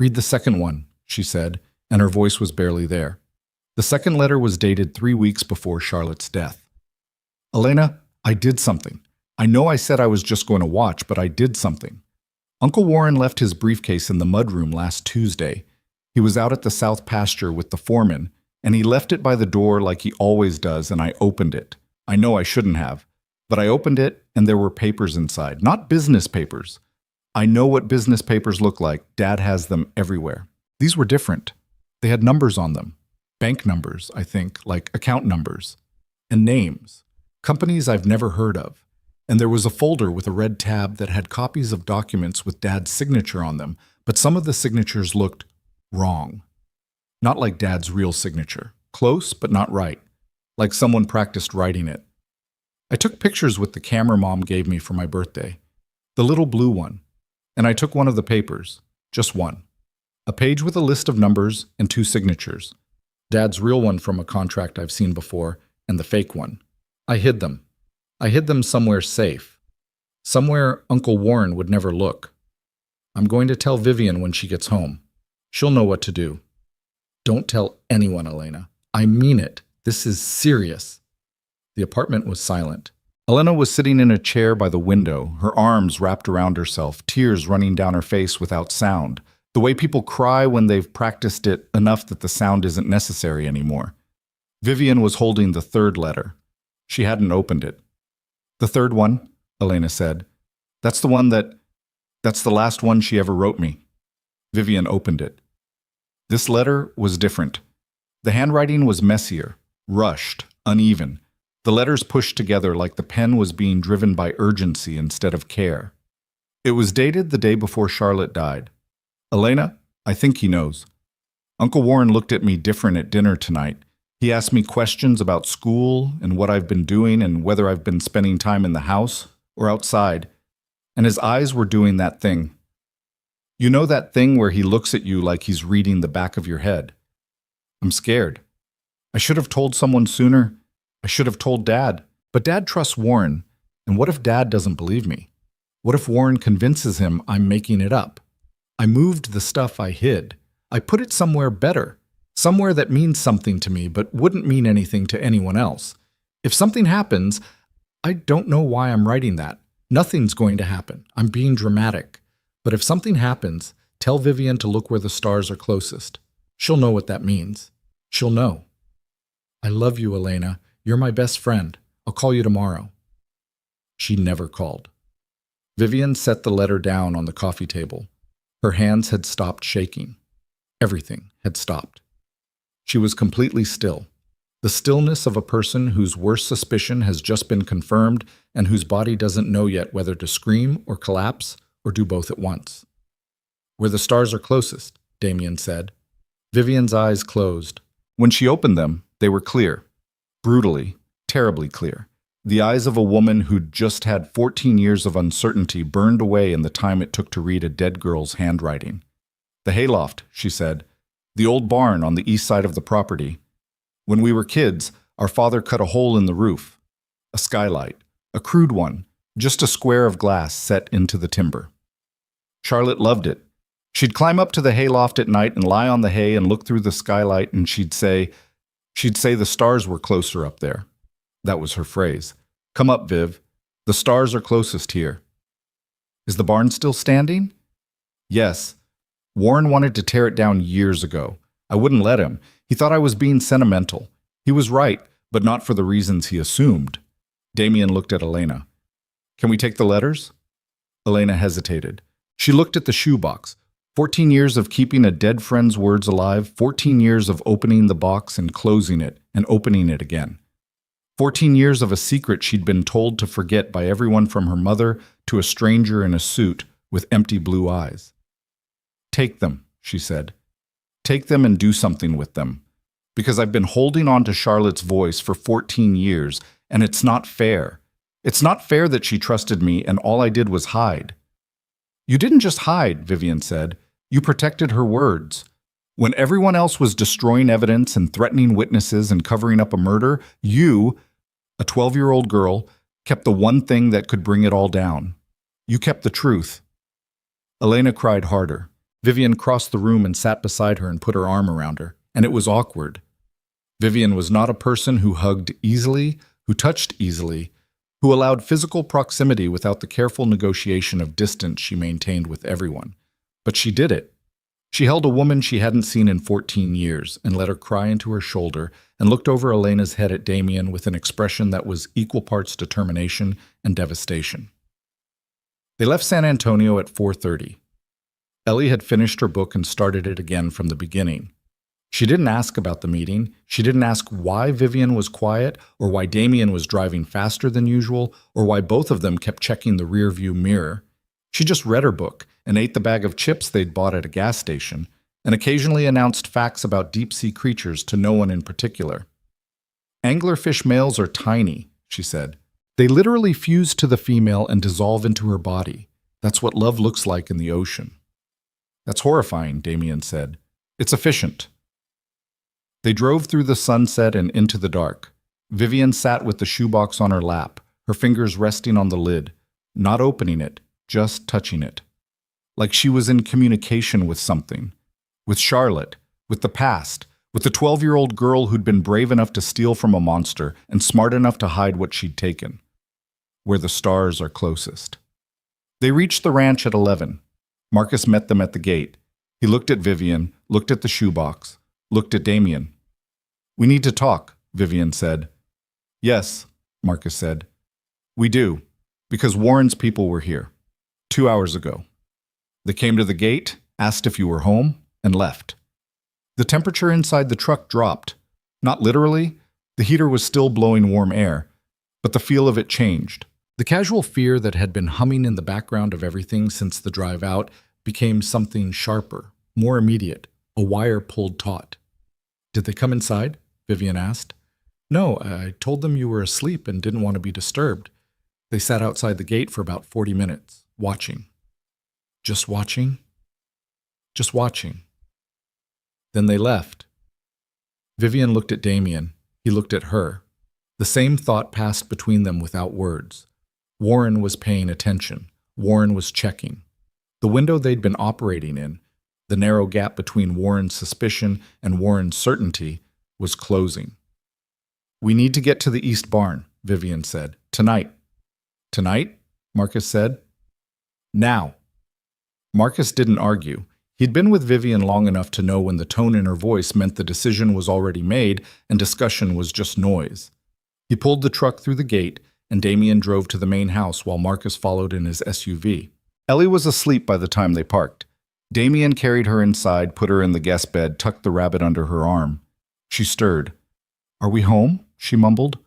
Read the second one, she said, and her voice was barely there. The second letter was dated 3 weeks before Charlotte's death. Elena, I did something. I know I said I was just going to watch, but I did something. Uncle Warren left his briefcase in the mudroom last Tuesday. He was out at the south pasture with the foreman, and he left it by the door like he always does, and I opened it. I know I shouldn't have, but I opened it, and there were papers inside. Not business papers. I know what business papers look like. Dad has them everywhere. These were different. They had numbers on them. Bank numbers, I think, like account numbers. And names. Companies I've never heard of. And there was a folder with a red tab that had copies of documents with Dad's signature on them, but some of the signatures looked wrong. Not like Dad's real signature. Close, but not right. Like someone practiced writing it. I took pictures with the camera Mom gave me for my birthday. The little blue one. And I took one of the papers. Just one. A page with a list of numbers and 2 signatures. Dad's real one from a contract I've seen before, and the fake one. I hid them. I hid them somewhere safe. Somewhere Uncle Warren would never look. I'm going to tell Vivian when she gets home. She'll know what to do. Don't tell anyone, Elena. I mean it. This is serious. The apartment was silent. Elena was sitting in a chair by the window, her arms wrapped around herself, tears running down her face without sound, the way people cry when they've practiced it enough that the sound isn't necessary anymore. Vivian was holding the 3rd letter. She hadn't opened it. The 3rd one, Elena said. That's the last one she ever wrote me. Vivian opened it. This letter was different. The handwriting was messier, rushed, uneven. The letters pushed together like the pen was being driven by urgency instead of care. It was dated the day before Charlotte died. Elena, I think he knows. Uncle Warren looked at me different at dinner tonight. He asked me questions about school and what I've been doing and whether I've been spending time in the house or outside. And his eyes were doing that thing. You know that thing where he looks at you like he's reading the back of your head. I'm scared. I should have told someone sooner. I should have told Dad. But Dad trusts Warren. And what if Dad doesn't believe me? What if Warren convinces him I'm making it up? I moved the stuff I hid. I put it somewhere better. Somewhere that means something to me but wouldn't mean anything to anyone else. If something happens, I don't know why I'm writing that. Nothing's going to happen. I'm being dramatic. But if something happens, tell Vivian to look where the stars are closest. She'll know what that means. She'll know. I love you, Elena. You're my best friend. I'll call you tomorrow. She never called. Vivian set the letter down on the coffee table. Her hands had stopped shaking. Everything had stopped. She was completely still. The stillness of a person whose worst suspicion has just been confirmed and whose body doesn't know yet whether to scream or collapse or do both at once. Where the stars are closest, Damien said. Vivian's eyes closed. When she opened them, they were clear. Brutally, terribly clear. The eyes of a woman who'd just had 14 years of uncertainty burned away in the time it took to read a dead girl's handwriting. The hayloft, she said. The old barn on the east side of the property. When we were kids, our father cut a hole in the roof. A skylight. A crude one. Just a square of glass set into the timber. Charlotte loved it. She'd climb up to the hayloft at night and lie on the hay and look through the skylight, and she'd say the stars were closer up there. That was her phrase. Come up, Viv. The stars are closest here. Is the barn still standing? Yes. Warren wanted to tear it down years ago. I wouldn't let him. He thought I was being sentimental. He was right, but not for the reasons he assumed. Damien looked at Elena. Can we take the letters? Elena hesitated. She looked at the shoebox. 14 years of keeping a dead friend's words alive, 14 years of opening the box and closing it and opening it again. 14 years of a secret she'd been told to forget by everyone from her mother to a stranger in a suit with empty blue eyes. Take them, she said. Take them and do something with them. Because I've been holding on to Charlotte's voice for 14 years, and it's not fair. It's not fair that she trusted me and all I did was hide. You didn't just hide, Vivian said. You protected her words. When everyone else was destroying evidence and threatening witnesses and covering up a murder, you, a 12-year-old girl, kept the one thing that could bring it all down. You kept the truth. Elena cried harder. Vivian crossed the room and sat beside her and put her arm around her, and it was awkward. Vivian was not a person who hugged easily, who touched easily, who allowed physical proximity without the careful negotiation of distance she maintained with everyone. But she did it. She held a woman she hadn't seen in 14 years and let her cry into her shoulder and looked over Elena's head at Damien with an expression that was equal parts determination and devastation. They left San Antonio at 4:30. Ellie had finished her book and started it again from the beginning. She didn't ask about the meeting. She didn't ask why Vivian was quiet, or why Damien was driving faster than usual, or why both of them kept checking the rearview mirror. She just read her book and ate the bag of chips they'd bought at a gas station, and occasionally announced facts about deep-sea creatures to no one in particular. Anglerfish males are tiny, she said. They literally fuse to the female and dissolve into her body. That's what love looks like in the ocean. That's horrifying, Damien said. It's efficient. They drove through the sunset and into the dark. Vivian sat with the shoebox on her lap, her fingers resting on the lid, not opening it, just touching it. Like she was in communication with something. With Charlotte, with the past, with the 12-year-old girl who'd been brave enough to steal from a monster and smart enough to hide what she'd taken. Where the stars are closest. They reached the ranch at 11. Marcus met them at the gate. He looked at Vivian, looked at the shoebox, looked at Damien. We need to talk, Vivian said. Yes, Marcus said. We do, because Warren's people were here. 2 hours ago. They came to the gate, asked if you were home, and left. The temperature inside the truck dropped. Not literally, the heater was still blowing warm air, but the feel of it changed. The casual fear that had been humming in the background of everything since the drive out became something sharper, more immediate, a wire pulled taut. Did they come inside? Vivian asked. No, I told them you were asleep and didn't want to be disturbed. They sat outside the gate for about 40 minutes, watching. Just watching? Just watching. Then they left. Vivian looked at Damien. He looked at her. The same thought passed between them without words. Warren was paying attention. Warren was checking. The window they'd been operating in, the narrow gap between Warren's suspicion and Warren's certainty, was closing. We need to get to the East Barn, Vivian said. Tonight. Tonight? Marcus said. Now. Marcus didn't argue. He'd been with Vivian long enough to know when the tone in her voice meant the decision was already made and discussion was just noise. He pulled the truck through the gate, and Damien drove to the main house while Marcus followed in his SUV. Ellie was asleep by the time they parked. Damien carried her inside, put her in the guest bed, tucked the rabbit under her arm. She stirred. Are we home? She mumbled.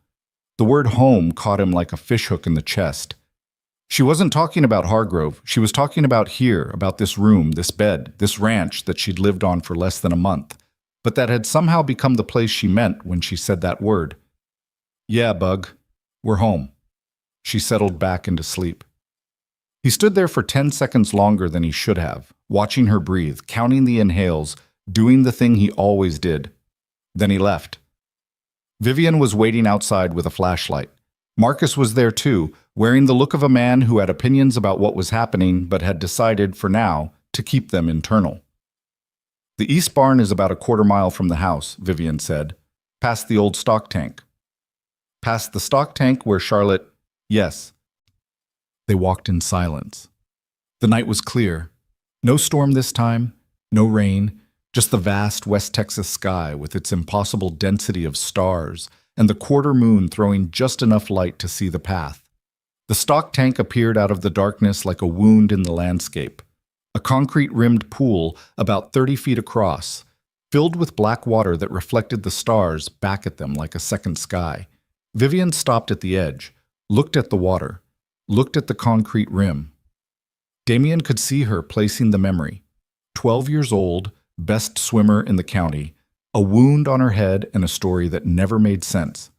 The word home caught him like a fishhook in the chest. She wasn't talking about Hargrove. She was talking about here, about this room, this bed, this ranch that she'd lived on for less than a month, but that had somehow become the place she meant when she said that word. Yeah, Bug. We're home. She settled back into sleep. He stood there for 10 seconds longer than he should have, watching her breathe, counting the inhales, doing the thing he always did. Then he left. Vivian was waiting outside with a flashlight. Marcus was there too, wearing the look of a man who had opinions about what was happening but had decided, for now, to keep them internal. The East Barn is about a quarter-mile from the house, Vivian said, past the old stock tank. Past the stock tank where Charlotte... Yes. They walked in silence. The night was clear. No storm this time, no rain, just the vast West Texas sky with its impossible density of stars and the quarter moon throwing just enough light to see the path. The stock tank appeared out of the darkness like a wound in the landscape. A concrete-rimmed pool about 30 feet across, filled with black water that reflected the stars back at them like a second sky. Vivian stopped at the edge, looked at the water, looked at the concrete rim. Damien could see her placing the memory. 12 years old, best swimmer in the county, a wound on her head and a story that never made sense.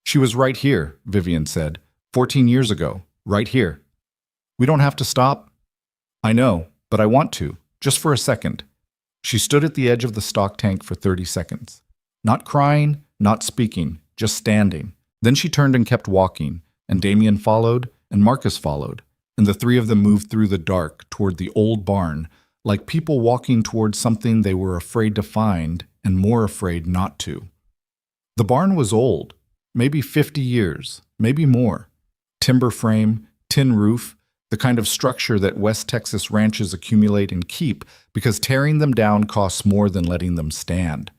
She was right here, Vivian said, 14 years ago, right here. We don't have to stop. I know, but I want to, just for a second. She stood at the edge of the stock tank for 30 seconds. Not crying, not speaking, just standing. Then she turned and kept walking, and Damien followed, and Marcus followed, and the three of them moved through the dark toward the old barn, like people walking toward something they were afraid to find and more afraid not to. The barn was old, maybe 50 years, maybe more. Timber frame, tin roof, the kind of structure that West Texas ranches accumulate and keep because tearing them down costs more than letting them stand.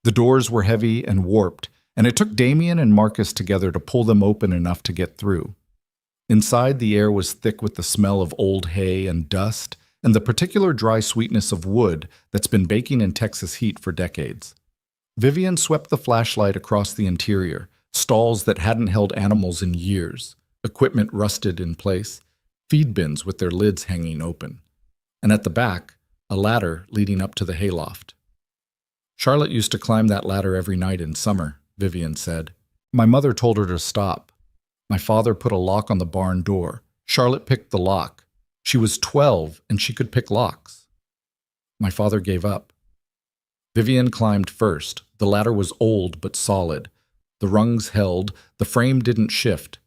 The doors were heavy and warped, and it took Damien and Marcus together to pull them open enough to get through. Inside, the air was thick with the smell of old hay and dust, and the particular dry sweetness of wood that's been baking in Texas heat for decades. Vivian swept the flashlight across the interior, stalls that hadn't held animals in years, equipment rusted in place, feed bins with their lids hanging open, and at the back, a ladder leading up to the hayloft. Charlotte used to climb that ladder every night in summer, Vivian said. My mother told her to stop. My father put a lock on the barn door. Charlotte picked the lock. She was 12 and she could pick locks. My father gave up. Vivian climbed first. The ladder was old but solid. The rungs held. The frame didn't shift.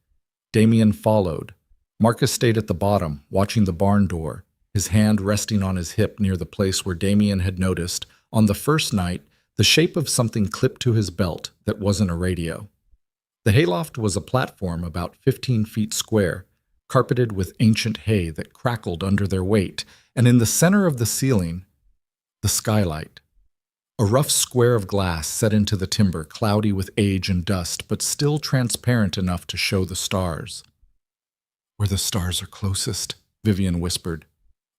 Damien followed. Marcus stayed at the bottom, watching the barn door, his hand resting on his hip near the place where Damien had noticed, on the first night, the shape of something clipped to his belt that wasn't a radio. The hayloft was a platform about 15 feet square, carpeted with ancient hay that crackled under their weight, and in the center of the ceiling, the skylight. A rough square of glass set into the timber, cloudy with age and dust, but still transparent enough to show the stars. Where the stars are closest, Vivian whispered.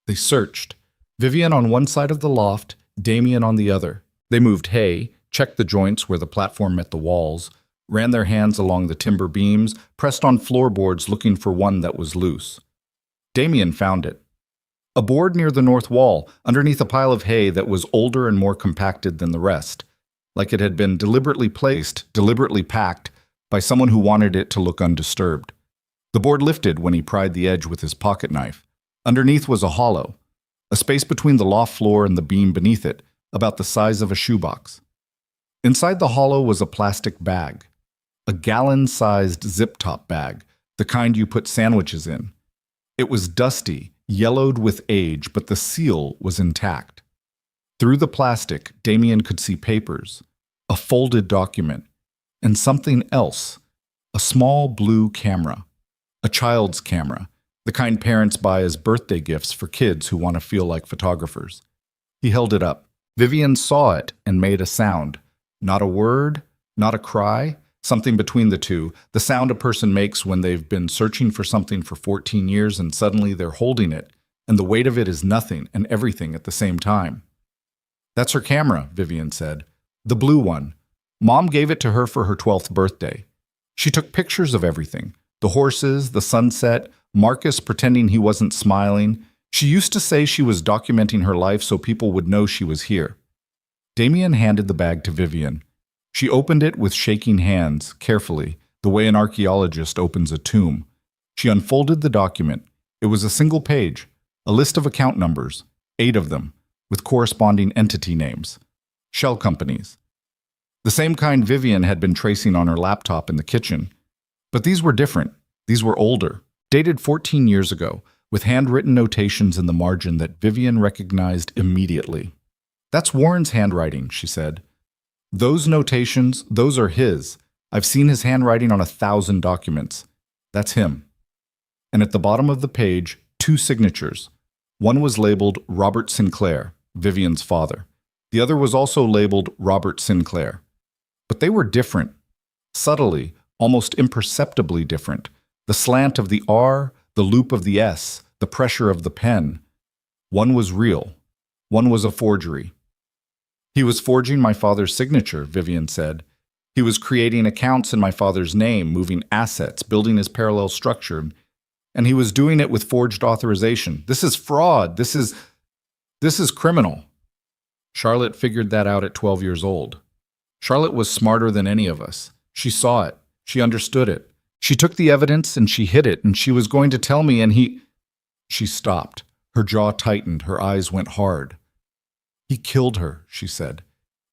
They searched. Vivian on one side of the loft, Damien on the other. They moved hay, checked the joints where the platform met the walls, ran their hands along the timber beams, pressed on floorboards looking for one that was loose. Damien found it. A board near the north wall, underneath a pile of hay that was older and more compacted than the rest, like it had been deliberately placed, deliberately packed, by someone who wanted it to look undisturbed. The board lifted when he pried the edge with his pocket knife. Underneath was a hollow, a space between the loft floor and the beam beneath it, about the size of a shoebox. Inside the hollow was a plastic bag, a gallon-sized zip-top bag, the kind you put sandwiches in. It was dusty, yellowed with age, but the seal was intact. Through the plastic, Damien could see papers, a folded document, and something else, a small blue camera. A child's camera, the kind parents buy as birthday gifts for kids who want to feel like photographers. He held it up. Vivian saw it and made a sound. Not a word, not a cry, something between the two, the sound a person makes when they've been searching for something for 14 years and suddenly they're holding it, and the weight of it is nothing and everything at the same time. That's her camera, Vivian said. The blue one. Mom gave it to her for her 12th birthday. She took pictures of everything. The horses, the sunset, Marcus pretending he wasn't smiling. She used to say she was documenting her life so people would know she was here. Damien handed the bag to Vivian. She opened it with shaking hands, carefully, the way an archaeologist opens a tomb. She unfolded the document. It was a single page, a list of account numbers, 8 of them, with corresponding entity names. Shell companies. The same kind Vivian had been tracing on her laptop in the kitchen. But these were different. These were older, dated 14 years ago, with handwritten notations in the margin that Vivian recognized immediately. That's Warren's handwriting, she said. Those notations, those are his. I've seen his handwriting on 1,000 documents. That's him. And at the bottom of the page, 2 signatures. One was labeled Robert Sinclair, Vivian's father. The other was also labeled Robert Sinclair. But they were different, subtly, almost imperceptibly different. The slant of the R, the loop of the S, the pressure of the pen. One was real. One was a forgery. He was forging my father's signature, Vivian said. He was creating accounts in my father's name, moving assets, building his parallel structure, and he was doing it with forged authorization. This is fraud. This is criminal. Charlotte figured that out at 12 years old. Charlotte was smarter than any of us. She saw it. She understood it. She took the evidence and she hid it, and she was going to tell me, and he... She stopped. Her jaw tightened. Her eyes went hard. He killed her, she said.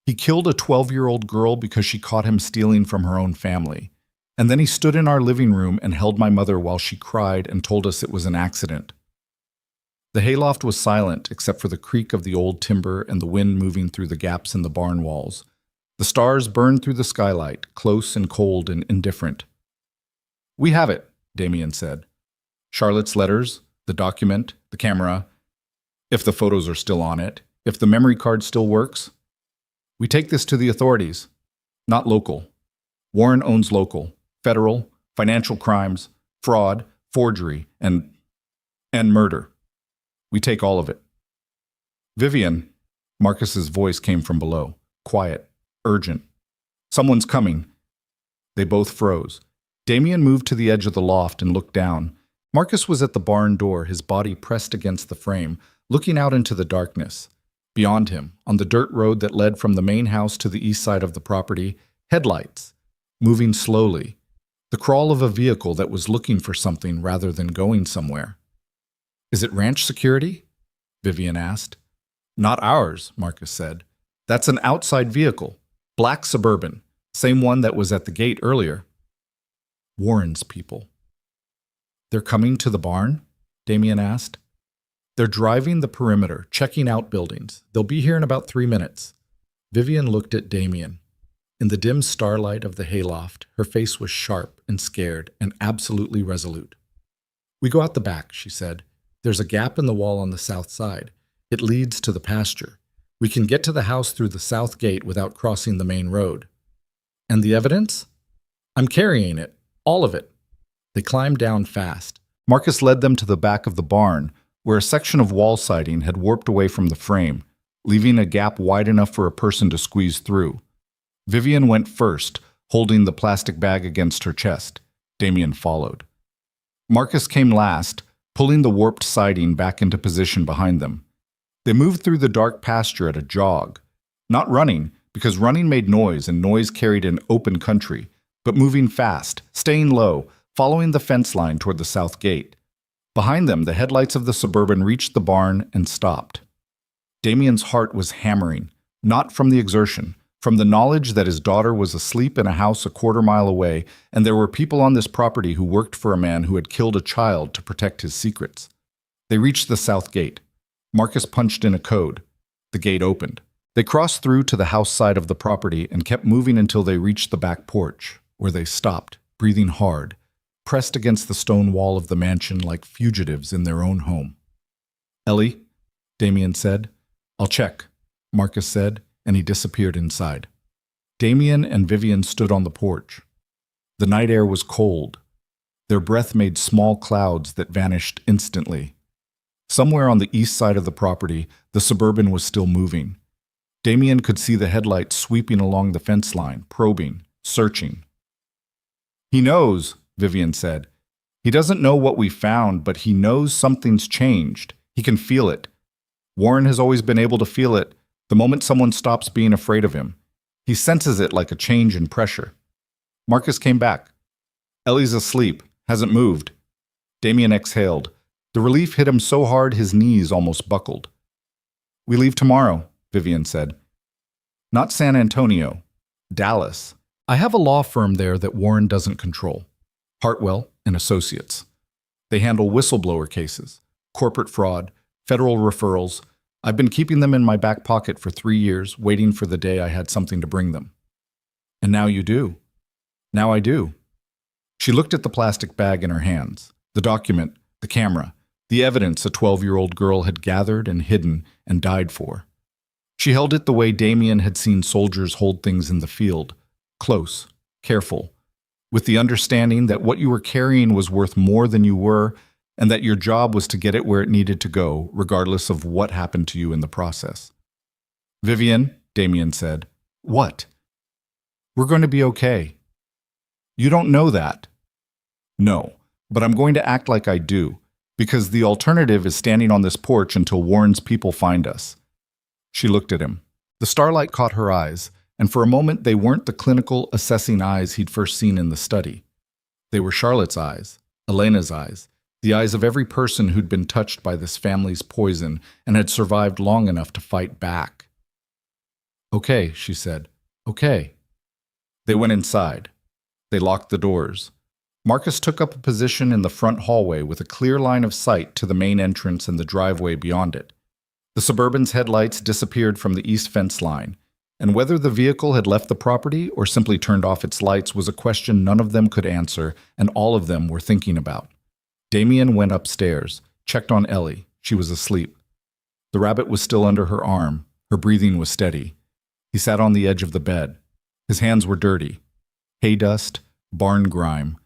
He killed a 12-year-old girl because she caught him stealing from her own family. And then he stood in our living room and held my mother while she cried and told us it was an accident. The hayloft was silent except for the creak of the old timber and the wind moving through the gaps in the barn walls. The stars burned through the skylight, close and cold and indifferent. We have it, Damien said. Charlotte's letters, the document, the camera, if the photos are still on it, if the memory card still works. We take this to the authorities, not local. Warren owns local, federal, financial crimes, fraud, forgery, and murder. We take all of it. Vivian, Marcus's voice came from below, quiet, urgent. Someone's coming. They both froze. Damien moved to the edge of the loft and looked down. Marcus was at the barn door, his body pressed against the frame, looking out into the darkness. Beyond him, on the dirt road that led from the main house to the east side of the property, headlights, moving slowly. The crawl of a vehicle that was looking for something rather than going somewhere. Is it ranch security? Vivian asked. Not ours, Marcus said. That's an outside vehicle. Black Suburban. Same one that was at the gate earlier. Warren's people. They're coming to the barn? Damien asked. They're driving the perimeter, checking out buildings. They'll be here in about 3 minutes. Vivian looked at Damien. In the dim starlight of the hayloft, her face was sharp and scared and absolutely resolute. We go out the back, she said. There's a gap in the wall on the south side. It leads to the pasture. We can get to the house through the south gate without crossing the main road. And the evidence? I'm carrying it. All of it. They climbed down fast. Marcus led them to the back of the barn, where a section of wall siding had warped away from the frame, leaving a gap wide enough for a person to squeeze through. Vivian went first, holding the plastic bag against her chest. Damien followed. Marcus came last, pulling the warped siding back into position behind them. They moved through the dark pasture at a jog. Not running, because running made noise and noise carried in open country, but moving fast, staying low, following the fence line toward the south gate. Behind them, the headlights of the Suburban reached the barn and stopped. Damien's heart was hammering, not from the exertion, from the knowledge that his daughter was asleep in a house a quarter-mile away, and there were people on this property who worked for a man who had killed a child to protect his secrets. They reached the south gate. Marcus punched in a code. The gate opened. They crossed through to the house side of the property and kept moving until they reached the back porch, where they stopped, breathing hard, pressed against the stone wall of the mansion like fugitives in their own home. Ellie, Damien said. I'll check, Marcus said, and he disappeared inside. Damien and Vivian stood on the porch. The night air was cold. Their breath made small clouds that vanished instantly. Somewhere on the east side of the property, the Suburban was still moving. Damien could see the headlights sweeping along the fence line, probing, searching. He knows, Vivian said. He doesn't know what we found, but he knows something's changed. He can feel it. Warren has always been able to feel it the moment someone stops being afraid of him. He senses it like a change in pressure. Marcus came back. Ellie's asleep, hasn't moved. Damien exhaled. The relief hit him so hard his knees almost buckled. We leave tomorrow, Vivian said. Not San Antonio. Dallas. I have a law firm there that Warren doesn't control. Hartwell and Associates. They handle whistleblower cases, corporate fraud, federal referrals. I've been keeping them in my back pocket for 3 years, waiting for the day I had something to bring them. And now you do. Now I do. She looked at the plastic bag in her hands, the document, the camera, the evidence a 12-year-old girl had gathered and hidden and died for. She held it the way Damien had seen soldiers hold things in the field, close, careful, with the understanding that what you were carrying was worth more than you were, and that your job was to get it where it needed to go, regardless of what happened to you in the process. Vivian, Damien said. What? We're going to be okay. You don't know that. No, but I'm going to act like I do, because the alternative is standing on this porch until Warren's people find us. She looked at him. The starlight caught her eyes, and for a moment they weren't the clinical, assessing eyes he'd first seen in the study. They were Charlotte's eyes, Elena's eyes, the eyes of every person who'd been touched by this family's poison and had survived long enough to fight back. Okay, she said. Okay. They went inside. They locked the doors. Marcus took up a position in the front hallway with a clear line of sight to the main entrance and the driveway beyond it. The Suburban's headlights disappeared from the east fence line, and whether the vehicle had left the property or simply turned off its lights was a question none of them could answer and all of them were thinking about. Damien went upstairs, checked on Ellie. She was asleep. The rabbit was still under her arm. Her breathing was steady. He sat on the edge of the bed. His hands were dirty. Hay dust, barn grime.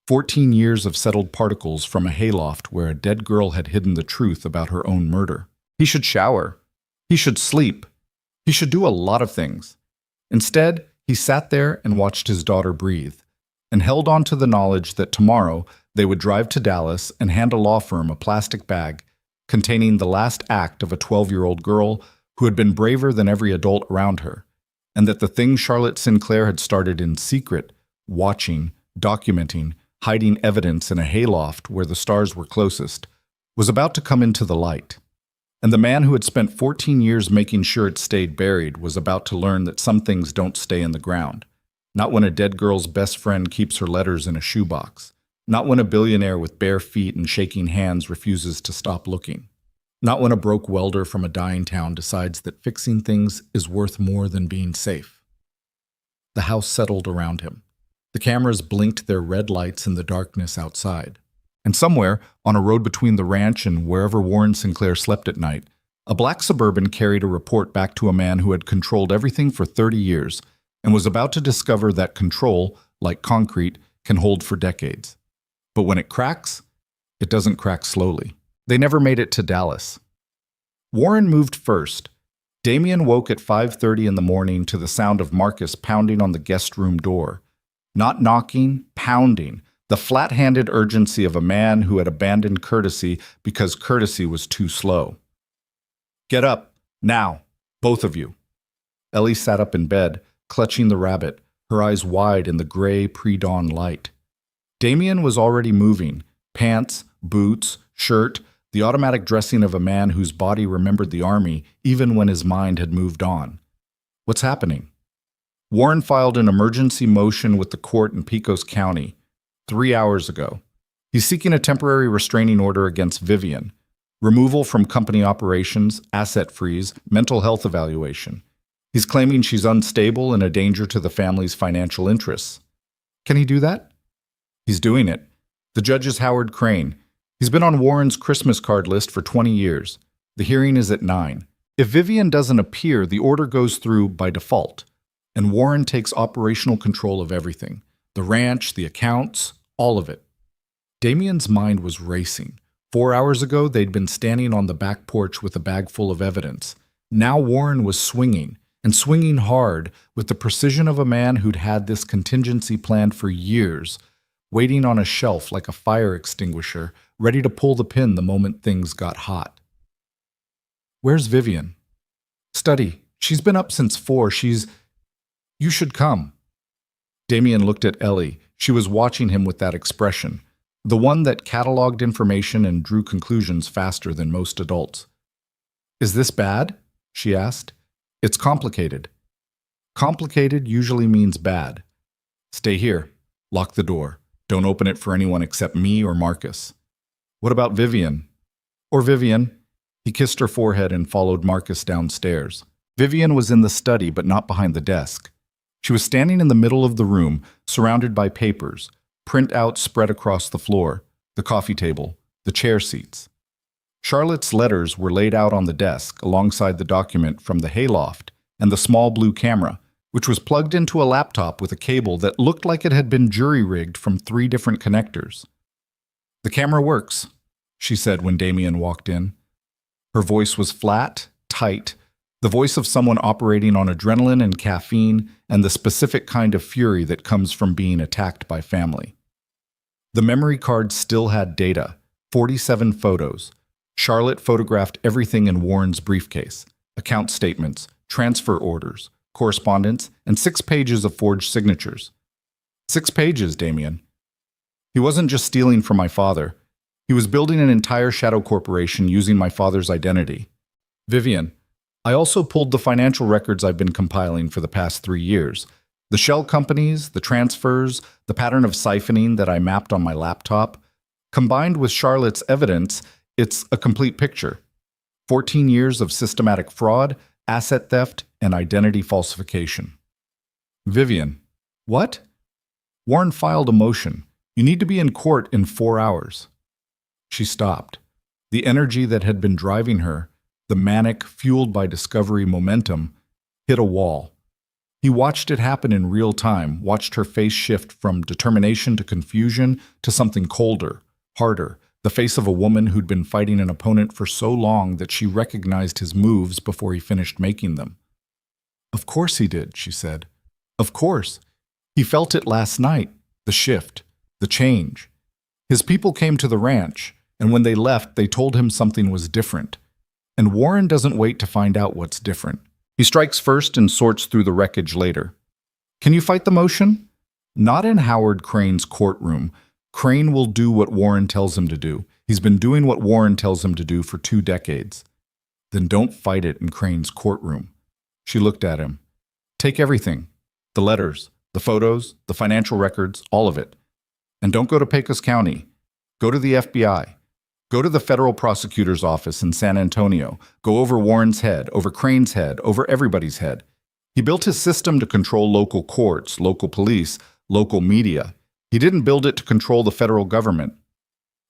14 years of settled particles from a hayloft where a dead girl had hidden the truth about her own murder. He should shower. He should sleep. He should do a lot of things. Instead, he sat there and watched his daughter breathe, and held on to the knowledge that tomorrow they would drive to Dallas and hand a law firm a plastic bag containing the last act of a 12-year-old girl who had been braver than every adult around her, and that the thing Charlotte Sinclair had started in secret, watching, documenting, hiding evidence in a hayloft where the stars were closest, was about to come into the light. And the man who had spent 14 years making sure it stayed buried was about to learn that some things don't stay in the ground. Not when a dead girl's best friend keeps her letters in a shoebox. Not when a billionaire with bare feet and shaking hands refuses to stop looking. Not when a broke welder from a dying town decides that fixing things is worth more than being safe. The house settled around him. The cameras blinked their red lights in the darkness outside. And somewhere, on a road between the ranch and wherever Warren Sinclair slept at night, a black Suburban carried a report back to a man who had controlled everything for 30 years and was about to discover that control, like concrete, can hold for decades. But when it cracks, it doesn't crack slowly. They never made it to Dallas. Warren moved first. Damien woke at 5:30 in the morning to the sound of Marcus pounding on the guest room door. Not knocking, pounding. The flat-handed urgency of a man who had abandoned courtesy because courtesy was too slow. "Get up, now, both of you." Ellie sat up in bed, clutching the rabbit, her eyes wide in the gray pre-dawn light. Damien was already moving, pants, boots, shirt, the automatic dressing of a man whose body remembered the army even when his mind had moved on. What's happening? Warren filed an emergency motion with the court in Pecos County 3 hours ago. He's seeking a temporary restraining order against Vivian, removal from company operations, asset freeze, mental health evaluation. He's claiming she's unstable and a danger to the family's financial interests. Can he do that? He's doing it. The judge is Howard Crane. He's been on Warren's Christmas card list for 20 years. The hearing is at 9. If Vivian doesn't appear, the order goes through by default, and Warren takes operational control of everything. The ranch, the accounts, all of it. Damien's mind was racing. 4 hours ago, they'd been standing on the back porch with a bag full of evidence. Now Warren was swinging, and swinging hard, with the precision of a man who'd had this contingency planned for years, waiting on a shelf like a fire extinguisher, ready to pull the pin the moment things got hot. "Where's Vivian?" "Study. She's been up since 4. You should come." Damien looked at Ellie. She was watching him with that expression, the one that cataloged information and drew conclusions faster than most adults. "Is this bad?" she asked. "It's complicated." Complicated usually means bad. "Stay here. Lock the door. Don't open it for anyone except me or Marcus." "What about Vivian?" "Or Vivian." He kissed her forehead and followed Marcus downstairs. Vivian was in the study, but not behind the desk. She was standing in the middle of the room, surrounded by papers, printouts spread across the floor, the coffee table, the chair seats. Charlotte's letters were laid out on the desk alongside the document from the hayloft and the small blue camera, which was plugged into a laptop with a cable that looked like it had been jury-rigged from 3 different connectors. "The camera works," she said when Damien walked in. Her voice was flat, tight, the voice of someone operating on adrenaline and caffeine and the specific kind of fury that comes from being attacked by family. The memory card still had data, 47 photos. Charlotte photographed everything in Warren's briefcase, account statements, transfer orders, correspondence, and 6 pages of forged signatures. 6 pages, Damien. He wasn't just stealing from my father. He was building an entire shadow corporation using my father's identity. Vivian, I also pulled the financial records I've been compiling for the past 3 years. The shell companies, the transfers, the pattern of siphoning that I mapped on my laptop. Combined with Charlotte's evidence, it's a complete picture. 14 years of systematic fraud, asset theft, and identity falsification. Vivian, what? Warren filed a motion. You need to be in court in 4 hours. She stopped. The energy that had been driving her, the manic, fueled by discovery momentum, hit a wall. He watched it happen in real time, watched her face shift from determination to confusion to something colder, harder, the face of a woman who'd been fighting an opponent for so long that she recognized his moves before he finished making them. "Of course he did," she said. "Of course. He felt it last night, the shift, the change. His people came to the ranch, and when they left, they told him something was different. And Warren doesn't wait to find out what's different. He strikes first and sorts through the wreckage later. Can you fight the motion? Not in Howard Crane's courtroom. Crane will do what Warren tells him to do. He's been doing what Warren tells him to do for 2 decades. Then don't fight it in Crane's courtroom." She looked at him. "Take everything. The letters, the photos, the financial records, all of it. And don't go to Pecos County. Go to the FBI. Go to the federal prosecutor's office in San Antonio. Go over Warren's head, over Crane's head, over everybody's head. He built his system to control local courts, local police, local media. He didn't build it to control the federal government.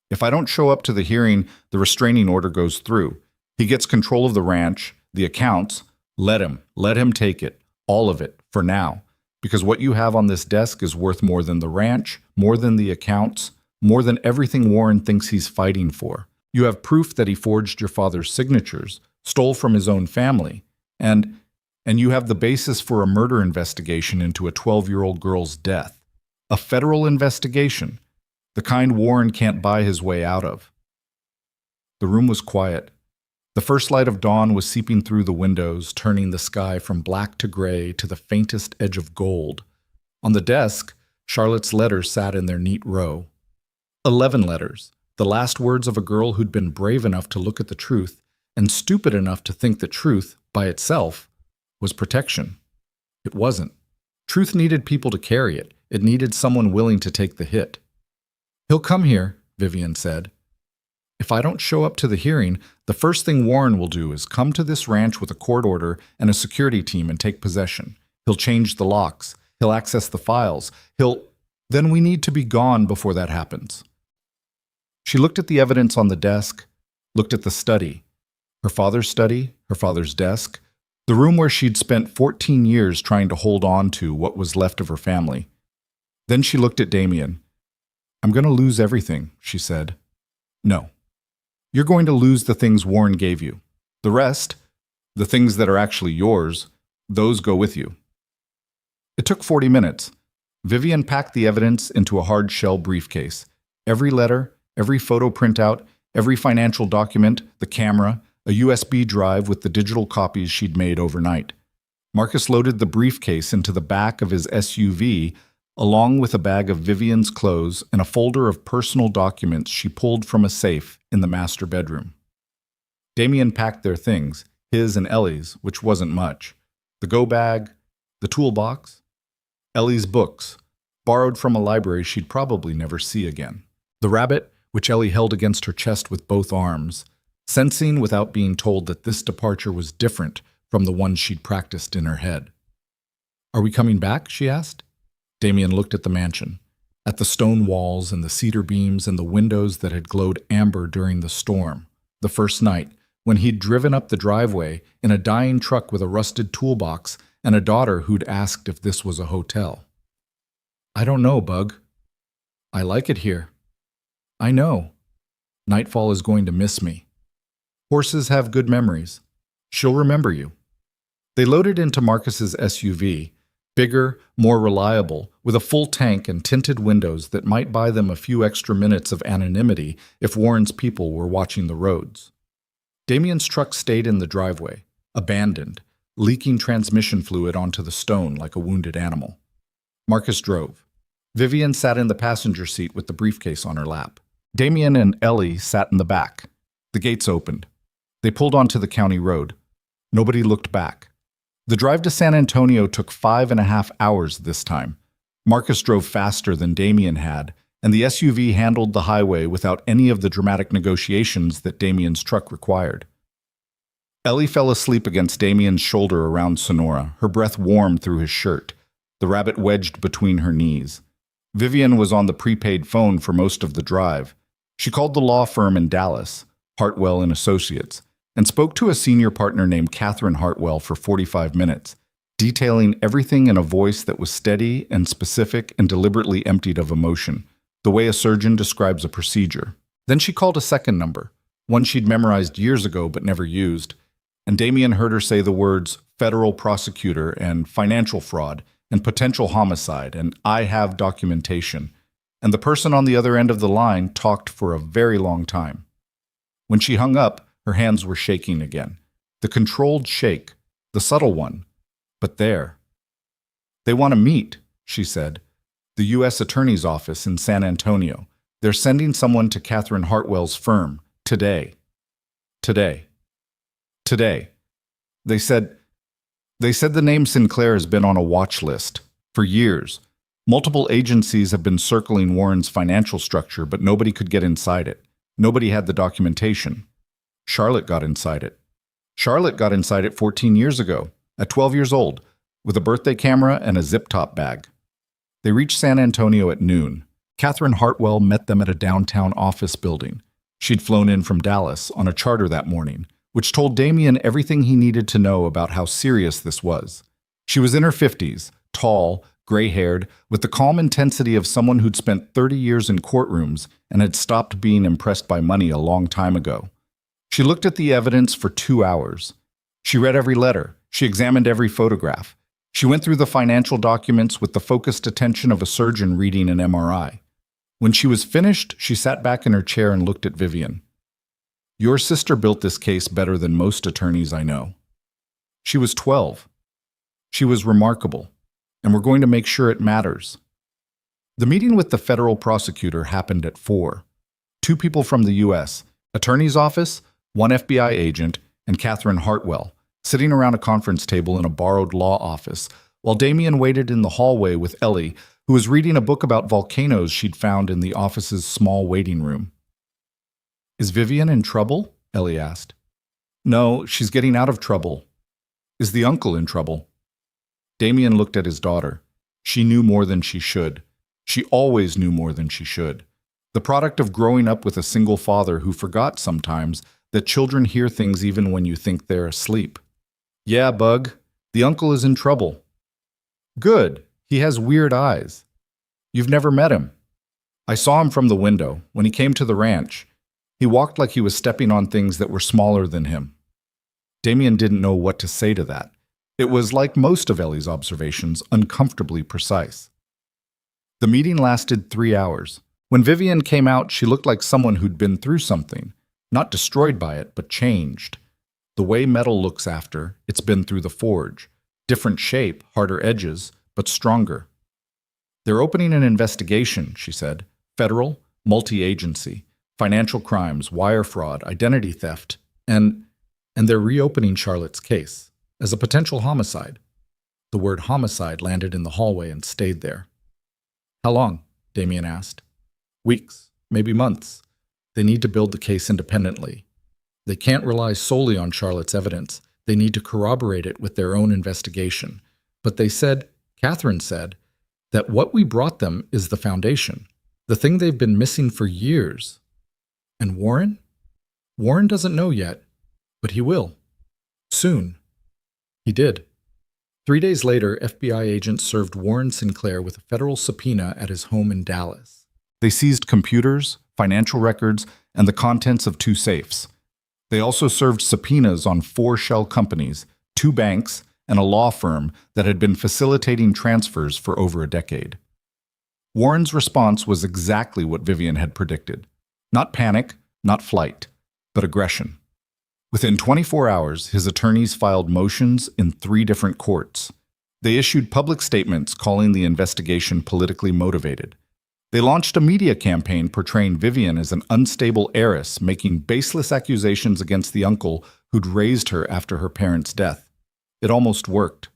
If I don't show up to the hearing, the restraining order goes through. He gets control of the ranch, the accounts. Let him take it, all of it, for now. Because what you have on this desk is worth more than the ranch, more than the accounts, more than everything Warren thinks he's fighting for. You have proof that he forged your father's signatures, stole from his own family, and you have the basis for a murder investigation into a 12-year-old girl's death. A federal investigation, the kind Warren can't buy his way out of." The room was quiet. The first light of dawn was seeping through the windows, turning the sky from black to gray to the faintest edge of gold. On the desk, Charlotte's letters sat in their neat row. 11 letters, the last words of a girl who'd been brave enough to look at the truth and stupid enough to think that truth, by itself, was protection. It wasn't. Truth needed people to carry it. It needed someone willing to take the hit. "He'll come here," Vivian said. "If I don't show up to the hearing, the first thing Warren will do is come to this ranch with a court order and a security team and take possession. He'll change the locks. He'll access the files. Then we need to be gone before that happens." She looked at the evidence on the desk, looked at the study. Her father's study, her father's desk, the room where she'd spent 14 years trying to hold on to what was left of her family. Then she looked at Damien. "I'm going to lose everything," she said. "No. You're going to lose the things Warren gave you. The rest, the things that are actually yours, those go with you." It took 40 minutes. Vivian packed the evidence into a hard-shell briefcase. Every letter, every photo printout, every financial document, the camera, a USB drive with the digital copies she'd made overnight. Marcus loaded the briefcase into the back of his SUV, along with a bag of Vivian's clothes and a folder of personal documents she pulled from a safe in the master bedroom. Damien packed their things, his and Ellie's, which wasn't much. The go bag, the toolbox, Ellie's books, borrowed from a library she'd probably never see again. The rabbit, which Ellie held against her chest with both arms, sensing without being told that this departure was different from the one she'd practiced in her head. "Are we coming back?" she asked. Damien looked at the mansion, at the stone walls and the cedar beams and the windows that had glowed amber during the storm, the first night, when he'd driven up the driveway in a dying truck with a rusted toolbox and a daughter who'd asked if this was a hotel. "I don't know, Bug. I like it here. I know. Nightfall is going to miss me. Horses have good memories. She'll remember you." They loaded into Marcus's SUV, bigger, more reliable, with a full tank and tinted windows that might buy them a few extra minutes of anonymity if Warren's people were watching the roads. Damien's truck stayed in the driveway, abandoned, leaking transmission fluid onto the stone like a wounded animal. Marcus drove. Vivian sat in the passenger seat with the briefcase on her lap. Damien and Ellie sat in the back. The gates opened. They pulled onto the county road. Nobody looked back. The drive to San Antonio took 5.5 hours this time. Marcus drove faster than Damien had, and the SUV handled the highway without any of the dramatic negotiations that Damien's truck required. Ellie fell asleep against Damien's shoulder around Sonora, her breath warm through his shirt, the rabbit wedged between her knees. Vivian was on the prepaid phone for most of the drive. She called the law firm in Dallas, Hartwell and Associates, and spoke to a senior partner named Catherine Hartwell for 45 minutes. detailing everything in a voice that was steady and specific and deliberately emptied of emotion, the way a surgeon describes a procedure. Then she called a second number, one she'd memorized years ago but never used, and Damien heard her say the words federal prosecutor and financial fraud and potential homicide and I have documentation, and the person on the other end of the line talked for a very long time. When she hung up, her hands were shaking again. The controlled shake, the subtle one, but there. They want to meet, she said. The U.S. Attorney's Office in San Antonio. They're sending someone to Catherine Hartwell's firm today. Today. They said the name Sinclair has been on a watch list for years. Multiple agencies have been circling Warren's financial structure, but nobody could get inside it. Nobody had the documentation. Charlotte got inside it. Charlotte got inside it 14 years ago, at 12 years old, with a birthday camera and a zip-top bag. They reached San Antonio at noon. Catherine Hartwell met them at a downtown office building. She'd flown in from Dallas on a charter that morning, which told Damien everything he needed to know about how serious this was. She was in her 50s, tall, gray-haired, with the calm intensity of someone who'd spent 30 years in courtrooms and had stopped being impressed by money a long time ago. She looked at the evidence for 2 hours. She read every letter. She examined every photograph. She went through the financial documents with the focused attention of a surgeon reading an MRI. When she was finished, she sat back in her chair and looked at Vivian. Your sister built this case better than most attorneys I know. She was 12. She was remarkable, and we're going to make sure it matters. The meeting with the federal prosecutor happened at 4. 2 people from the U.S., attorney's office, 1 FBI agent, and Catherine Hartwell, sitting around a conference table in a borrowed law office, while Damien waited in the hallway with Ellie, who was reading a book about volcanoes she'd found in the office's small waiting room. Is Vivian in trouble? Ellie asked. No, she's getting out of trouble. Is the uncle in trouble? Damien looked at his daughter. She knew more than she should. She always knew more than she should. The product of growing up with a single father who forgot sometimes that children hear things even when you think they're asleep. Yeah, Bug, the uncle is in trouble. Good. He has weird eyes. You've never met him. I saw him from the window when he came to the ranch. He walked like he was stepping on things that were smaller than him. Damien didn't know what to say to that. It was, like most of Ellie's observations, uncomfortably precise. The meeting lasted 3 hours. When Vivian came out, she looked like someone who'd been through something, not destroyed by it, but changed. The way metal looks after it's been through the forge. Different shape, harder edges, but stronger. They're opening an investigation, she said. Federal, multi-agency, financial crimes, wire fraud, identity theft, and they're reopening Charlotte's case as a potential homicide. The word homicide landed in the hallway and stayed there. How long? Damien asked. Weeks, maybe months. They need to build the case independently. They can't rely solely on Charlotte's evidence. They need to corroborate it with their own investigation. But they said, Catherine said, that what we brought them is the foundation, the thing they've been missing for years. And Warren? Warren doesn't know yet, but he will. Soon. He did. 3 days later, FBI agents served Warren Sinclair with a federal subpoena at his home in Dallas. They seized computers, financial records, and the contents of 2 safes. They also served subpoenas on 4 shell companies, 2 banks, and a law firm that had been facilitating transfers for over a decade. Warren's response was exactly what Vivian had predicted. Not panic, not flight, but aggression. Within 24 hours, his attorneys filed motions in 3 different courts. They issued public statements calling the investigation politically motivated. They launched a media campaign portraying Vivian as an unstable heiress, making baseless accusations against the uncle who'd raised her after her parents' death. It almost worked.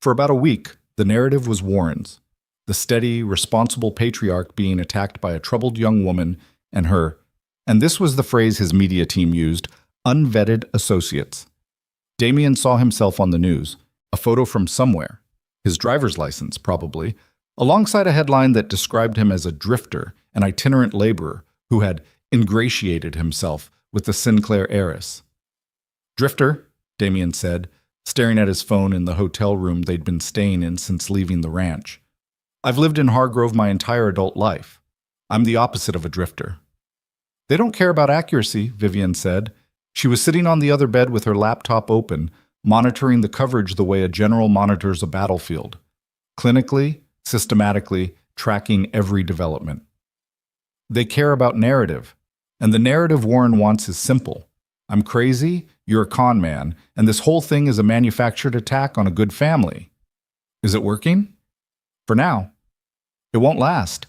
For about a week, the narrative was Warren's, the steady, responsible patriarch being attacked by a troubled young woman and her, and this was the phrase his media team used, unvetted associates. Damien saw himself on the news, a photo from somewhere, his driver's license probably, alongside a headline that described him as a drifter, an itinerant laborer who had ingratiated himself with the Sinclair heiress. Drifter, Damien said, staring at his phone in the hotel room they'd been staying in since leaving the ranch. "I've lived in Hargrove my entire adult life. I'm the opposite of a drifter." "They don't care about accuracy," Vivian said. She was sitting on the other bed with her laptop open, monitoring the coverage the way a general monitors a battlefield. Clinically, systematically, tracking every development. "They care about narrative. And the narrative Warren wants is simple. I'm crazy, you're a con man, and this whole thing is a manufactured attack on a good family." "Is it working?" "For now. It won't last.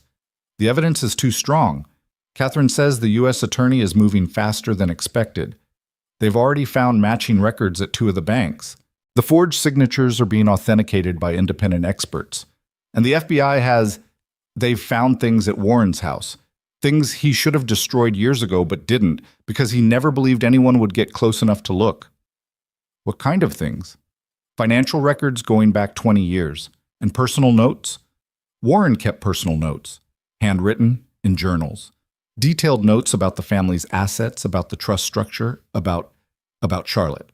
The evidence is too strong. Catherine says the U.S. attorney is moving faster than expected. They've already found matching records at 2 of the banks. The forged signatures are being authenticated by independent experts. And the FBI they've found things at Warren's house. Things he should have destroyed years ago but didn't because he never believed anyone would get close enough to look." "What kind of things?" "Financial records going back 20 years. And personal notes. Warren kept personal notes. Handwritten, in journals. Detailed notes about the family's assets, about the trust structure, about Charlotte."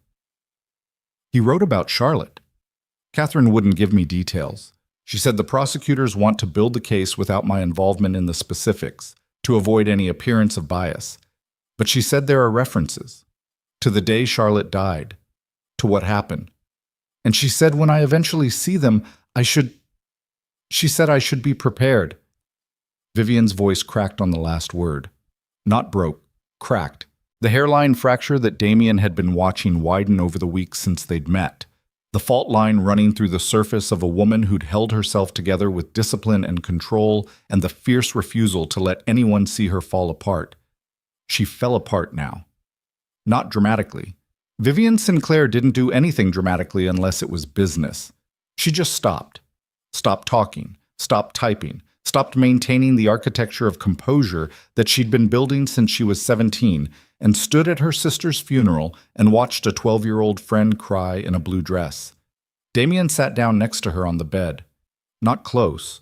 "He wrote about Charlotte." "Catherine wouldn't give me details. She said the prosecutors want to build the case without my involvement in the specifics, to avoid any appearance of bias. But she said there are references. To the day Charlotte died. To what happened. And she said when I eventually see them, she said I should be prepared." Vivian's voice cracked on the last word. Not broke, cracked. The hairline fracture that Damien had been watching widen over the weeks since they'd met. The fault line running through the surface of a woman who'd held herself together with discipline and control and the fierce refusal to let anyone see her fall apart. She fell apart now. Not dramatically. Vivian Sinclair didn't do anything dramatically unless it was business. She just stopped. Stopped talking. Stopped typing. Stopped maintaining the architecture of composure that she'd been building since she was 17, and stood at her sister's funeral and watched a 12-year-old friend cry in a blue dress. Damien sat down next to her on the bed. Not close.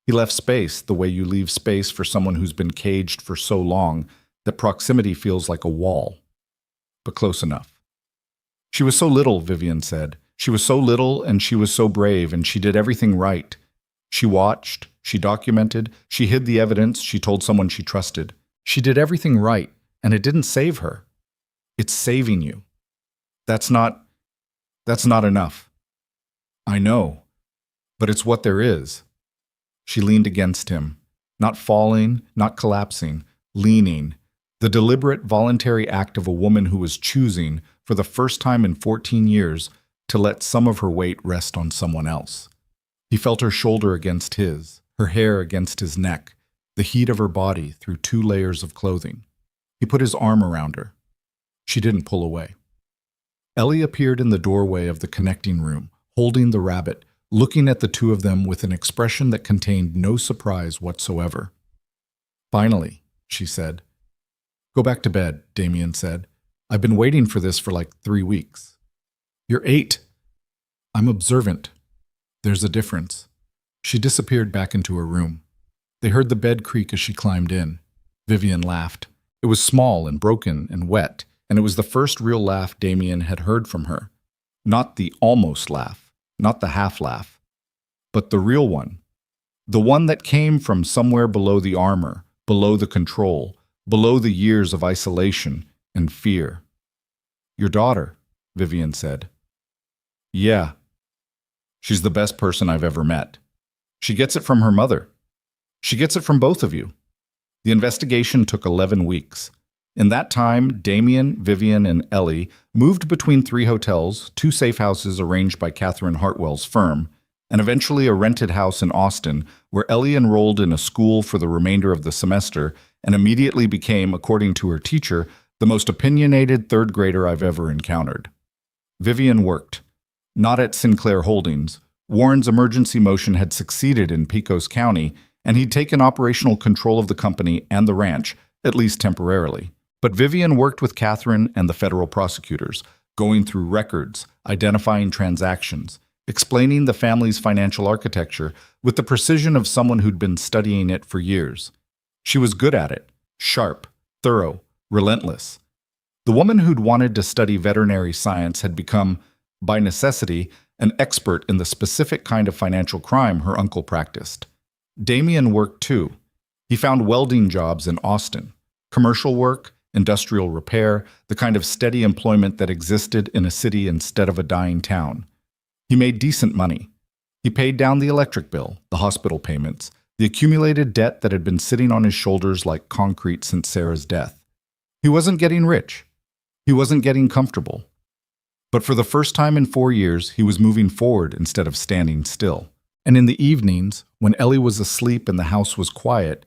He left space the way you leave space for someone who's been caged for so long that proximity feels like a wall. But close enough. "She was so little," Vivian said. "She was so little and she was so brave and she did everything right. She watched, she documented, she hid the evidence, she told someone she trusted. She did everything right. And it didn't save her. It's saving you. That's not enough." "I know, but it's what there is." She leaned against him, not falling, not collapsing, leaning, the deliberate, voluntary act of a woman who was choosing, for the first time in 14 years, to let some of her weight rest on someone else. He felt her shoulder against his, her hair against his neck, the heat of her body through 2 layers of clothing. He put his arm around her. She didn't pull away. Ellie appeared in the doorway of the connecting room, holding the rabbit, looking at the 2 of them with an expression that contained no surprise whatsoever. "Finally," she said. "Go back to bed," Damien said. "I've been waiting for this for like 3 weeks." "You're 8. "I'm observant. There's a difference." She disappeared back into her room. They heard the bed creak as she climbed in. Vivian laughed. It was small and broken and wet, and it was the first real laugh Damien had heard from her. Not the almost laugh, not the half laugh, but the real one. The one that came from somewhere below the armor, below the control, below the years of isolation and fear. "Your daughter," Vivian said. "Yeah. She's the best person I've ever met. She gets it from her mother. She gets it from both of you." The investigation took 11 weeks. In that time, Damien, Vivian, and Ellie moved between 3 hotels, 2 safe houses arranged by Catherine Hartwell's firm, and eventually a rented house in Austin, where Ellie enrolled in a school for the remainder of the semester and immediately became, according to her teacher, the most opinionated 3rd grader I've ever encountered. Vivian worked. Not at Sinclair Holdings. Warren's emergency motion had succeeded in Pecos County, and he'd taken operational control of the company and the ranch, at least temporarily. But Vivian worked with Catherine and the federal prosecutors, going through records, identifying transactions, explaining the family's financial architecture with the precision of someone who'd been studying it for years. She was good at it, sharp, thorough, relentless. The woman who'd wanted to study veterinary science had become by necessity, an expert in the specific kind of financial crime her uncle practiced. Damien worked too. He found welding jobs in Austin, commercial work, industrial repair, the kind of steady employment that existed in a city instead of a dying town. He made decent money. He paid down the electric bill, the hospital payments, the accumulated debt that had been sitting on his shoulders like concrete since Sarah's death. He wasn't getting rich. He wasn't getting comfortable. But for the first time in 4 years, he was moving forward instead of standing still. And in the evenings, when Ellie was asleep and the house was quiet,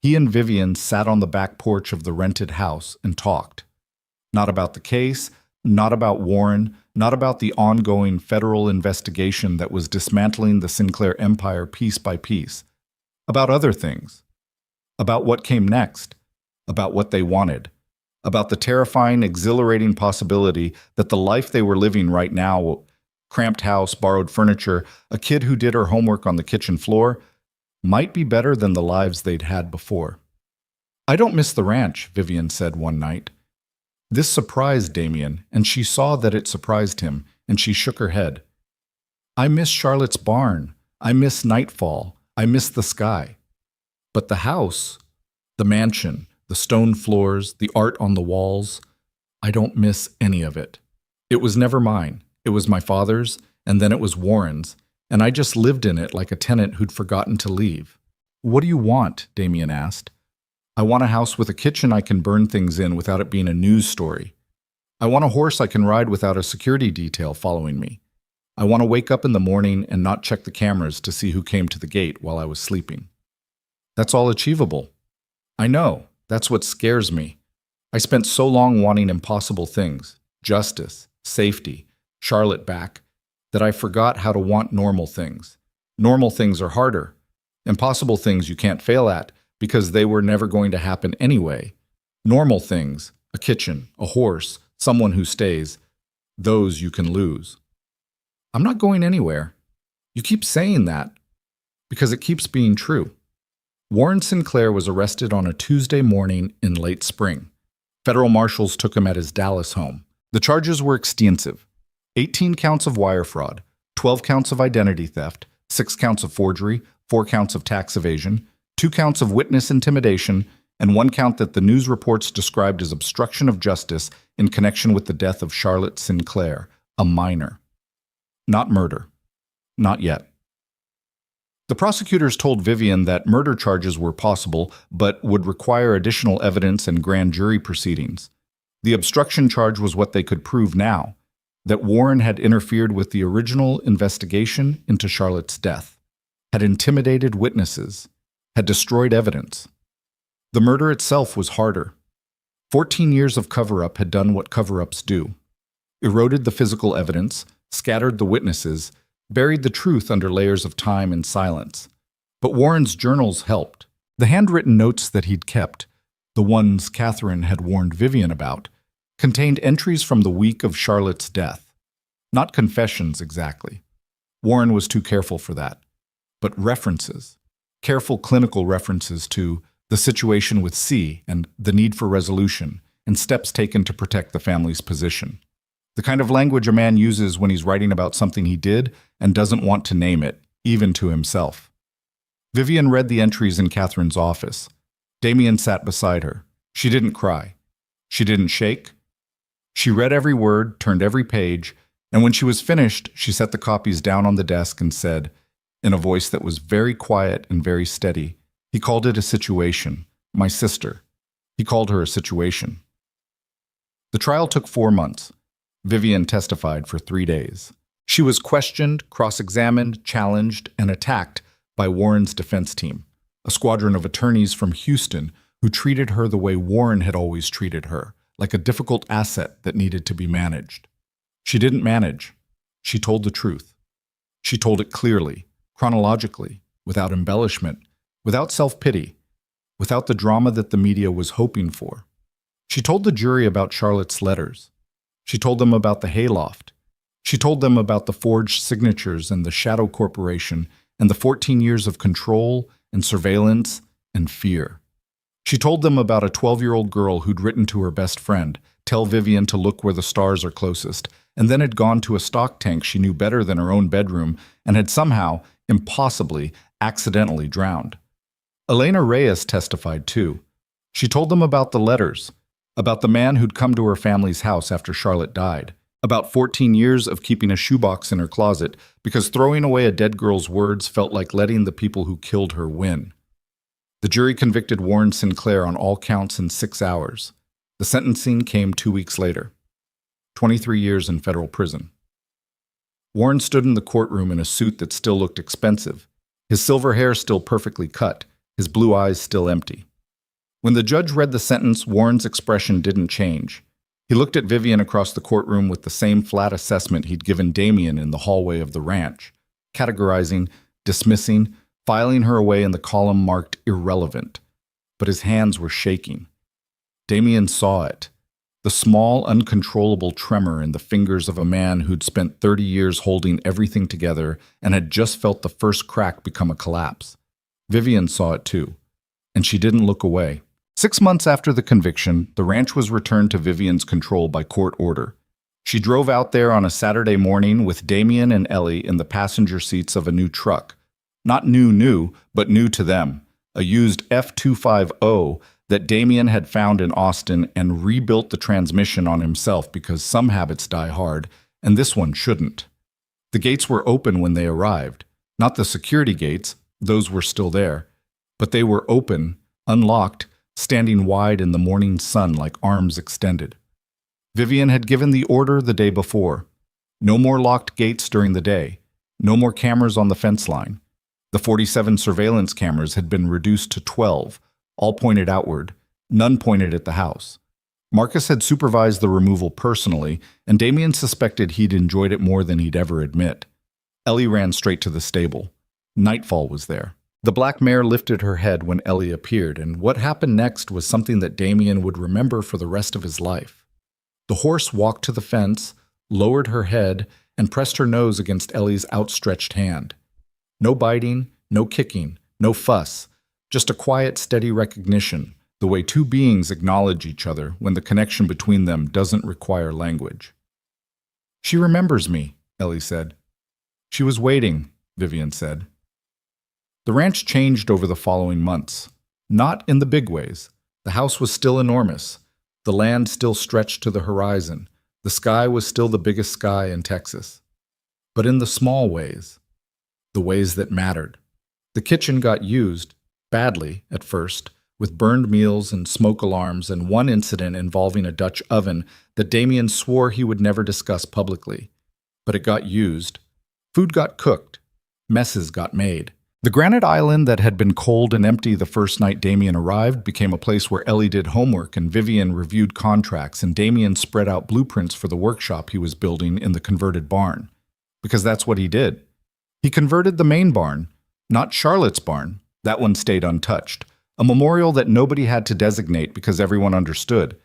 he and Vivian sat on the back porch of the rented house and talked. Not about the case, not about Warren, not about the ongoing federal investigation that was dismantling the Sinclair empire piece by piece. About other things. About what came next. About what they wanted. About the terrifying, exhilarating possibility that the life they were living right now, cramped house, borrowed furniture, a kid who did her homework on the kitchen floor, might be better than the lives they'd had before. "I don't miss the ranch," Vivian said one night. This surprised Damien, and she saw that it surprised him, and she shook her head. "I miss Charlotte's barn. I miss nightfall. I miss the sky. But the house, the mansion, the stone floors, the art on the walls, I don't miss any of it. It was never mine. It was my father's, and then it was Warren's, and I just lived in it like a tenant who'd forgotten to leave." "What do you want?" Damien asked. "I want a house with a kitchen I can burn things in without it being a news story. I want a horse I can ride without a security detail following me. I want to wake up in the morning and not check the cameras to see who came to the gate while I was sleeping." "That's all achievable." "I know. That's what scares me. I spent so long wanting impossible things, justice, safety, Charlotte back, that I forgot how to want normal things. Normal things are harder. Impossible things you can't fail at because they were never going to happen anyway. Normal things, a kitchen, a horse, someone who stays, those you can lose." "I'm not going anywhere." "You keep saying that because it keeps being true." Warren Sinclair was arrested on a Tuesday morning in late spring. Federal marshals took him at his Dallas home. The charges were extensive. 18 counts of wire fraud, 12 counts of identity theft, 6 counts of forgery, 4 counts of tax evasion, 2 counts of witness intimidation, and 1 count that the news reports described as obstruction of justice in connection with the death of Charlotte Sinclair, a minor. Not murder. Not yet. The prosecutors told Vivian that murder charges were possible, but would require additional evidence and grand jury proceedings. The obstruction charge was what they could prove now, that Warren had interfered with the original investigation into Charlotte's death, had intimidated witnesses, had destroyed evidence. The murder itself was harder. 14 years of cover-up had done what cover-ups do. Eroded the physical evidence, scattered the witnesses, buried the truth under layers of time and silence. But Warren's journals helped. The handwritten notes that he'd kept, the ones Catherine had warned Vivian about, contained entries from the week of Charlotte's death. Not confessions exactly. Warren was too careful for that. But references. Careful clinical references to the situation with C and the need for resolution, and steps taken to protect the family's position. The kind of language a man uses when he's writing about something he did and doesn't want to name it, even to himself. Vivian read the entries in Catherine's office. Damien sat beside her. She didn't cry. She didn't shake. She read every word, turned every page, and when she was finished, she set the copies down on the desk and said, in a voice that was very quiet and very steady, he called it a situation. My sister. He called her a situation. The trial took 4 months. Vivian testified for 3 days. She was questioned, cross-examined, challenged, and attacked by Warren's defense team, a squadron of attorneys from Houston who treated her the way Warren had always treated her, like a difficult asset that needed to be managed. She didn't manage. She told the truth. She told it clearly, chronologically, without embellishment, without self-pity, without the drama that the media was hoping for. She told the jury about Charlotte's letters. She told them about the hayloft. She told them about the forged signatures and the shadow corporation and the 14 years of control and surveillance and fear. She told them about a 12-year-old girl who'd written to her best friend, tell Vivian to look where the stars are closest, and then had gone to a stock tank she knew better than her own bedroom and had somehow, impossibly, accidentally drowned. Elena Reyes testified too. She told them about the letters, about the man who'd come to her family's house after Charlotte died, about 14 years of keeping a shoebox in her closet because throwing away a dead girl's words felt like letting the people who killed her win. The jury convicted Warren Sinclair on all counts in 6 hours. The sentencing came 2 weeks later. 23 years in federal prison. Warren stood in the courtroom in a suit that still looked expensive, his silver hair still perfectly cut, his blue eyes still empty. When the judge read the sentence, Warren's expression didn't change. He looked at Vivian across the courtroom with the same flat assessment he'd given Damien in the hallway of the ranch, categorizing, dismissing, filing her away in the column marked irrelevant. But his hands were shaking. Damien saw it. The small, uncontrollable tremor in the fingers of a man who'd spent 30 years holding everything together and had just felt the first crack become a collapse. Vivian saw it too, and she didn't look away. 6 months after the conviction, the ranch was returned to Vivian's control by court order. She drove out there on a Saturday morning with Damien and Ellie in the passenger seats of a new truck. Not new, but new to them. A used F250 that Damien had found in Austin and rebuilt the transmission on himself because some habits die hard, and this one shouldn't. The gates were open when they arrived. Not the security gates, those were still there. But they were open, unlocked, standing wide in the morning sun like arms extended. Vivian had given the order the day before. No more locked gates during the day. No more cameras on the fence line. The 47 surveillance cameras had been reduced to 12, all pointed outward. None pointed at the house. Marcus had supervised the removal personally, and Damien suspected he'd enjoyed it more than he'd ever admit. Ellie ran straight to the stable. Nightfall was there. The black mare lifted her head when Ellie appeared, and what happened next was something that Damien would remember for the rest of his life. The horse walked to the fence, lowered her head, and pressed her nose against Ellie's outstretched hand. No biting, no kicking, no fuss, just a quiet, steady recognition, the way two beings acknowledge each other when the connection between them doesn't require language. "She remembers me," Ellie said. "She was waiting," Vivian said. The ranch changed over the following months. Not in the big ways. The house was still enormous. The land still stretched to the horizon. The sky was still the biggest sky in Texas. But in the small ways. The ways that mattered. The kitchen got used, badly at first, with burned meals and smoke alarms and one incident involving a Dutch oven that Damien swore he would never discuss publicly. But it got used. Food got cooked. Messes got made. The granite island that had been cold and empty the first night Damien arrived became a place where Ellie did homework and Vivian reviewed contracts and Damien spread out blueprints for the workshop he was building in the converted barn. Because that's what he did. He converted the main barn, not Charlotte's barn. That one stayed untouched. A memorial that nobody had to designate because everyone understood,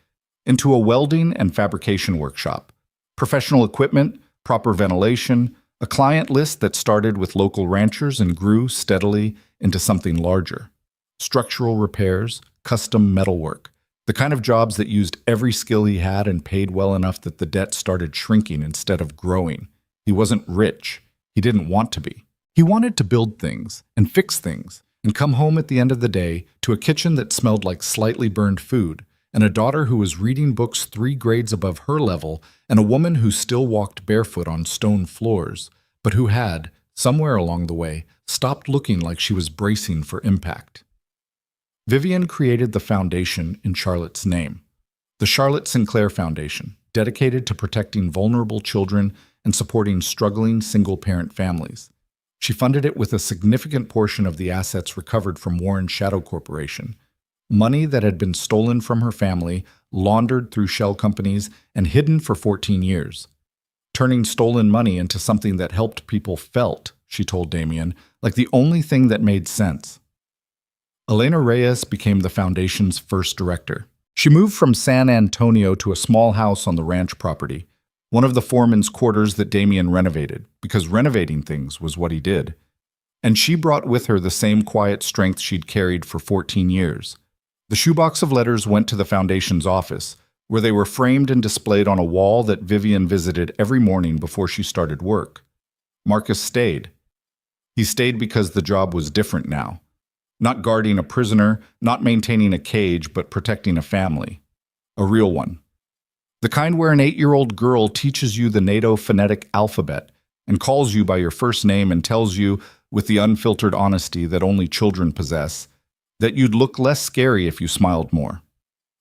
into a welding and fabrication workshop. Professional equipment, proper ventilation, a client list that started with local ranchers and grew steadily into something larger. Structural repairs, custom metalwork, the kind of jobs that used every skill he had and paid well enough that the debt started shrinking instead of growing. He wasn't rich. He didn't want to be. He wanted to build things and fix things and come home at the end of the day to a kitchen that smelled like slightly burned food and a daughter who was reading books 3 grades above her level, and a woman who still walked barefoot on stone floors, but who had, somewhere along the way, stopped looking like she was bracing for impact. Vivian created the foundation in Charlotte's name, the Charlotte Sinclair Foundation, dedicated to protecting vulnerable children and supporting struggling single-parent families. She funded it with a significant portion of the assets recovered from Warren Shadow Corporation, money that had been stolen from her family, laundered through shell companies, and hidden for 14 years. Turning stolen money into something that helped people felt, she told Damien, like the only thing that made sense. Elena Reyes became the foundation's first director. She moved from San Antonio to a small house on the ranch property, one of the foreman's quarters that Damien renovated, because renovating things was what he did. And she brought with her the same quiet strength she'd carried for 14 years. The shoebox of letters went to the foundation's office, where they were framed and displayed on a wall that Vivian visited every morning before she started work. Marcus stayed. He stayed because the job was different now. Not guarding a prisoner, not maintaining a cage, but protecting a family. A real one. The kind where an 8-year-old girl teaches you the NATO phonetic alphabet and calls you by your first name and tells you, with the unfiltered honesty that only children possess, that you'd look less scary if you smiled more.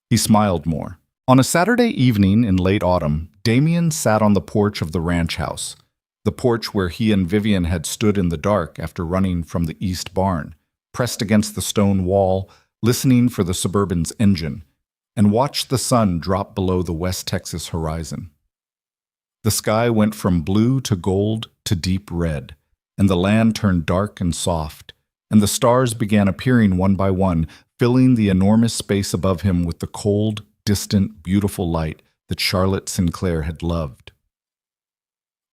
He smiled more. On a Saturday evening in late autumn, Damien sat on the porch of the ranch house, the porch where he and Vivian had stood in the dark after running from the east barn, pressed against the stone wall, listening for the Suburban's engine, and watched the sun drop below the West Texas horizon. The sky went from blue to gold to deep red, and the land turned dark and soft, and the stars began appearing one by one, filling the enormous space above him with the cold, distant, beautiful light that Charlotte Sinclair had loved.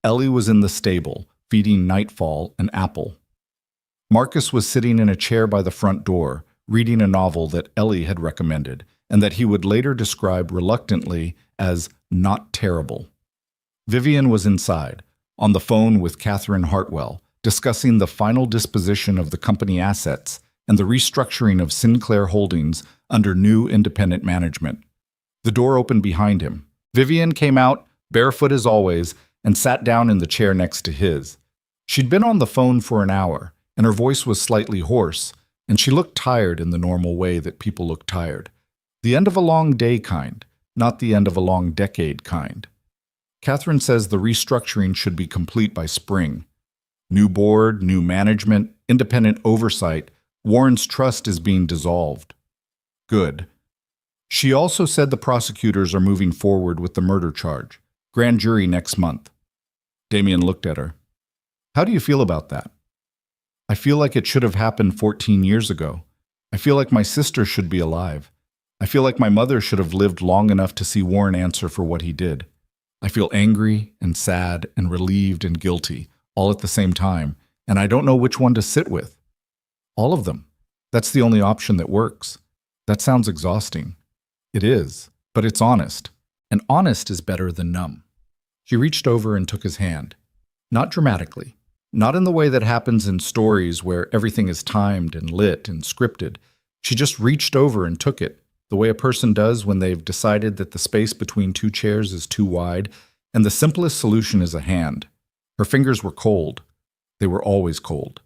Ellie was in the stable, feeding Nightfall an apple. Marcus was sitting in a chair by the front door, reading a novel that Ellie had recommended, and that he would later describe reluctantly as not terrible. Vivian was inside, on the phone with Catherine Hartwell, discussing the final disposition of the company assets and the restructuring of Sinclair Holdings under new independent management. The door opened behind him. Vivian came out, barefoot as always, and sat down in the chair next to his. She'd been on the phone for an hour, and her voice was slightly hoarse, and she looked tired in the normal way that people look tired. The end of a long day kind, not the end of a long decade kind. Catherine says the restructuring should be complete by spring. New board, new management, independent oversight. Warren's trust is being dissolved. Good. She also said the prosecutors are moving forward with the murder charge. Grand jury next month. Damien looked at her. How do you feel about that? I feel like it should have happened 14 years ago. I feel like my sister should be alive. I feel like my mother should have lived long enough to see Warren answer for what he did. I feel angry and sad and relieved and guilty, all at the same time, and I don't know which one to sit with. All of them. That's the only option that works. That sounds exhausting. It is, but it's honest. And honest is better than numb. She reached over and took his hand. Not dramatically. Not in the way that happens in stories where everything is timed and lit and scripted. She just reached over and took it, the way a person does when they've decided that the space between two chairs is too wide, and the simplest solution is a hand. Her fingers were cold. They were always cold.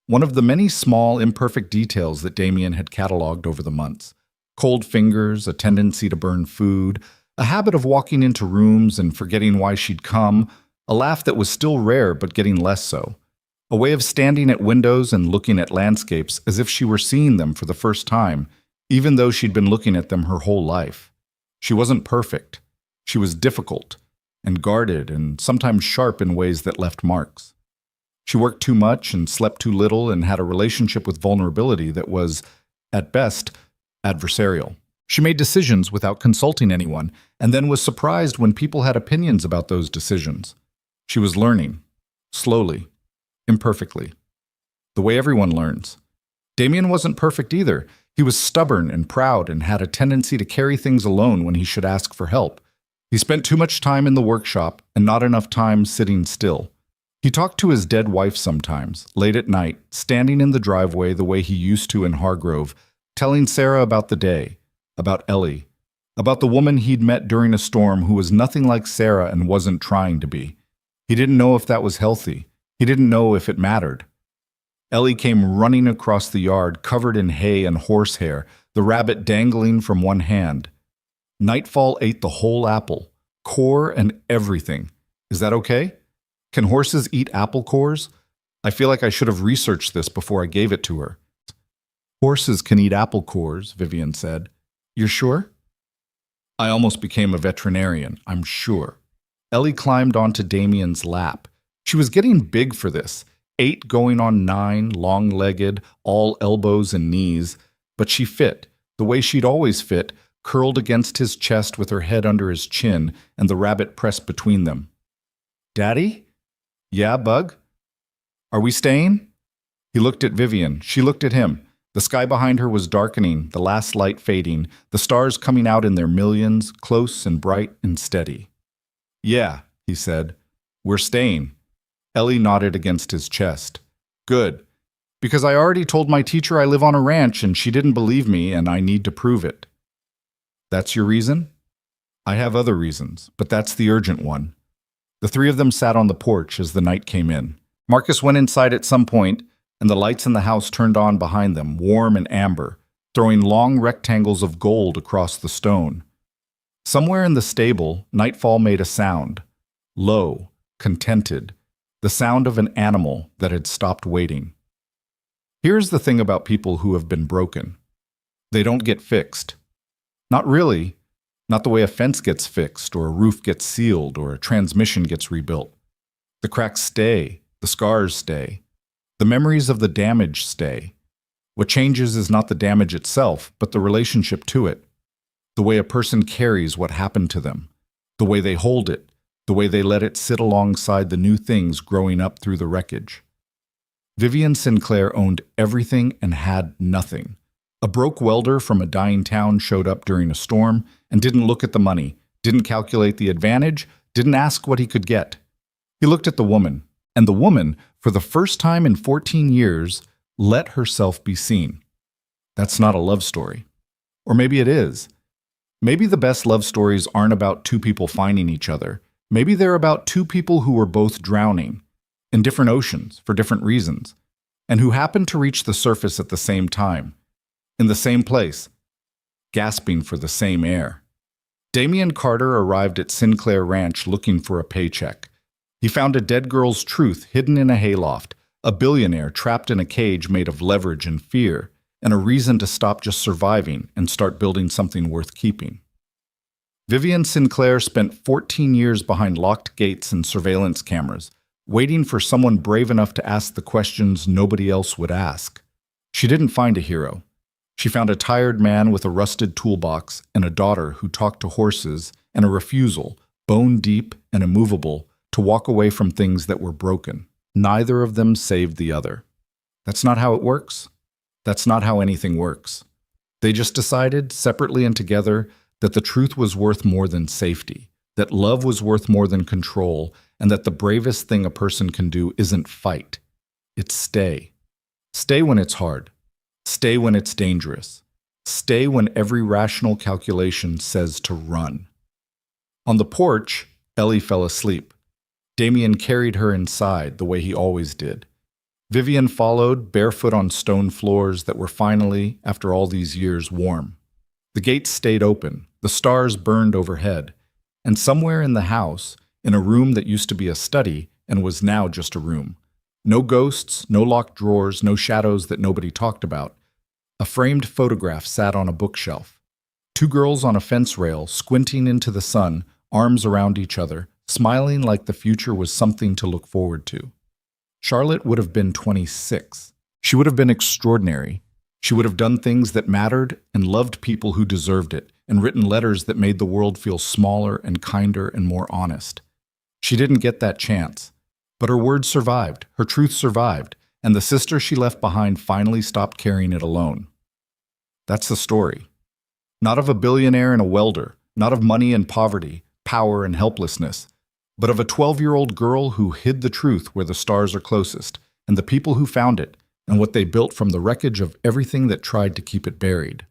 One of the many small, imperfect details that Damien had cataloged over the months. Cold fingers, a tendency to burn food, a habit of walking into rooms and forgetting why she'd come, a laugh that was still rare but getting less so, a way of standing at windows and looking at landscapes as if she were seeing them for the first time, even though she'd been looking at them her whole life. She wasn't perfect. She was difficult and guarded and sometimes sharp in ways that left marks. She worked too much and slept too little and had a relationship with vulnerability that was, at best, adversarial. She made decisions without consulting anyone, and then was surprised when people had opinions about those decisions. She was learning, slowly, imperfectly, the way everyone learns. Damien wasn't perfect either. He was stubborn and proud and had a tendency to carry things alone when he should ask for help. He spent too much time in the workshop and not enough time sitting still. He talked to his dead wife sometimes, late at night, standing in the driveway the way he used to in Hargrove, telling Sarah about the day, about Ellie, about the woman he'd met during a storm who was nothing like Sarah and wasn't trying to be. He didn't know if that was healthy. He didn't know if it mattered. Ellie came running across the yard, covered in hay and horsehair, the rabbit dangling from one hand. Nightfall ate the whole apple, core and everything. Is that okay? Can horses eat apple cores? I feel like I should have researched this before I gave it to her. Horses can eat apple cores, Vivian said. You're sure? I almost became a veterinarian, I'm sure. Ellie climbed onto Damien's lap. She was getting big for this, 8 going on 9, long-legged, all elbows and knees, but she fit, the way she'd always fit, curled against his chest with her head under his chin and the rabbit pressed between them. Daddy? Yeah, Bug? Are we staying? He looked at Vivian. She looked at him. The sky behind her was darkening, the last light fading, the stars coming out in their millions, close and bright and steady. "Yeah," he said, "we're staying." Ellie nodded against his chest. "Good. Because I already told my teacher I live on a ranch and she didn't believe me and I need to prove it." "That's your reason?" "I have other reasons, but that's the urgent one." The three of them sat on the porch as the night came in. Marcus went inside at some point, and the lights in the house turned on behind them, warm and amber, throwing long rectangles of gold across the stone. Somewhere in the stable, Nightfall made a sound. Low, contented, the sound of an animal that had stopped waiting. Here's the thing about people who have been broken. They don't get fixed. Not really. Not the way a fence gets fixed, or a roof gets sealed, or a transmission gets rebuilt. The cracks stay, the scars stay. The memories of the damage stay. What changes is not the damage itself, but the relationship to it. The way a person carries what happened to them. The way they hold it. The way they let it sit alongside the new things growing up through the wreckage. Vivian Sinclair owned everything and had nothing. A broke welder from a dying town showed up during a storm and didn't look at the money, didn't calculate the advantage, didn't ask what he could get. He looked at the woman, and the woman, for the first time in 14 years, let herself be seen. That's not a love story. Or maybe it is. Maybe the best love stories aren't about two people finding each other. Maybe they're about two people who were both drowning, in different oceans, for different reasons, and who happened to reach the surface at the same time, in the same place, gasping for the same air. Damian Carter arrived at Sinclair Ranch looking for a paycheck. He found a dead girl's truth hidden in a hayloft, a billionaire trapped in a cage made of leverage and fear, and a reason to stop just surviving and start building something worth keeping. Vivian Sinclair spent 14 years behind locked gates and surveillance cameras, waiting for someone brave enough to ask the questions nobody else would ask. She didn't find a hero. She found a tired man with a rusted toolbox and a daughter who talked to horses and a refusal, bone deep and immovable, to walk away from things that were broken. Neither of them saved the other. That's not how it works. That's not how anything works. They just decided, separately and together, that the truth was worth more than safety, that love was worth more than control, and that the bravest thing a person can do isn't fight. It's stay. Stay when it's hard. Stay when it's dangerous. Stay when every rational calculation says to run. On the porch, Ellie fell asleep. Damian carried her inside the way he always did. Vivian followed, barefoot on stone floors that were finally, after all these years, warm. The gates stayed open, the stars burned overhead, and somewhere in the house, in a room that used to be a study and was now just a room, no ghosts, no locked drawers, no shadows that nobody talked about, a framed photograph sat on a bookshelf. Two girls on a fence rail, squinting into the sun, arms around each other, smiling like the future was something to look forward to. Charlotte would have been 26. She would have been extraordinary. She would have done things that mattered and loved people who deserved it, and written letters that made the world feel smaller and kinder and more honest. She didn't get that chance. But her words survived, her truth survived, and the sister she left behind finally stopped carrying it alone. That's the story. Not of a billionaire and a welder, not of money and poverty, power and helplessness, but of a 12-year-old girl who hid the truth where the stars are closest, and the people who found it, and what they built from the wreckage of everything that tried to keep it buried.